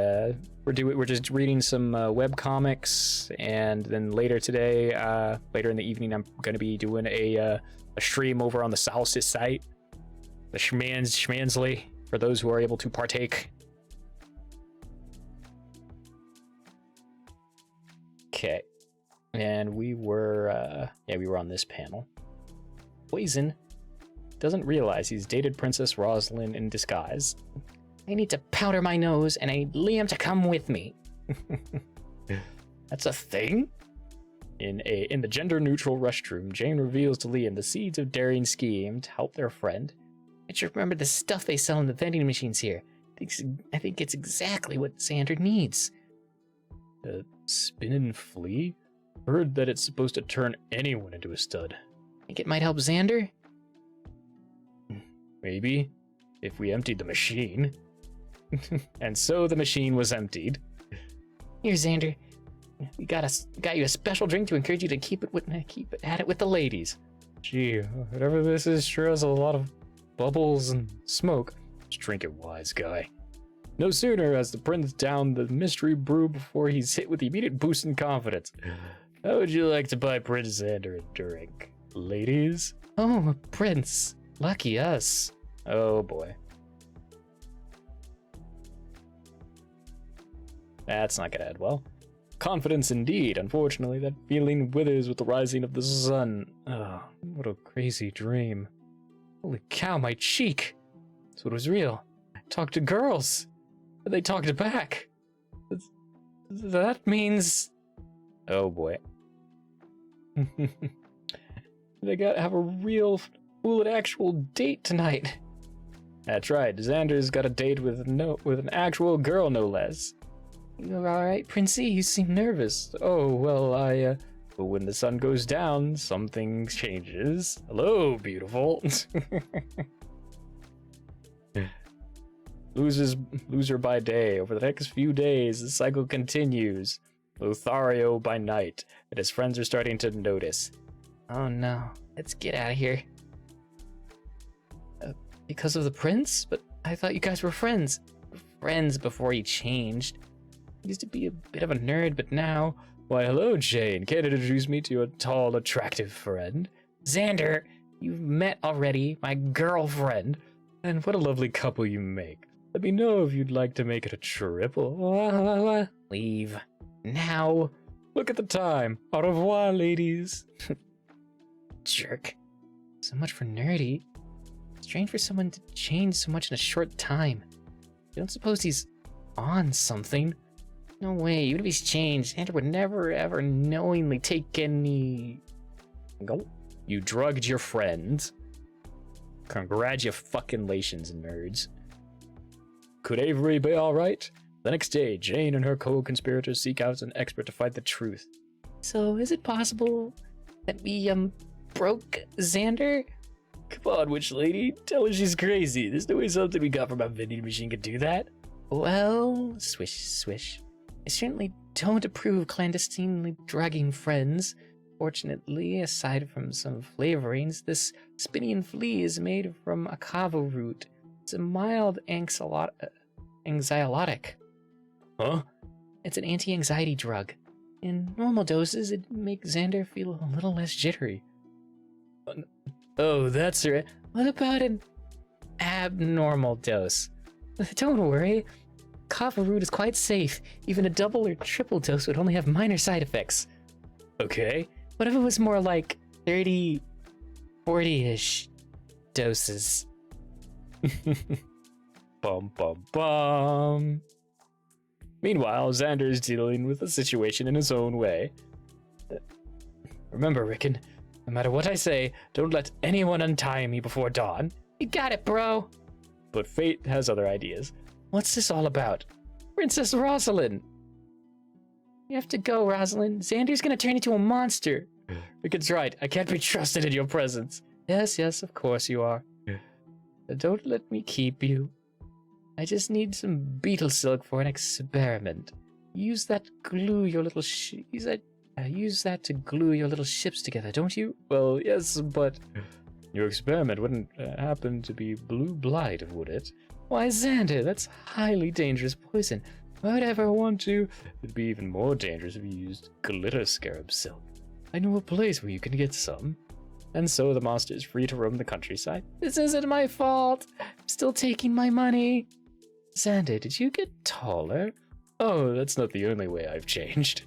we're just reading some web comics, and then later today, later in the evening, I'm gonna be doing a stream over on the Salsis site, the Schmansley, for those who are able to partake. Okay, and we were on this panel. Poison doesn't realize he's dated Princess Rosalind in disguise. I need to powder my nose, and I need Liam to come with me. That's a thing? In the gender-neutral restroom, Jane reveals to Liam the seeds of daring scheme to help their friend. I just remember the stuff they sell in the vending machines here. I think it's exactly what Xander needs. The spinning flea? Heard that it's supposed to turn anyone into a stud. Think it might help Xander? Maybe, if we emptied the machine. And so the machine was emptied. Here, Xander. We got you a special drink to encourage you to keep at it with the ladies. Gee, whatever this is sure has a lot of bubbles and smoke. Just drink it, wise guy. No sooner has the prince downed the mystery brew before he's hit with the immediate boost in confidence. How would you like to buy Prince Xander a drink, ladies? Oh, a prince. Lucky us. Oh boy. That's not gonna end well. Confidence indeed. Unfortunately, that feeling withers with the rising of the sun. Oh, what a crazy dream. Holy cow, my cheek. That's what was real. I talked to girls. And they talked back. That means... Oh boy. They gotta have a real full and actual date tonight. That's right. Xander's got a date with an actual girl, no less. You're all right, Princey? You seem nervous. Oh, well, but when the sun goes down, something changes. Hello, beautiful. Loser by day. Over the next few days, the cycle continues. Lothario by night, and his friends are starting to notice. Oh no, let's get out of here. Because of the prince? But I thought you guys were friends. Friends before he changed. Used to be a bit of a nerd, but now... Why, hello, Jane. Can't introduce me to your tall, attractive friend? Xander, you've met already, my girlfriend. And what a lovely couple you make. Let me know if you'd like to make it a triple. Leave. Now. Look at the time. Au revoir, ladies. Jerk. So much for nerdy. Strange for someone to change so much in a short time. You don't suppose he's on something? No way, even if he's changed, Xander would never ever knowingly take any... Go. You drugged your friend. Congratulations, nerds. Could Avery be alright? The next day, Jane and her co-conspirators seek out an expert to find the truth. So, is it possible that we, broke Xander? Come on, witch lady, tell her she's crazy. There's no way something we got from a vending machine could do that. Well, swish, swish. I certainly don't approve clandestinely drugging friends. Fortunately, aside from some flavorings, this spinning flea is made from akava root. It's a mild anxiolytic. Huh? It's an anti-anxiety drug. In normal doses, it makes Xander feel a little less jittery. Oh, that's right. What about an abnormal dose? Don't worry. Kava root is quite safe. Even a double or triple dose would only have minor side effects. Okay. What if it was more like 30, 40-ish doses? Bum, bum, bum. Meanwhile, Xander is dealing with the situation in his own way. Remember, Rickon, no matter what I say, don't let anyone untie me before dawn. You got it, bro. But fate has other ideas. What's this all about? Princess Rosalind! You have to go, Rosalind. Xander's gonna turn into a monster. Rickon's right. I can't be trusted in your presence. Yes, of course you are. Don't let me keep you. I just need some beetle silk for an experiment. use that glue your little use that to glue your little ships together, don't you? Well, yes, but your experiment wouldn't happen to be blue blight, would it? Why, Xander, that's highly dangerous poison. Why would I ever want to? It'd be even more dangerous if you used glitter scarab silk. I know a place where you can get some. And so the monster is free to roam the countryside. This isn't my fault. I'm still taking my money. Xander, did you get taller? Oh, that's not the only way I've changed.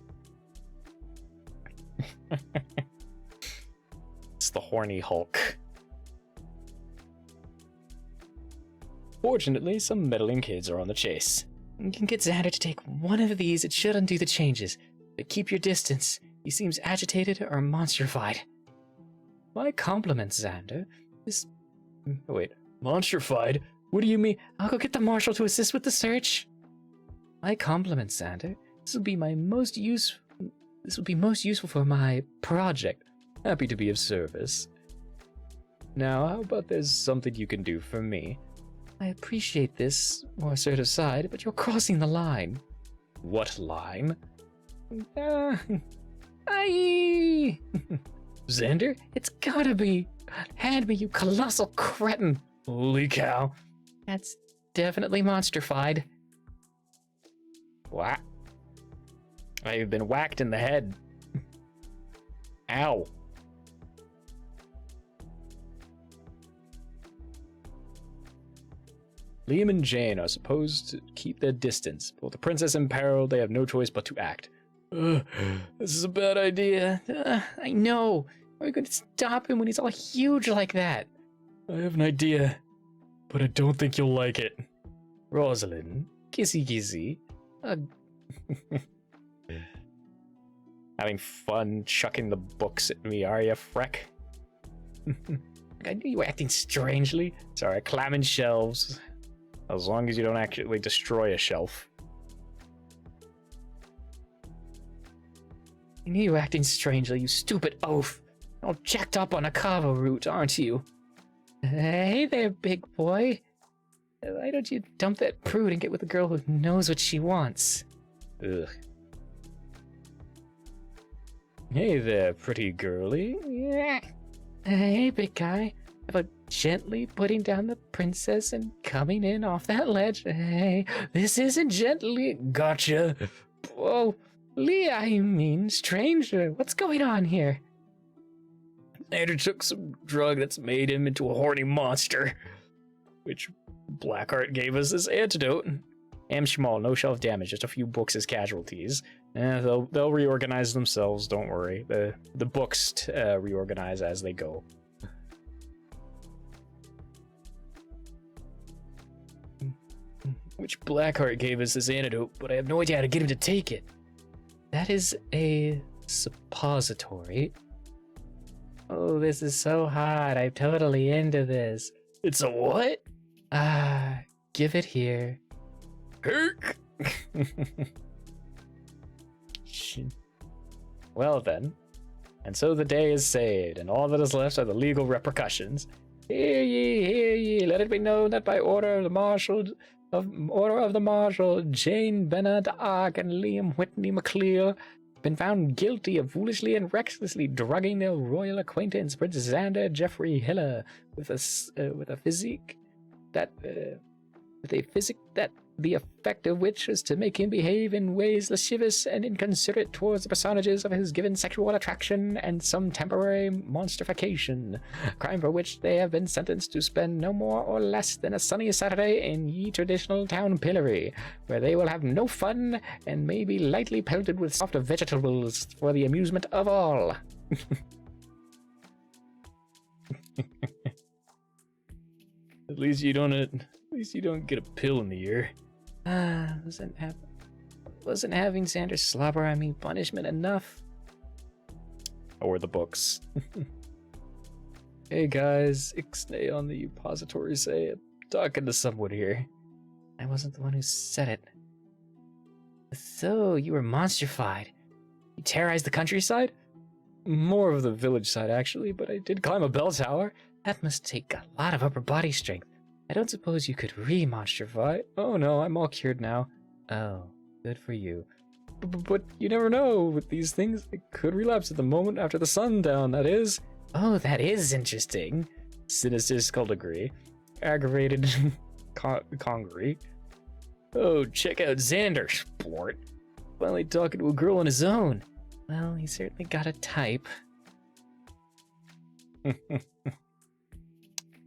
It's the horny Hulk. Fortunately, some meddling kids are on the chase. You can get Xander to take one of these. It should undo the changes. But keep your distance. He seems agitated or monstrified. My compliments, Xander. Oh, wait. Monstrified? What do you mean? I'll go get the marshal to assist with the search. My compliments, Xander. This will be most useful for my project. Happy to be of service. Now, how about there's something you can do for me? I appreciate this more assertive side, but you're crossing the line. What line? Aye! Xander? It's gotta be. Hand me, you colossal cretin. Holy cow. That's definitely monstrified. What? I've been whacked in the head. Ow. Liam and Jane are supposed to keep their distance, but with the princess in peril, they have no choice but to act. This is a bad idea. I know. How are we going to stop him when he's all huge like that? I have an idea, but I don't think you'll like it. Rosalind, kissy kissy. Having fun chucking the books at me, are you, Freck? I knew you were acting strangely. Sorry, climbing shelves. As long as you don't actually destroy a shelf. I knew you were acting strangely, you stupid oaf. All jacked up on a kava root, aren't you? Hey there, big boy. Why don't you dump that prude and get with a girl who knows what she wants? Ugh. Hey there, pretty girly. Yeah. Hey, big guy. How about gently putting down the princess and coming in off that ledge? Hey, this isn't gently. Gotcha. Oh, Lee, I mean, stranger. What's going on here? Andrew took some drug that's made him into a horny monster, which Blackheart gave us as antidote. Am small, no shelf damage, just a few books as casualties. They'll reorganize themselves, don't worry. The books reorganize as they go. Which Blackheart gave us this antidote, but I have no idea how to get him to take it. That is a suppository. Oh, this is so hot. I'm totally into this. It's a what? Give it here. Herk! Well then. And so the day is saved, and all that is left are the legal repercussions. Hear ye, let it be known that by order of the Marshal, Jane Bennet Ark and Liam Whitney McClure been found guilty of foolishly and recklessly drugging their royal acquaintance Prince Xander Geoffrey Hiller with a physique that the effect of which is to make him behave in ways lascivious and inconsiderate towards the personages of his given sexual attraction and some temporary monstrification, crime for which they have been sentenced to spend no more or less than a sunny Saturday in ye traditional town pillory, where they will have no fun and may be lightly pelted with soft vegetables for the amusement of all. At least you don't get a pill in the ear. Wasn't having Xander slobber on me punishment enough? Or the books. Hey guys, Ixnay on the repository say I'm talking to someone here. I wasn't the one who said it. So, you were monstrified. You terrorized the countryside? More of the village side, actually, but I did climb a bell tower. That must take a lot of upper body strength. I don't suppose you could re-monstrify. Oh no, I'm all cured now. Oh, good for you. But you never know with these things. It could relapse at the moment after the sundown, that is. Oh, that is interesting. Sinister skullduggery. Aggravated congery. Oh, check out Xander, sport. Finally talking to a girl on his own. Well, he certainly got a type.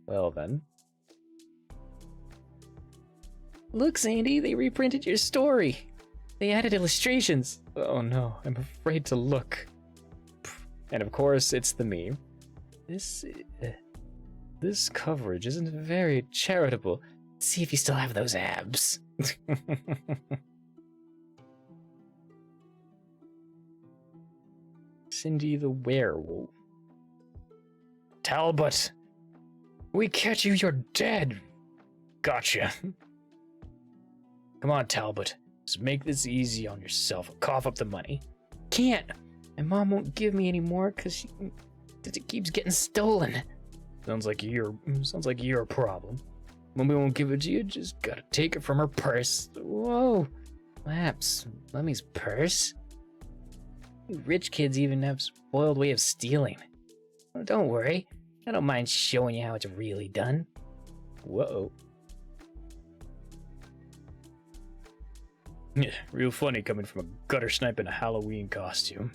Well then. Look, Sandy, they reprinted your story. They added illustrations. Oh no, I'm afraid to look. And of course, it's the meme. This coverage isn't very charitable. See if you still have those abs. Cindy the werewolf. Talbot, we catch you, you're dead. Gotcha. Come on, Talbot. Just make this easy on yourself. Cough up the money. Can't. My mom won't give me any more because it keeps getting stolen. Sounds like your problem. Mommy won't give it to you. Just gotta take it from her purse. Whoa. Laps. Mummy's purse? You rich kids even have a spoiled way of stealing. Oh, don't worry. I don't mind showing you how it's really done. Whoa. Yeah, real funny coming from a gutter snipe in a Halloween costume.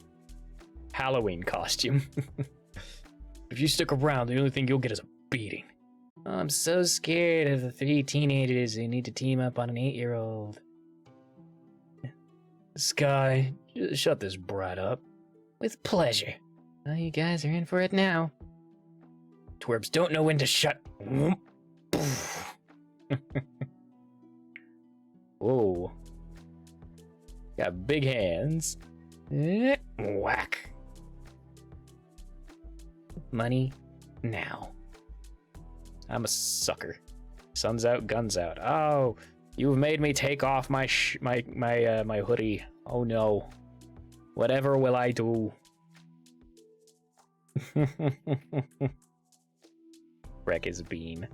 Halloween costume. If you stick around, the only thing you'll get is a beating. I'm so scared of the 3 teenagers who need to team up on an 8-year-old. Sky, just shut this brat up. With pleasure. Well, you guys are in for it now. Twerps don't know when to shut. Whoa. Got big hands. Whack. Money now. I'm a sucker. Sun's out, guns out. Oh, you've made me take off my my hoodie. Oh no. Whatever will I do? Wreck his beam.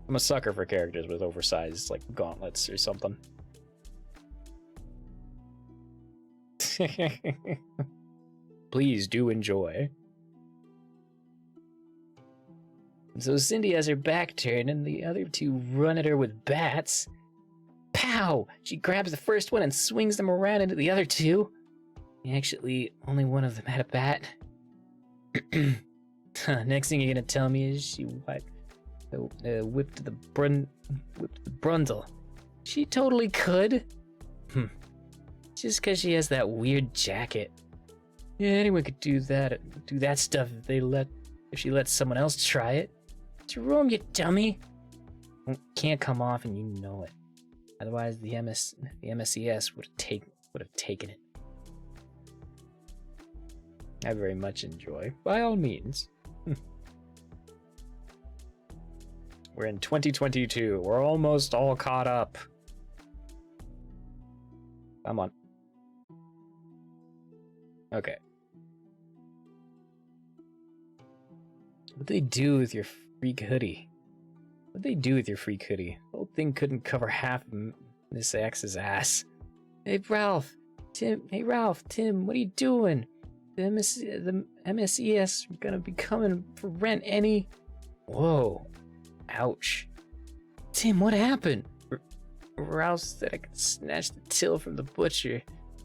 I'm a sucker for characters with oversized, like, gauntlets or something. Please do enjoy. So Cindy has her back turned and the other two run at her with bats. Pow! She grabs the first one and swings them around into the other two. Actually, only one of them had a bat. Next thing you're gonna tell me is she whipped the brundle. She totally could. Just because she has that weird jacket. Yeah, anyone could do that stuff if she lets someone else try it. Jerome, you dummy. Can't come off and you know it. Otherwise the MSES would have taken it. I very much enjoy. By all means. We're in 2022. We're almost all caught up. Come on. Okay. What'd they do with your freak hoodie? What'd they do with your freak hoodie? The whole thing couldn't cover half of Miss X's ass. Hey, Ralph. Tim, what are you doing? The MSES are gonna be coming for rent any... Whoa. Ouch. Tim, what happened? Ralph said I could snatch the till from the butcher.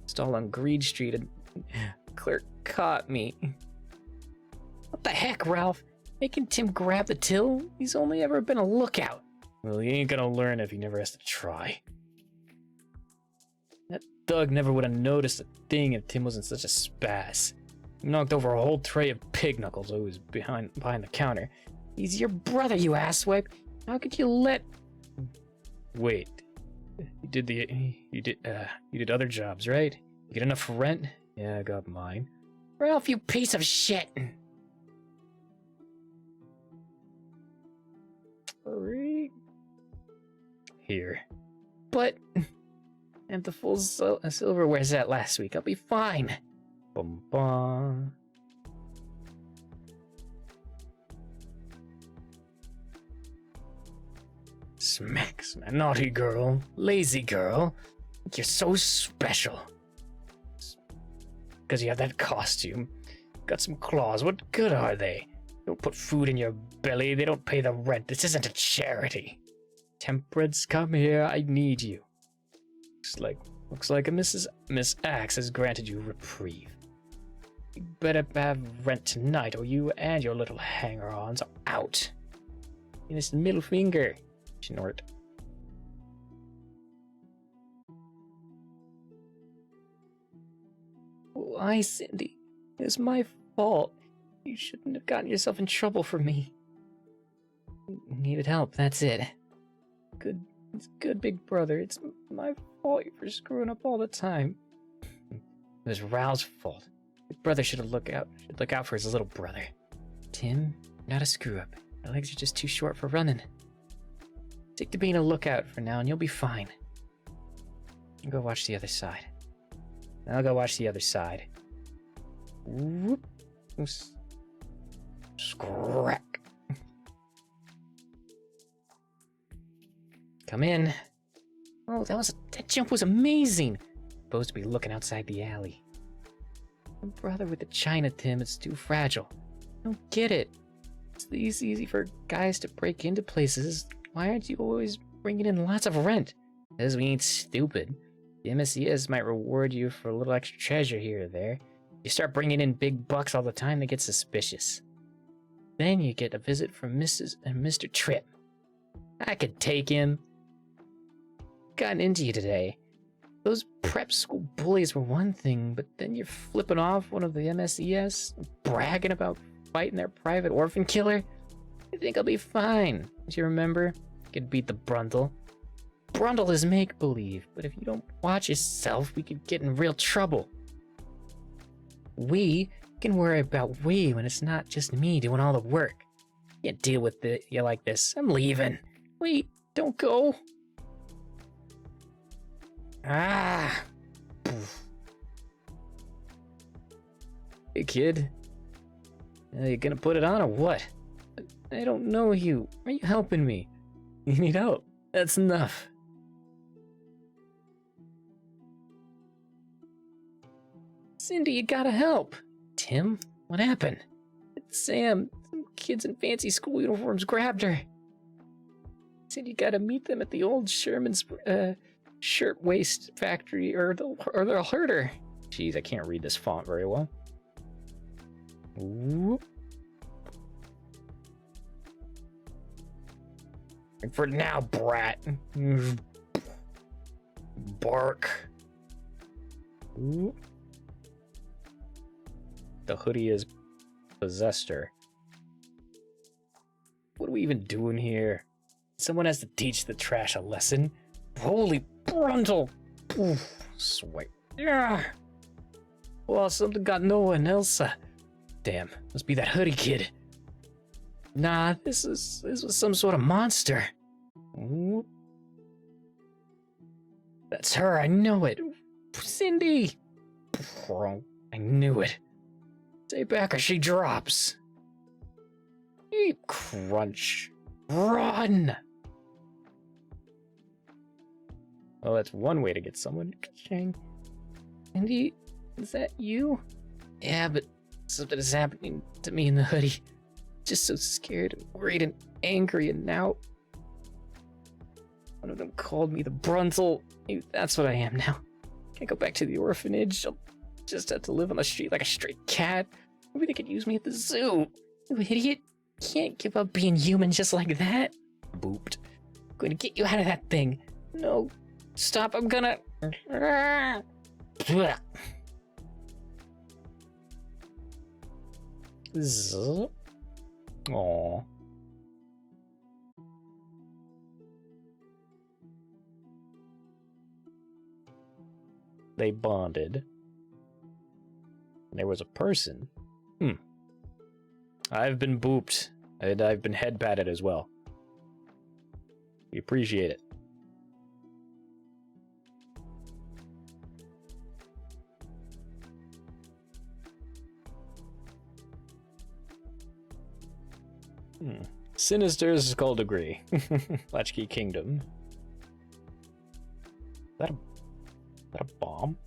Stall on Greed Street and clerk caught me. What the heck, Ralph? Making Tim grab the till? He's only ever been a lookout. Well, he ain't gonna learn if he never has to try. That thug never would have noticed a thing if Tim wasn't such a spaz. He knocked over a whole tray of pig knuckles while he was behind the counter. He's your brother, you asswipe. How could you let... Wait. You did other jobs, right? You get enough for rent? Yeah, I got mine. Ralph, you piece of shit! Here. But... I have the full silverware set last week. I'll be fine. Bum bum. Smack, smack. Naughty girl. Lazy girl. You're so special. Because you have that costume. Got some claws. What good are they? They don't put food in your belly. They don't pay the rent. This isn't a charity. Temperance, come here. I need you. Looks like a Miss Axe has granted you reprieve. You better have rent tonight, or you and your little hanger-ons are out. In his middle finger. Snort. Why, Cindy? It was my fault. You shouldn't have gotten yourself in trouble for me. Needed help, that's it. It's good, big brother. It's my fault for screwing up all the time. It was Raoul's fault. Big brother should look out for his little brother. Tim, not a screw up. Your legs are just too short for running. Stick to being a lookout for now and you'll be fine. You go watch the other side. I'll go watch the other side. Whoop. Scrack. Come in. Oh, that jump was amazing. Supposed to be looking outside the alley. My brother with the China, Tim, it's too fragile. I don't get it. It's easy for guys to break into places. Why aren't you always bringing in lots of rent? Because we ain't stupid. The MSES might reward you for a little extra treasure here or there. You start bringing in big bucks all the time, they get suspicious. Then you get a visit from Mrs. and Mr. Tripp. I could take him. Gotten into you today. Those prep school bullies were one thing, but then you're flipping off one of the MSES, bragging about fighting their private orphan killer. I think I'll be fine. Do you remember? Could beat the Brundle. Brundle is make-believe, but if you don't watch yourself, we could get in real trouble. We can worry about we when it's not just me doing all the work. Can't deal with you like this. I'm leaving. Wait, don't go. Ah. Hey, kid. You gonna put it on or what? I don't know you. Are you helping me? You need help. That's enough. Cindy, you gotta help. Tim, what happened? It's Sam. Some kids in fancy school uniforms grabbed her. Cindy, you gotta meet them at the old Sherman's shirtwaist factory or they'll hurt her. Jeez, I can't read this font very well. Whoop. For now, brat. Bark. Whoop. The hoodie has possessed her. What are we even doing here? Someone has to teach the trash a lesson. Holy Brundle! Sweat. Yeah. Well, something got Noah and Elsa. Damn, must be that hoodie kid. Nah, this was some sort of monster. Ooh. That's her, I know it. Cindy! I knew it. Stay back or she drops. Eat crunch. Run! Well, that's one way to get someone. Ka-ching. Cindy, is that you? Yeah, but something is happening to me in the hoodie. Just so scared and worried and angry, and now one of them called me the Brundle. Maybe that's what I am now. Can't go back to the orphanage. I'll just have to live on the street like a stray cat. Maybe they could use me at the zoo. You idiot. Can't give up being human just like that. Booped. I'm going to get you out of that thing. No. Stop. I'm gonna... Aww. They bonded. There was a person. I've been booped, and I've been head patted as well. We appreciate it. Sinister's Skullduggery. Latchkey Kingdom. Is that a bomb?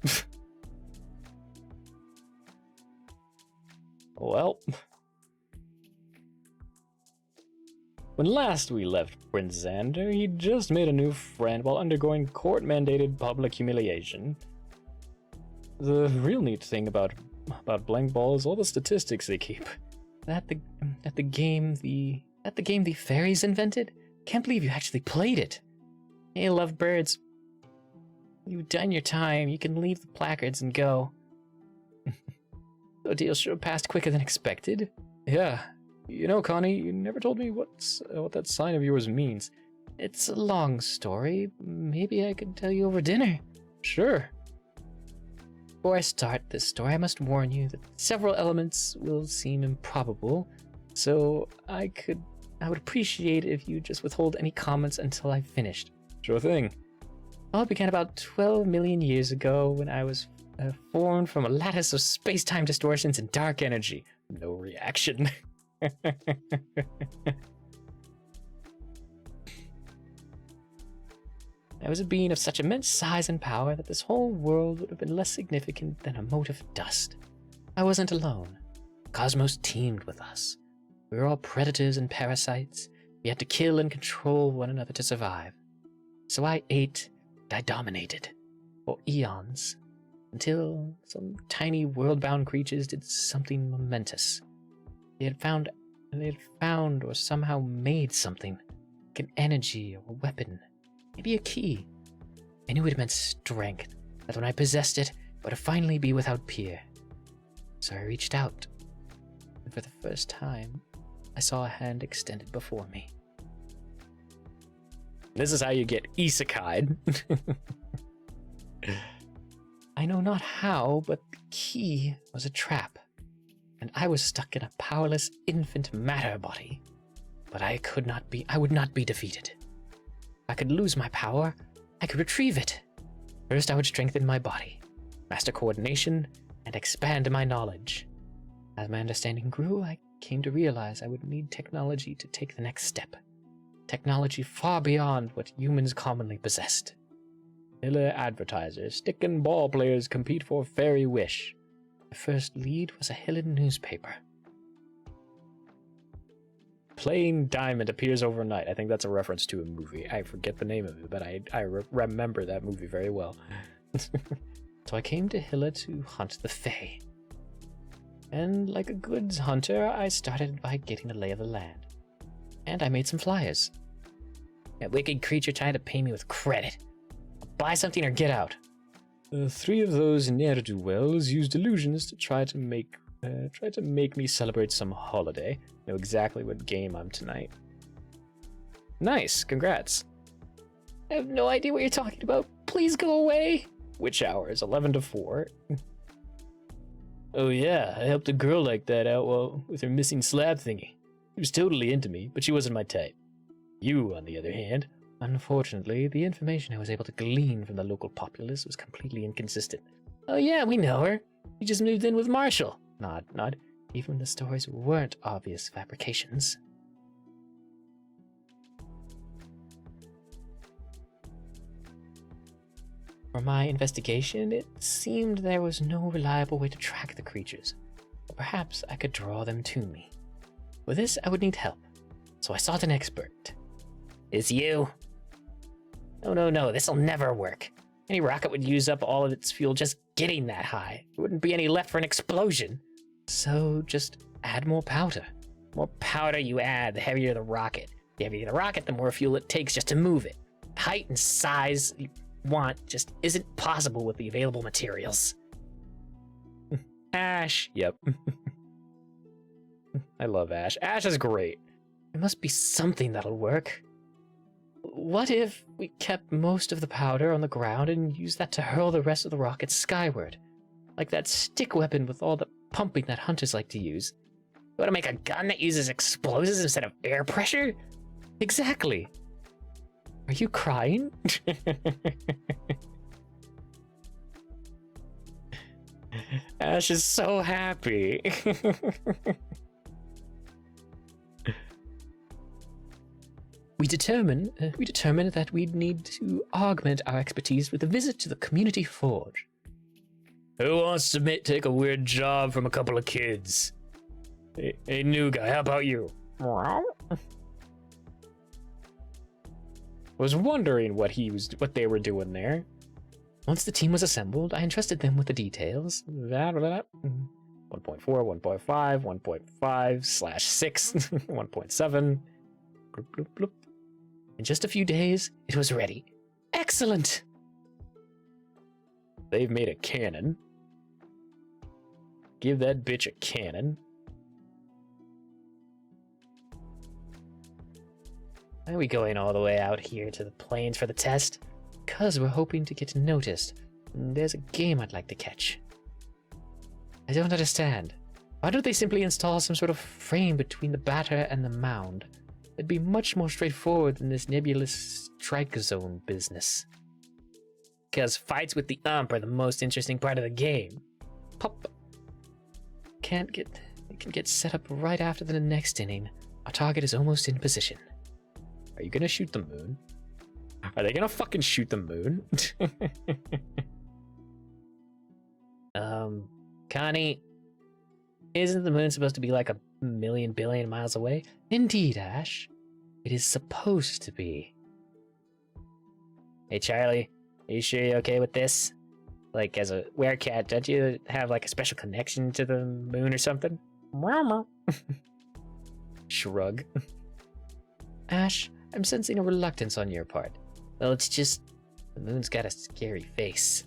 Well. When last we left Prince Xander, he'd just made a new friend while undergoing court-mandated public humiliation. The real neat thing about Blank Ball is all the statistics they keep. That the game the fairies invented? Can't believe you actually played it. Hey, lovebirds. You've done your time. You can leave the placards and go. The deal sure passed quicker than expected. Yeah. You know, Connie, you never told me what that sign of yours means. It's a long story. Maybe I could tell you over dinner. Sure. Before I start this story, I must warn you that several elements will seem improbable, so I would appreciate if you just withhold any comments until I've finished. Sure thing. All began about 12 million years ago when I was formed from a lattice of space-time distortions and dark energy. No reaction. I was a being of such immense size and power that this whole world would have been less significant than a mote of dust. I wasn't alone. The cosmos teemed with us. We were all predators and parasites. We had to kill and control one another to survive. So I ate and I dominated for eons, until some tiny world-bound creatures did something momentous. They had found or somehow made something, like an energy or a weapon, maybe a key. I knew it meant strength, that when I possessed it, I would finally be without peer. So I reached out, and for the first time, I saw a hand extended before me. This is how you get isekai'd. I know not how, but the key was a trap, and I was stuck in a powerless infant matter body. But I would not be defeated. If I could lose my power, I could retrieve it. First, I would strengthen my body, master coordination, and expand my knowledge. As my understanding grew, I came to realize I would need technology to take the next step. Technology far beyond what humans commonly possessed. Vanilla advertisers, stick and ball players compete for fairy wish. The first lead was a Hillen newspaper. Plain Diamond appears overnight. I think that's a reference to a movie. I forget the name of it, but I remember that movie very well. So I came to Hilla to hunt the Fae. And like a good hunter, I started by getting a lay of the land. And I made some flyers. That wicked creature tried to pay me with credit. Buy something or get out. 3 of those ne'er-do-wells used illusions to try to make me celebrate some holiday. Know exactly what game I'm tonight. Nice, congrats. I have no idea what you're talking about. Please go away. Which hours? 11 to 4. Oh yeah, I helped a girl like that out with her missing slab thingy. She was totally into me, but she wasn't my type. You, on the other hand, unfortunately, the information I was able to glean from the local populace was completely inconsistent. Oh yeah, we know her. She just moved in with Marshall. Nod. Even the stories weren't obvious fabrications. For my investigation, it seemed there was no reliable way to track the creatures. But perhaps I could draw them to me. For this, I would need help, so I sought an expert. It's you. No, this'll never work. Any rocket would use up all of its fuel just getting that high. There wouldn't be any left for an explosion. So just add more powder. The more powder you add, the heavier the rocket. The heavier the rocket, the more fuel it takes just to move it. The height and size you want just isn't possible with the available materials. Ash, yep. I love Ash. Ash is great. There must be something that'll work. What if we kept most of the powder on the ground and used that to hurl the rest of the rockets skyward? Like that stick weapon with all the pumping that hunters like to use. You want to make a gun that uses explosives instead of air pressure? Exactly. Are you crying? Ash is so happy. determined that we'd need to augment our expertise with a visit to the community forge. Who wants to take a weird job from a couple of kids? Hey, new guy, how about you? Was wondering what they were doing there. Once the team was assembled, I entrusted them with the details. 1.4, 1.5, 1.5/6, 1.7. Bloop, bloop, bloop. In just a few days, it was ready. Excellent! They've made a cannon. Give that bitch a cannon. Why are we going all the way out here to the plains for the test? Because we're hoping to get noticed. There's a game I'd like to catch. I don't understand. Why don't they simply install some sort of frame between the batter and the mound? It'd be much more straightforward than this nebulous strike zone business. Because fights with the ump are the most interesting part of the game. Pop. It can get set up right after the next inning. Our target is almost in position. Are you gonna shoot the moon? Are they gonna fucking shoot the moon? Connie, isn't the moon supposed to be like 1,000,000 billion miles away? Indeed, Ash. It is supposed to be. Hey, Charlie, are you sure you're okay with this? Like, as a werecat, don't you have like a special connection to the moon or something? Shrug. Ash, I'm sensing a reluctance on your part. Well, it's just, the moon's got a scary face.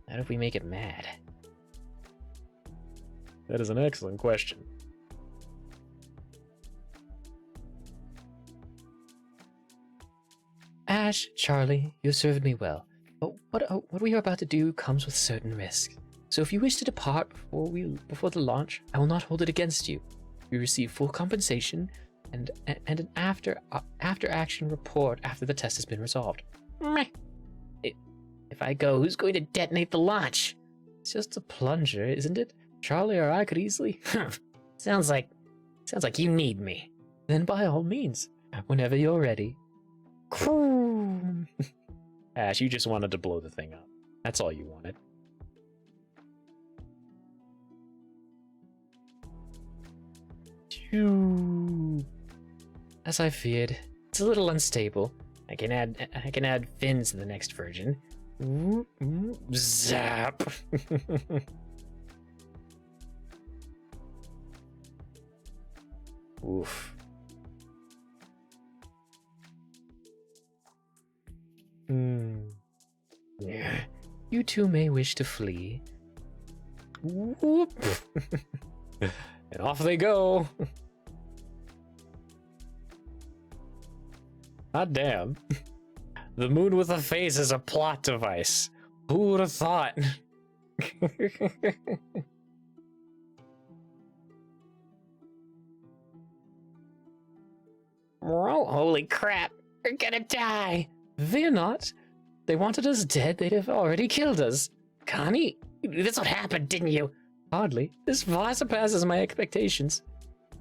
How if we make it mad? That is an excellent question. Ash, Charlie, you served me well. But what we are about to do comes with certain risks. So if you wish to depart before the launch, I will not hold it against you. You receive full compensation and an after action report after the test has been resolved. Meh. If I go, who's going to detonate the launch? It's just a plunger, isn't it? Charlie or I could easily. Sounds like you need me. Then by all means, whenever you're ready. Ash, you just wanted to blow the thing up. That's all you wanted. As I feared, it's a little unstable. I can add fins to the next version. Zap. Oof. Yeah. You two may wish to flee. Whoop. And off they go. God damn. The moon with a face is a plot device. Who would have thought? Oh, holy crap. We're gonna die. They're not. They wanted us dead, they'd have already killed us. Connie, that's what happened, didn't you? Hardly. This far surpasses my expectations.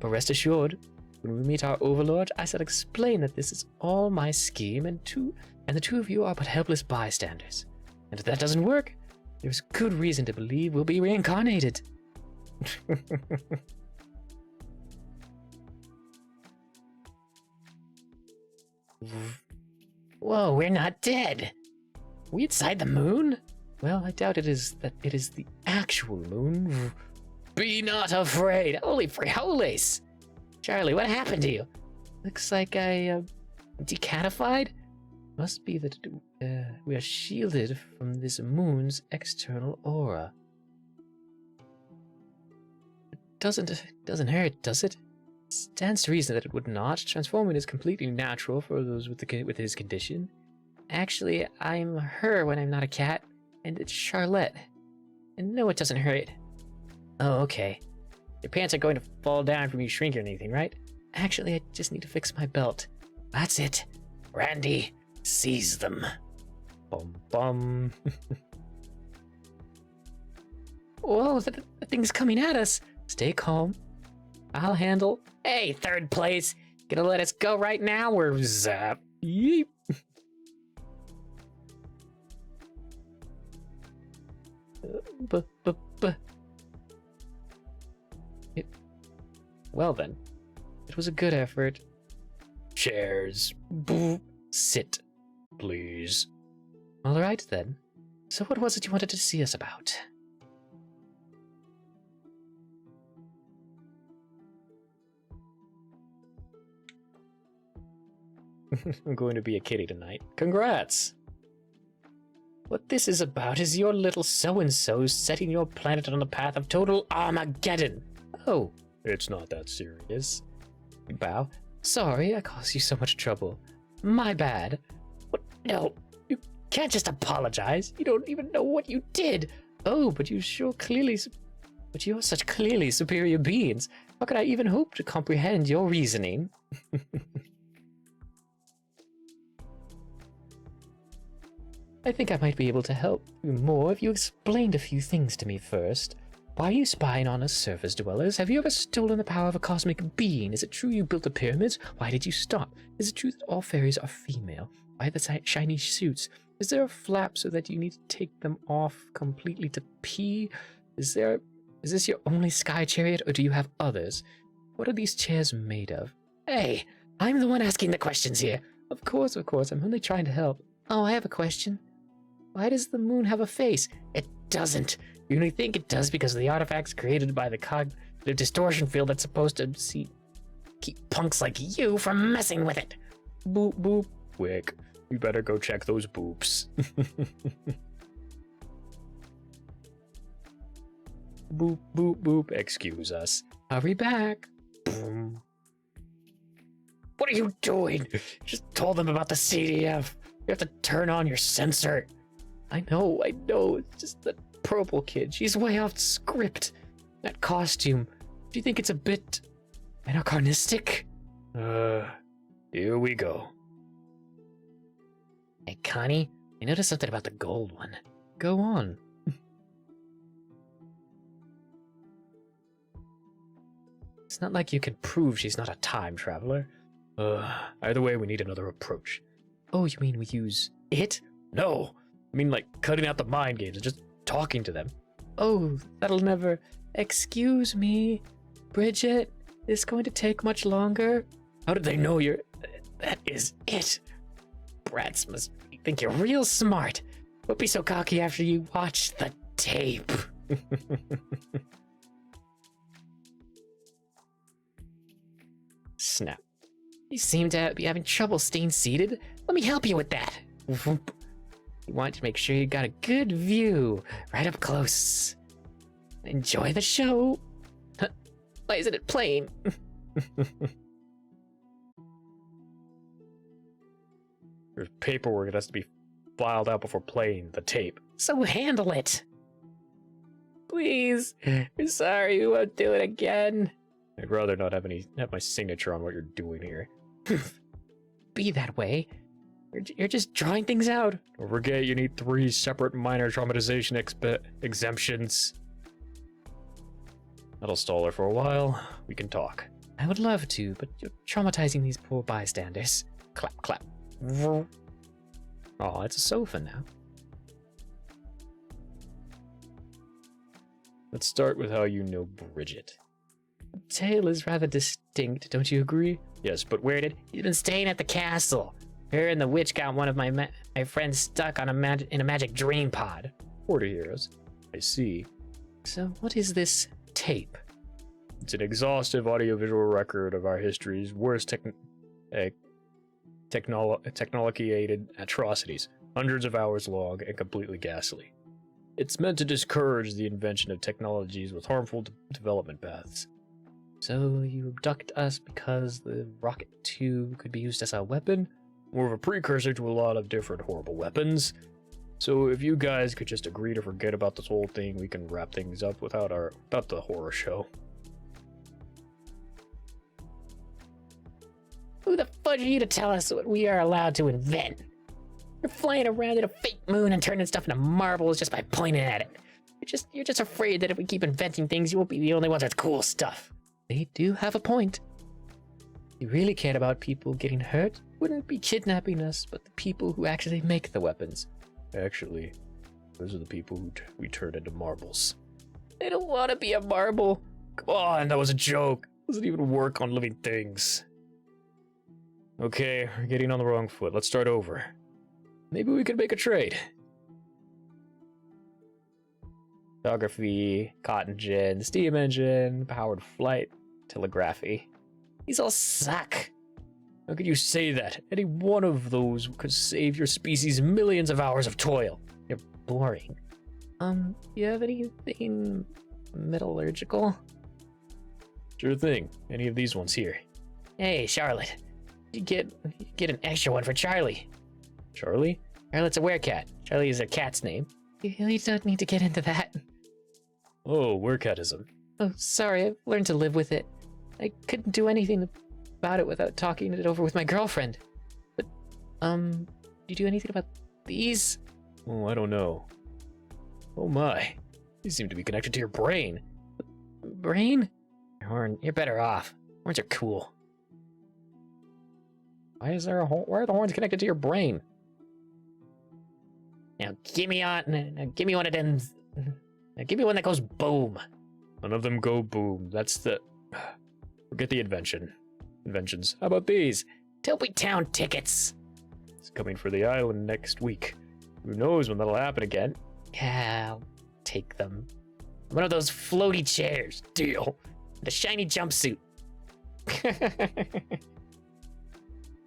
But rest assured, when we meet our overlord, I shall explain that this is all my scheme, and the two of you are but helpless bystanders. And if that doesn't work, there's good reason to believe we'll be reincarnated. Whoa, we're not dead. We inside the moon? Well, I doubt it is the actual moon. Be not afraid. Holy frijoles. Charlie, what happened to you? Looks like I decatified? Must be that we are shielded from this moon's external aura. It doesn't hurt, does it? Stands to reason that it would not. Transforming is completely natural for those with his condition. Actually, I'm her when I'm not a cat, and it's Charlotte. And no, it doesn't hurt. Oh, okay. Your pants are going to fall down from you shrinking or anything, right? Actually, I just need to fix my belt. That's it. Randy, seize them. Bum bum. Whoa, the thing's coming at us. Stay calm. I'll handle. Hey, third place. Gonna let us go right now or zap? Yeep. Well then, it was a good effort. Chairs. Sit, please. All right then. So what was it you wanted to see us about? I'm going to be a kitty tonight. Congrats! What this is about is your little so-and-so setting your planet on the path of total Armageddon. Oh, it's not that serious. You bow. Sorry, I caused you so much trouble. My bad. What? No, you can't just apologize. You don't even know what you did. Oh, but you sure clearly... But you're such clearly superior beings. How could I even hope to comprehend your reasoning? I think I might be able to help you more if you explained a few things to me first. Why are you spying on us surface dwellers? Have you ever stolen the power of a cosmic being? Is it true you built the pyramids? Why did you stop? Is it true that all fairies are female? Why the shiny suits? Is there a flap so that you need to take them off completely to pee? Is this your only sky chariot, or do you have others? What are these chairs made of? Hey, I'm the one asking the questions here. Of course, I'm only trying to help. Oh, I have a question. Why does the moon have a face? It doesn't. You only think it does because of the artifacts created by the cognitive distortion field that's supposed to keep punks like you from messing with it. Boop, boop. Quick, you better go check those boops. Boop, boop, boop. Excuse us. Hurry back. Boom. What are you doing? Just told them about the CDF. You have to turn on your sensor. I know. It's just that purple kid. She's way off script. That costume. Do you think it's a bit anachronistic? Here we go. Hey, Connie, I noticed something about the gold one. Go on. It's not like you can prove she's not a time traveler. Either way, we need another approach. Oh, you mean we use it? No! I mean, like, cutting out the mind games and just talking to them. Oh, that'll never... Excuse me, Bridget, is this going to take much longer? How did they know you're... That is it! Brats must think you're real smart. Don't be so cocky after you watch the tape. Snap. You seem to be having trouble staying seated. Let me help you with that. Whoop. You want to make sure you got a good view, right up close. Enjoy the show. Why isn't it playing? There's paperwork that has to be filed out before playing the tape. So handle it. Please. I'm sorry, we won't do it again. I'd rather not have my signature on what you're doing here. Be that way. You're just drawing things out. Don't forget, you need 3 separate minor traumatization exemptions. That'll stall her for a while. We can talk. I would love to, but you're traumatizing these poor bystanders. Clap, clap. Oh, it's a sofa now. Let's start with how you know Bridget. The tale is rather distinct, don't you agree? Yes, but where did... He's been staying at the castle. Her and the witch got one of my friends stuck on in a magic dream pod. 40 heroes. I see. So what is this tape? It's an exhaustive audiovisual record of our history's worst technology-aided atrocities. Hundreds of hours long and completely ghastly. It's meant to discourage the invention of technologies with harmful development paths. So you abduct us because the rocket tube could be used as a weapon? More of a precursor to a lot of different horrible weapons. So if you guys could just agree to forget about this whole thing, we can wrap things up without the horror show. Who the fudge are you to tell us what we are allowed to invent? You're flying around in a fake moon and turning stuff into marbles just by pointing at it. You're just afraid that if we keep inventing things, you won't be the only ones with cool stuff. They do have a point. you really cared about people getting hurt, wouldn't be kidnapping us, but the people who actually make the weapons. Actually, those are the people who we turn into marbles. I don't want to be a marble. Come on, that was a joke. Doesn't even work on living things. Okay, we're getting on the wrong foot. Let's start over. Maybe we could make a trade. Photography, cotton gin, steam engine, powered flight, telegraphy. These all suck. How could you say that? Any one of those could save your species millions of hours of toil. They're boring. Do you have anything metallurgical? Sure thing. Any of these ones here. Hey, Charlotte. You get an extra one for Charlie. Charlie? Charlotte's a werecat. Charlie is a cat's name. You really don't need to get into that. Oh, werecatism. Oh, sorry, I've learned to live with it. I couldn't do anything about it without talking it over with my girlfriend. But, you do anything about these? Oh, I don't know. Oh my. These seem to be connected to your brain. Brain? Your horn, you're better off. Horns are cool. Why is there a horn? Why are the horns connected to your brain? Now give me one of them. Now give me one that goes boom. None of them go boom. That's the... Forget the inventions. How about these? Tilby Town tickets. It's coming for the island next week. Who knows when that'll happen again? Yeah, I'll take them. One of those floaty chairs. Deal. And a shiny jumpsuit.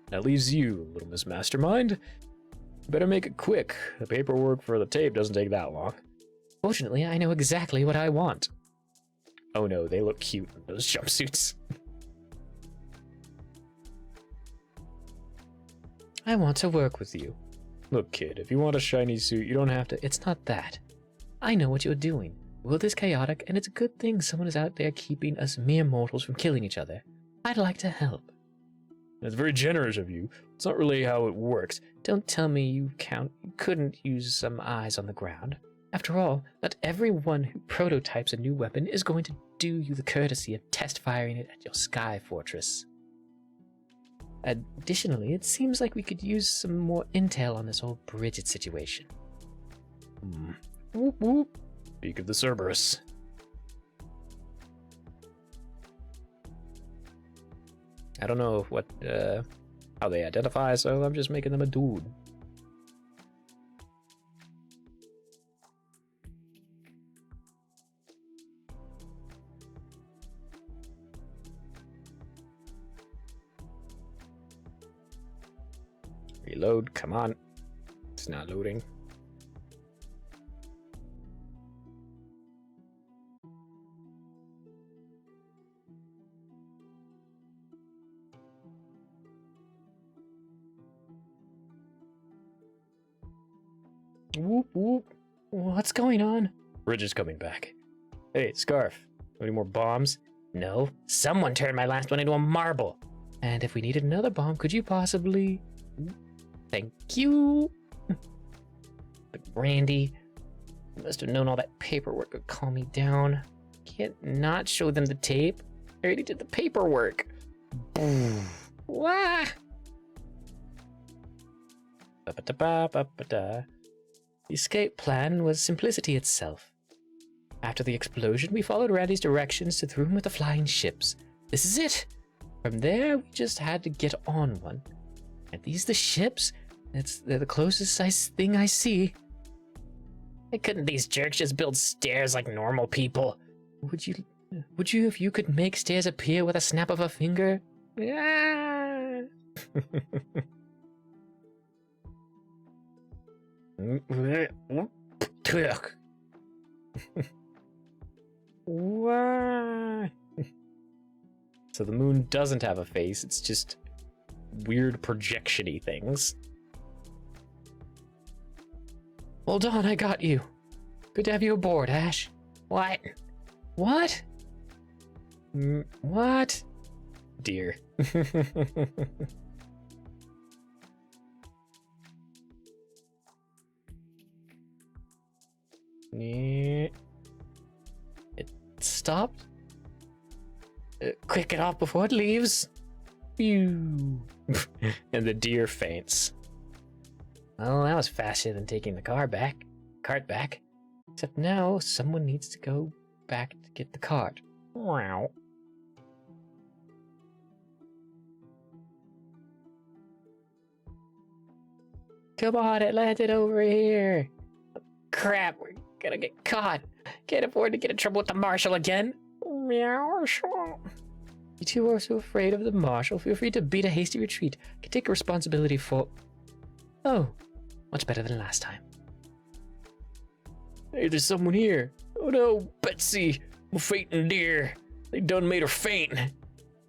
That leaves you, little Miss Mastermind. Better make it quick. The paperwork for the tape doesn't take that long. Fortunately, I know exactly what I want. Oh no, they look cute in those jumpsuits. I want to work with you. Look, kid, if you want a shiny suit, you don't have to... It's not that. I know what you're doing. The world is chaotic, and it's a good thing someone is out there keeping us mere mortals from killing each other. I'd like to help. That's very generous of you. It's not really how it works. Don't tell me you couldn't use some eyes on the ground. After all, not everyone who prototypes a new weapon is going to do you the courtesy of test firing it at your sky fortress. Additionally, it seems like we could use some more intel on this whole Bridget situation. Whoop whoop. Speak of the Cerberus. I don't know what, how they identify, so I'm just making them a dude. Reload, come on. It's not loading. Whoop whoop. What's going on? Bridge is coming back. Hey, Scarf. Any more bombs? No, someone turned my last one into a marble. And if we needed another bomb, could you possibly... Thank you. But Randy, you must have known all that paperwork would calm me down. Can't not show them the tape. I already did the paperwork. Boom. Wah! Ba-ba-da-ba-ba-ba-da. The escape plan was simplicity itself. After the explosion, we followed Randy's directions to the room with the flying ships. This is it. From there, we just had to get on one. Are these the ships? They're the closest thing I see. Why couldn't these jerks just build stairs like normal people? Would you if you could make stairs appear with a snap of a finger? Ah! Why? So the moon doesn't have a face, it's just weird projection-y things. Hold on, I got you. Good to have you aboard, Ash. What? What? What? Dear. It stopped? Quick it off before it leaves. Pew! And the deer faints. Well, that was faster than taking the cart back. Except now someone needs to go back to get the cart. Wow. Come on, it landed over here. Crap, we're gonna get caught. Can't afford to get in trouble with the marshal again. Meow. You two are so afraid of the marshal. Feel free to beat a hasty retreat. I can take responsibility for... Oh, much better than last time. Hey, there's someone here. Oh no, Betsy, a fainting deer. They done made her faint.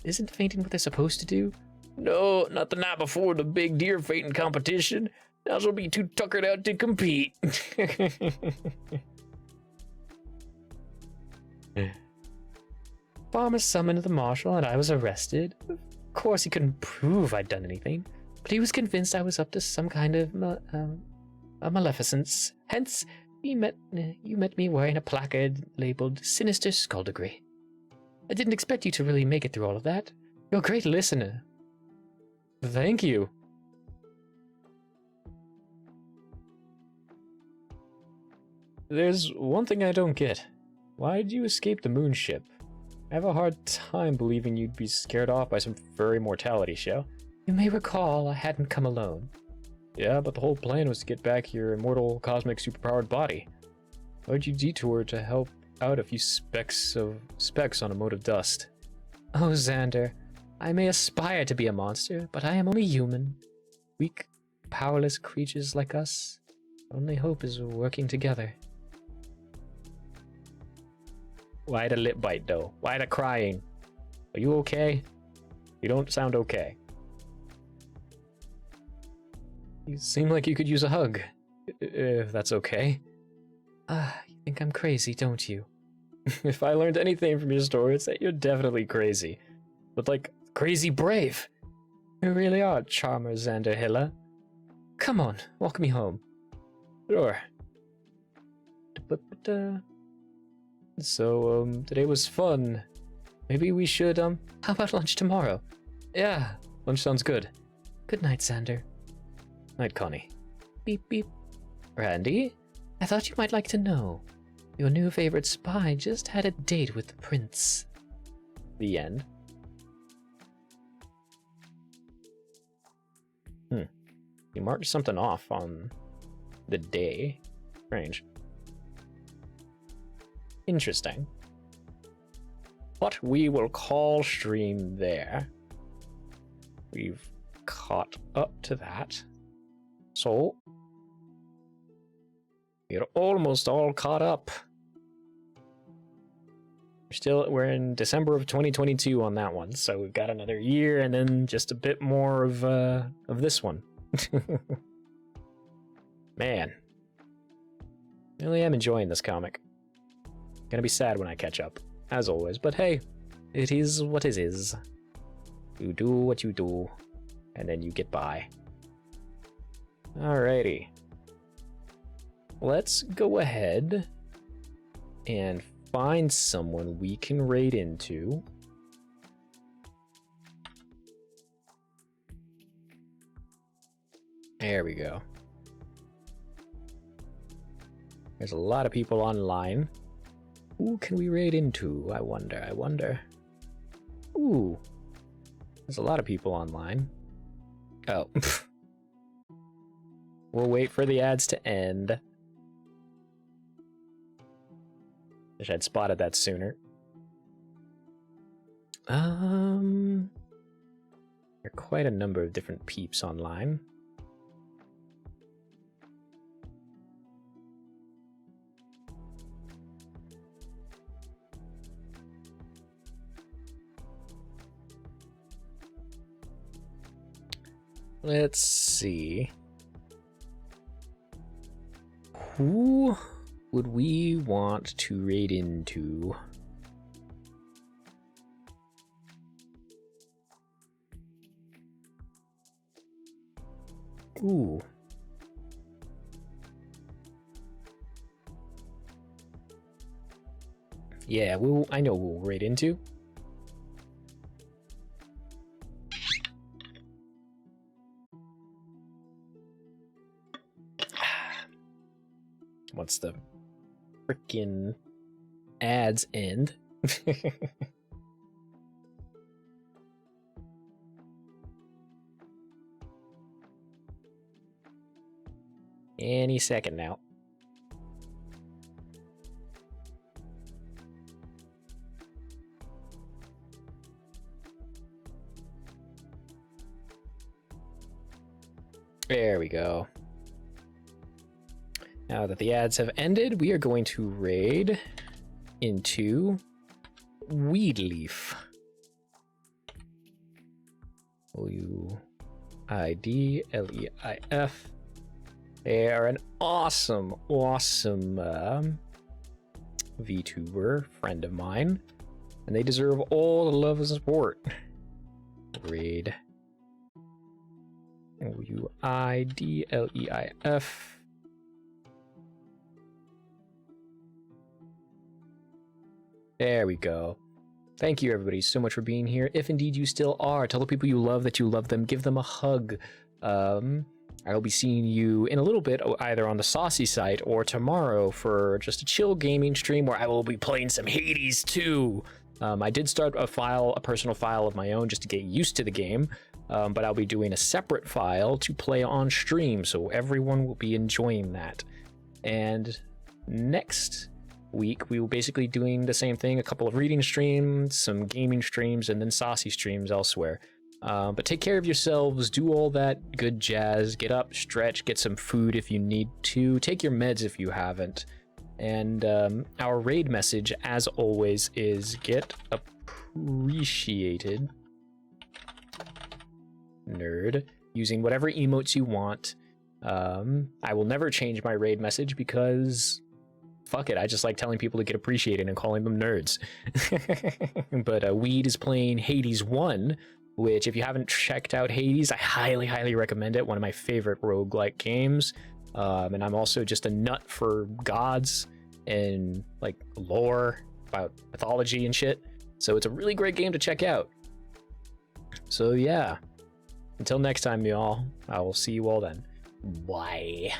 Isn't fainting what they're supposed to do? No, not the night before the big deer fainting competition. Now she'll be too tuckered out to compete. Farmer summoned the marshal and I was arrested. Of course he couldn't prove I'd done anything, but he was convinced I was up to some kind of a maleficence. Hence, you met me wearing a placard labeled Sinister Skullduggery. I didn't expect you to really make it through all of that. You're a great listener. Thank you. There's one thing I don't get. Why'd you escape the moon ship? I have a hard time believing you'd be scared off by some furry mortality show. You may recall I hadn't come alone. Yeah, but the whole plan was to get back your immortal cosmic superpowered body. Why'd you detour to help out a few specks on a mote of dust? Oh, Xander, I may aspire to be a monster, but I am only human. Weak, powerless creatures like us. Only hope is working together. Why the lip bite, though? Why the crying? Are you okay? You don't sound okay. You seem like you could use a hug. If that's okay. You think I'm crazy, don't you? If I learned anything from your story, it's that you're definitely crazy. But like, crazy brave. You really are a charmer, Xander Hilla. Come on, walk me home. Sure. So, today was fun. Maybe we should, how about lunch tomorrow? Yeah, lunch sounds good. Good night, Xander. Night, Connie. Beep, beep. Randy, I thought you might like to know. Your new favorite spy just had a date with the prince. The end. You marked something off on the day. Strange. Interesting. But we will call stream there. We've caught up to that. So, we're almost all caught up. We're in December of 2022 on that one, so we've got another year and then just a bit more of this one. Man, I really am enjoying this comic. Gonna be sad when I catch up, as always, but hey, it is what it is. You do what you do, and then you get by. Alrighty. Let's go ahead and find someone we can raid into. There we go. There's a lot of people online. Who can we raid into? I wonder. Ooh. There's a lot of people online. Oh. We'll wait for the ads to end. Wish I'd spotted that sooner. There are quite a number of different peeps online. Let's see. Who would we want to raid into? Ooh. Yeah, I know who we'll raid into. once the freaking ads end. Any second now. There we go. Now that the ads have ended, we are going to raid into Weedleaf. Widleaf. They are an awesome VTuber friend of mine, and they deserve all the love and support. Raid Widleif. There we go. Thank you everybody so much for being here. If indeed you still are, tell the people you love that you love them. Give them a hug. I'll be seeing you in a little bit, either on the Saucy site or tomorrow for just a chill gaming stream where I will be playing some Hades 2. I did start a personal file of my own just to get used to the game, but I'll be doing a separate file to play on stream, so everyone will be enjoying that. And next week, we will basically doing the same thing, a couple of reading streams, some gaming streams, and then Saucy streams elsewhere. But take care of yourselves, do all that good jazz, get up, stretch, get some food if you need to, take your meds if you haven't. And our raid message, as always, is get appreciated, nerd, using whatever emotes you want. I will never change my raid message because fuck it, I just like telling people to get appreciated and calling them nerds. But Weed is playing Hades 1, which if you haven't checked out Hades, I highly recommend it. One of my favorite roguelike games. And I'm also just a nut for gods and like lore about mythology and shit. So it's a really great game to check out. So yeah, until next time, y'all, I will see you all then. Bye.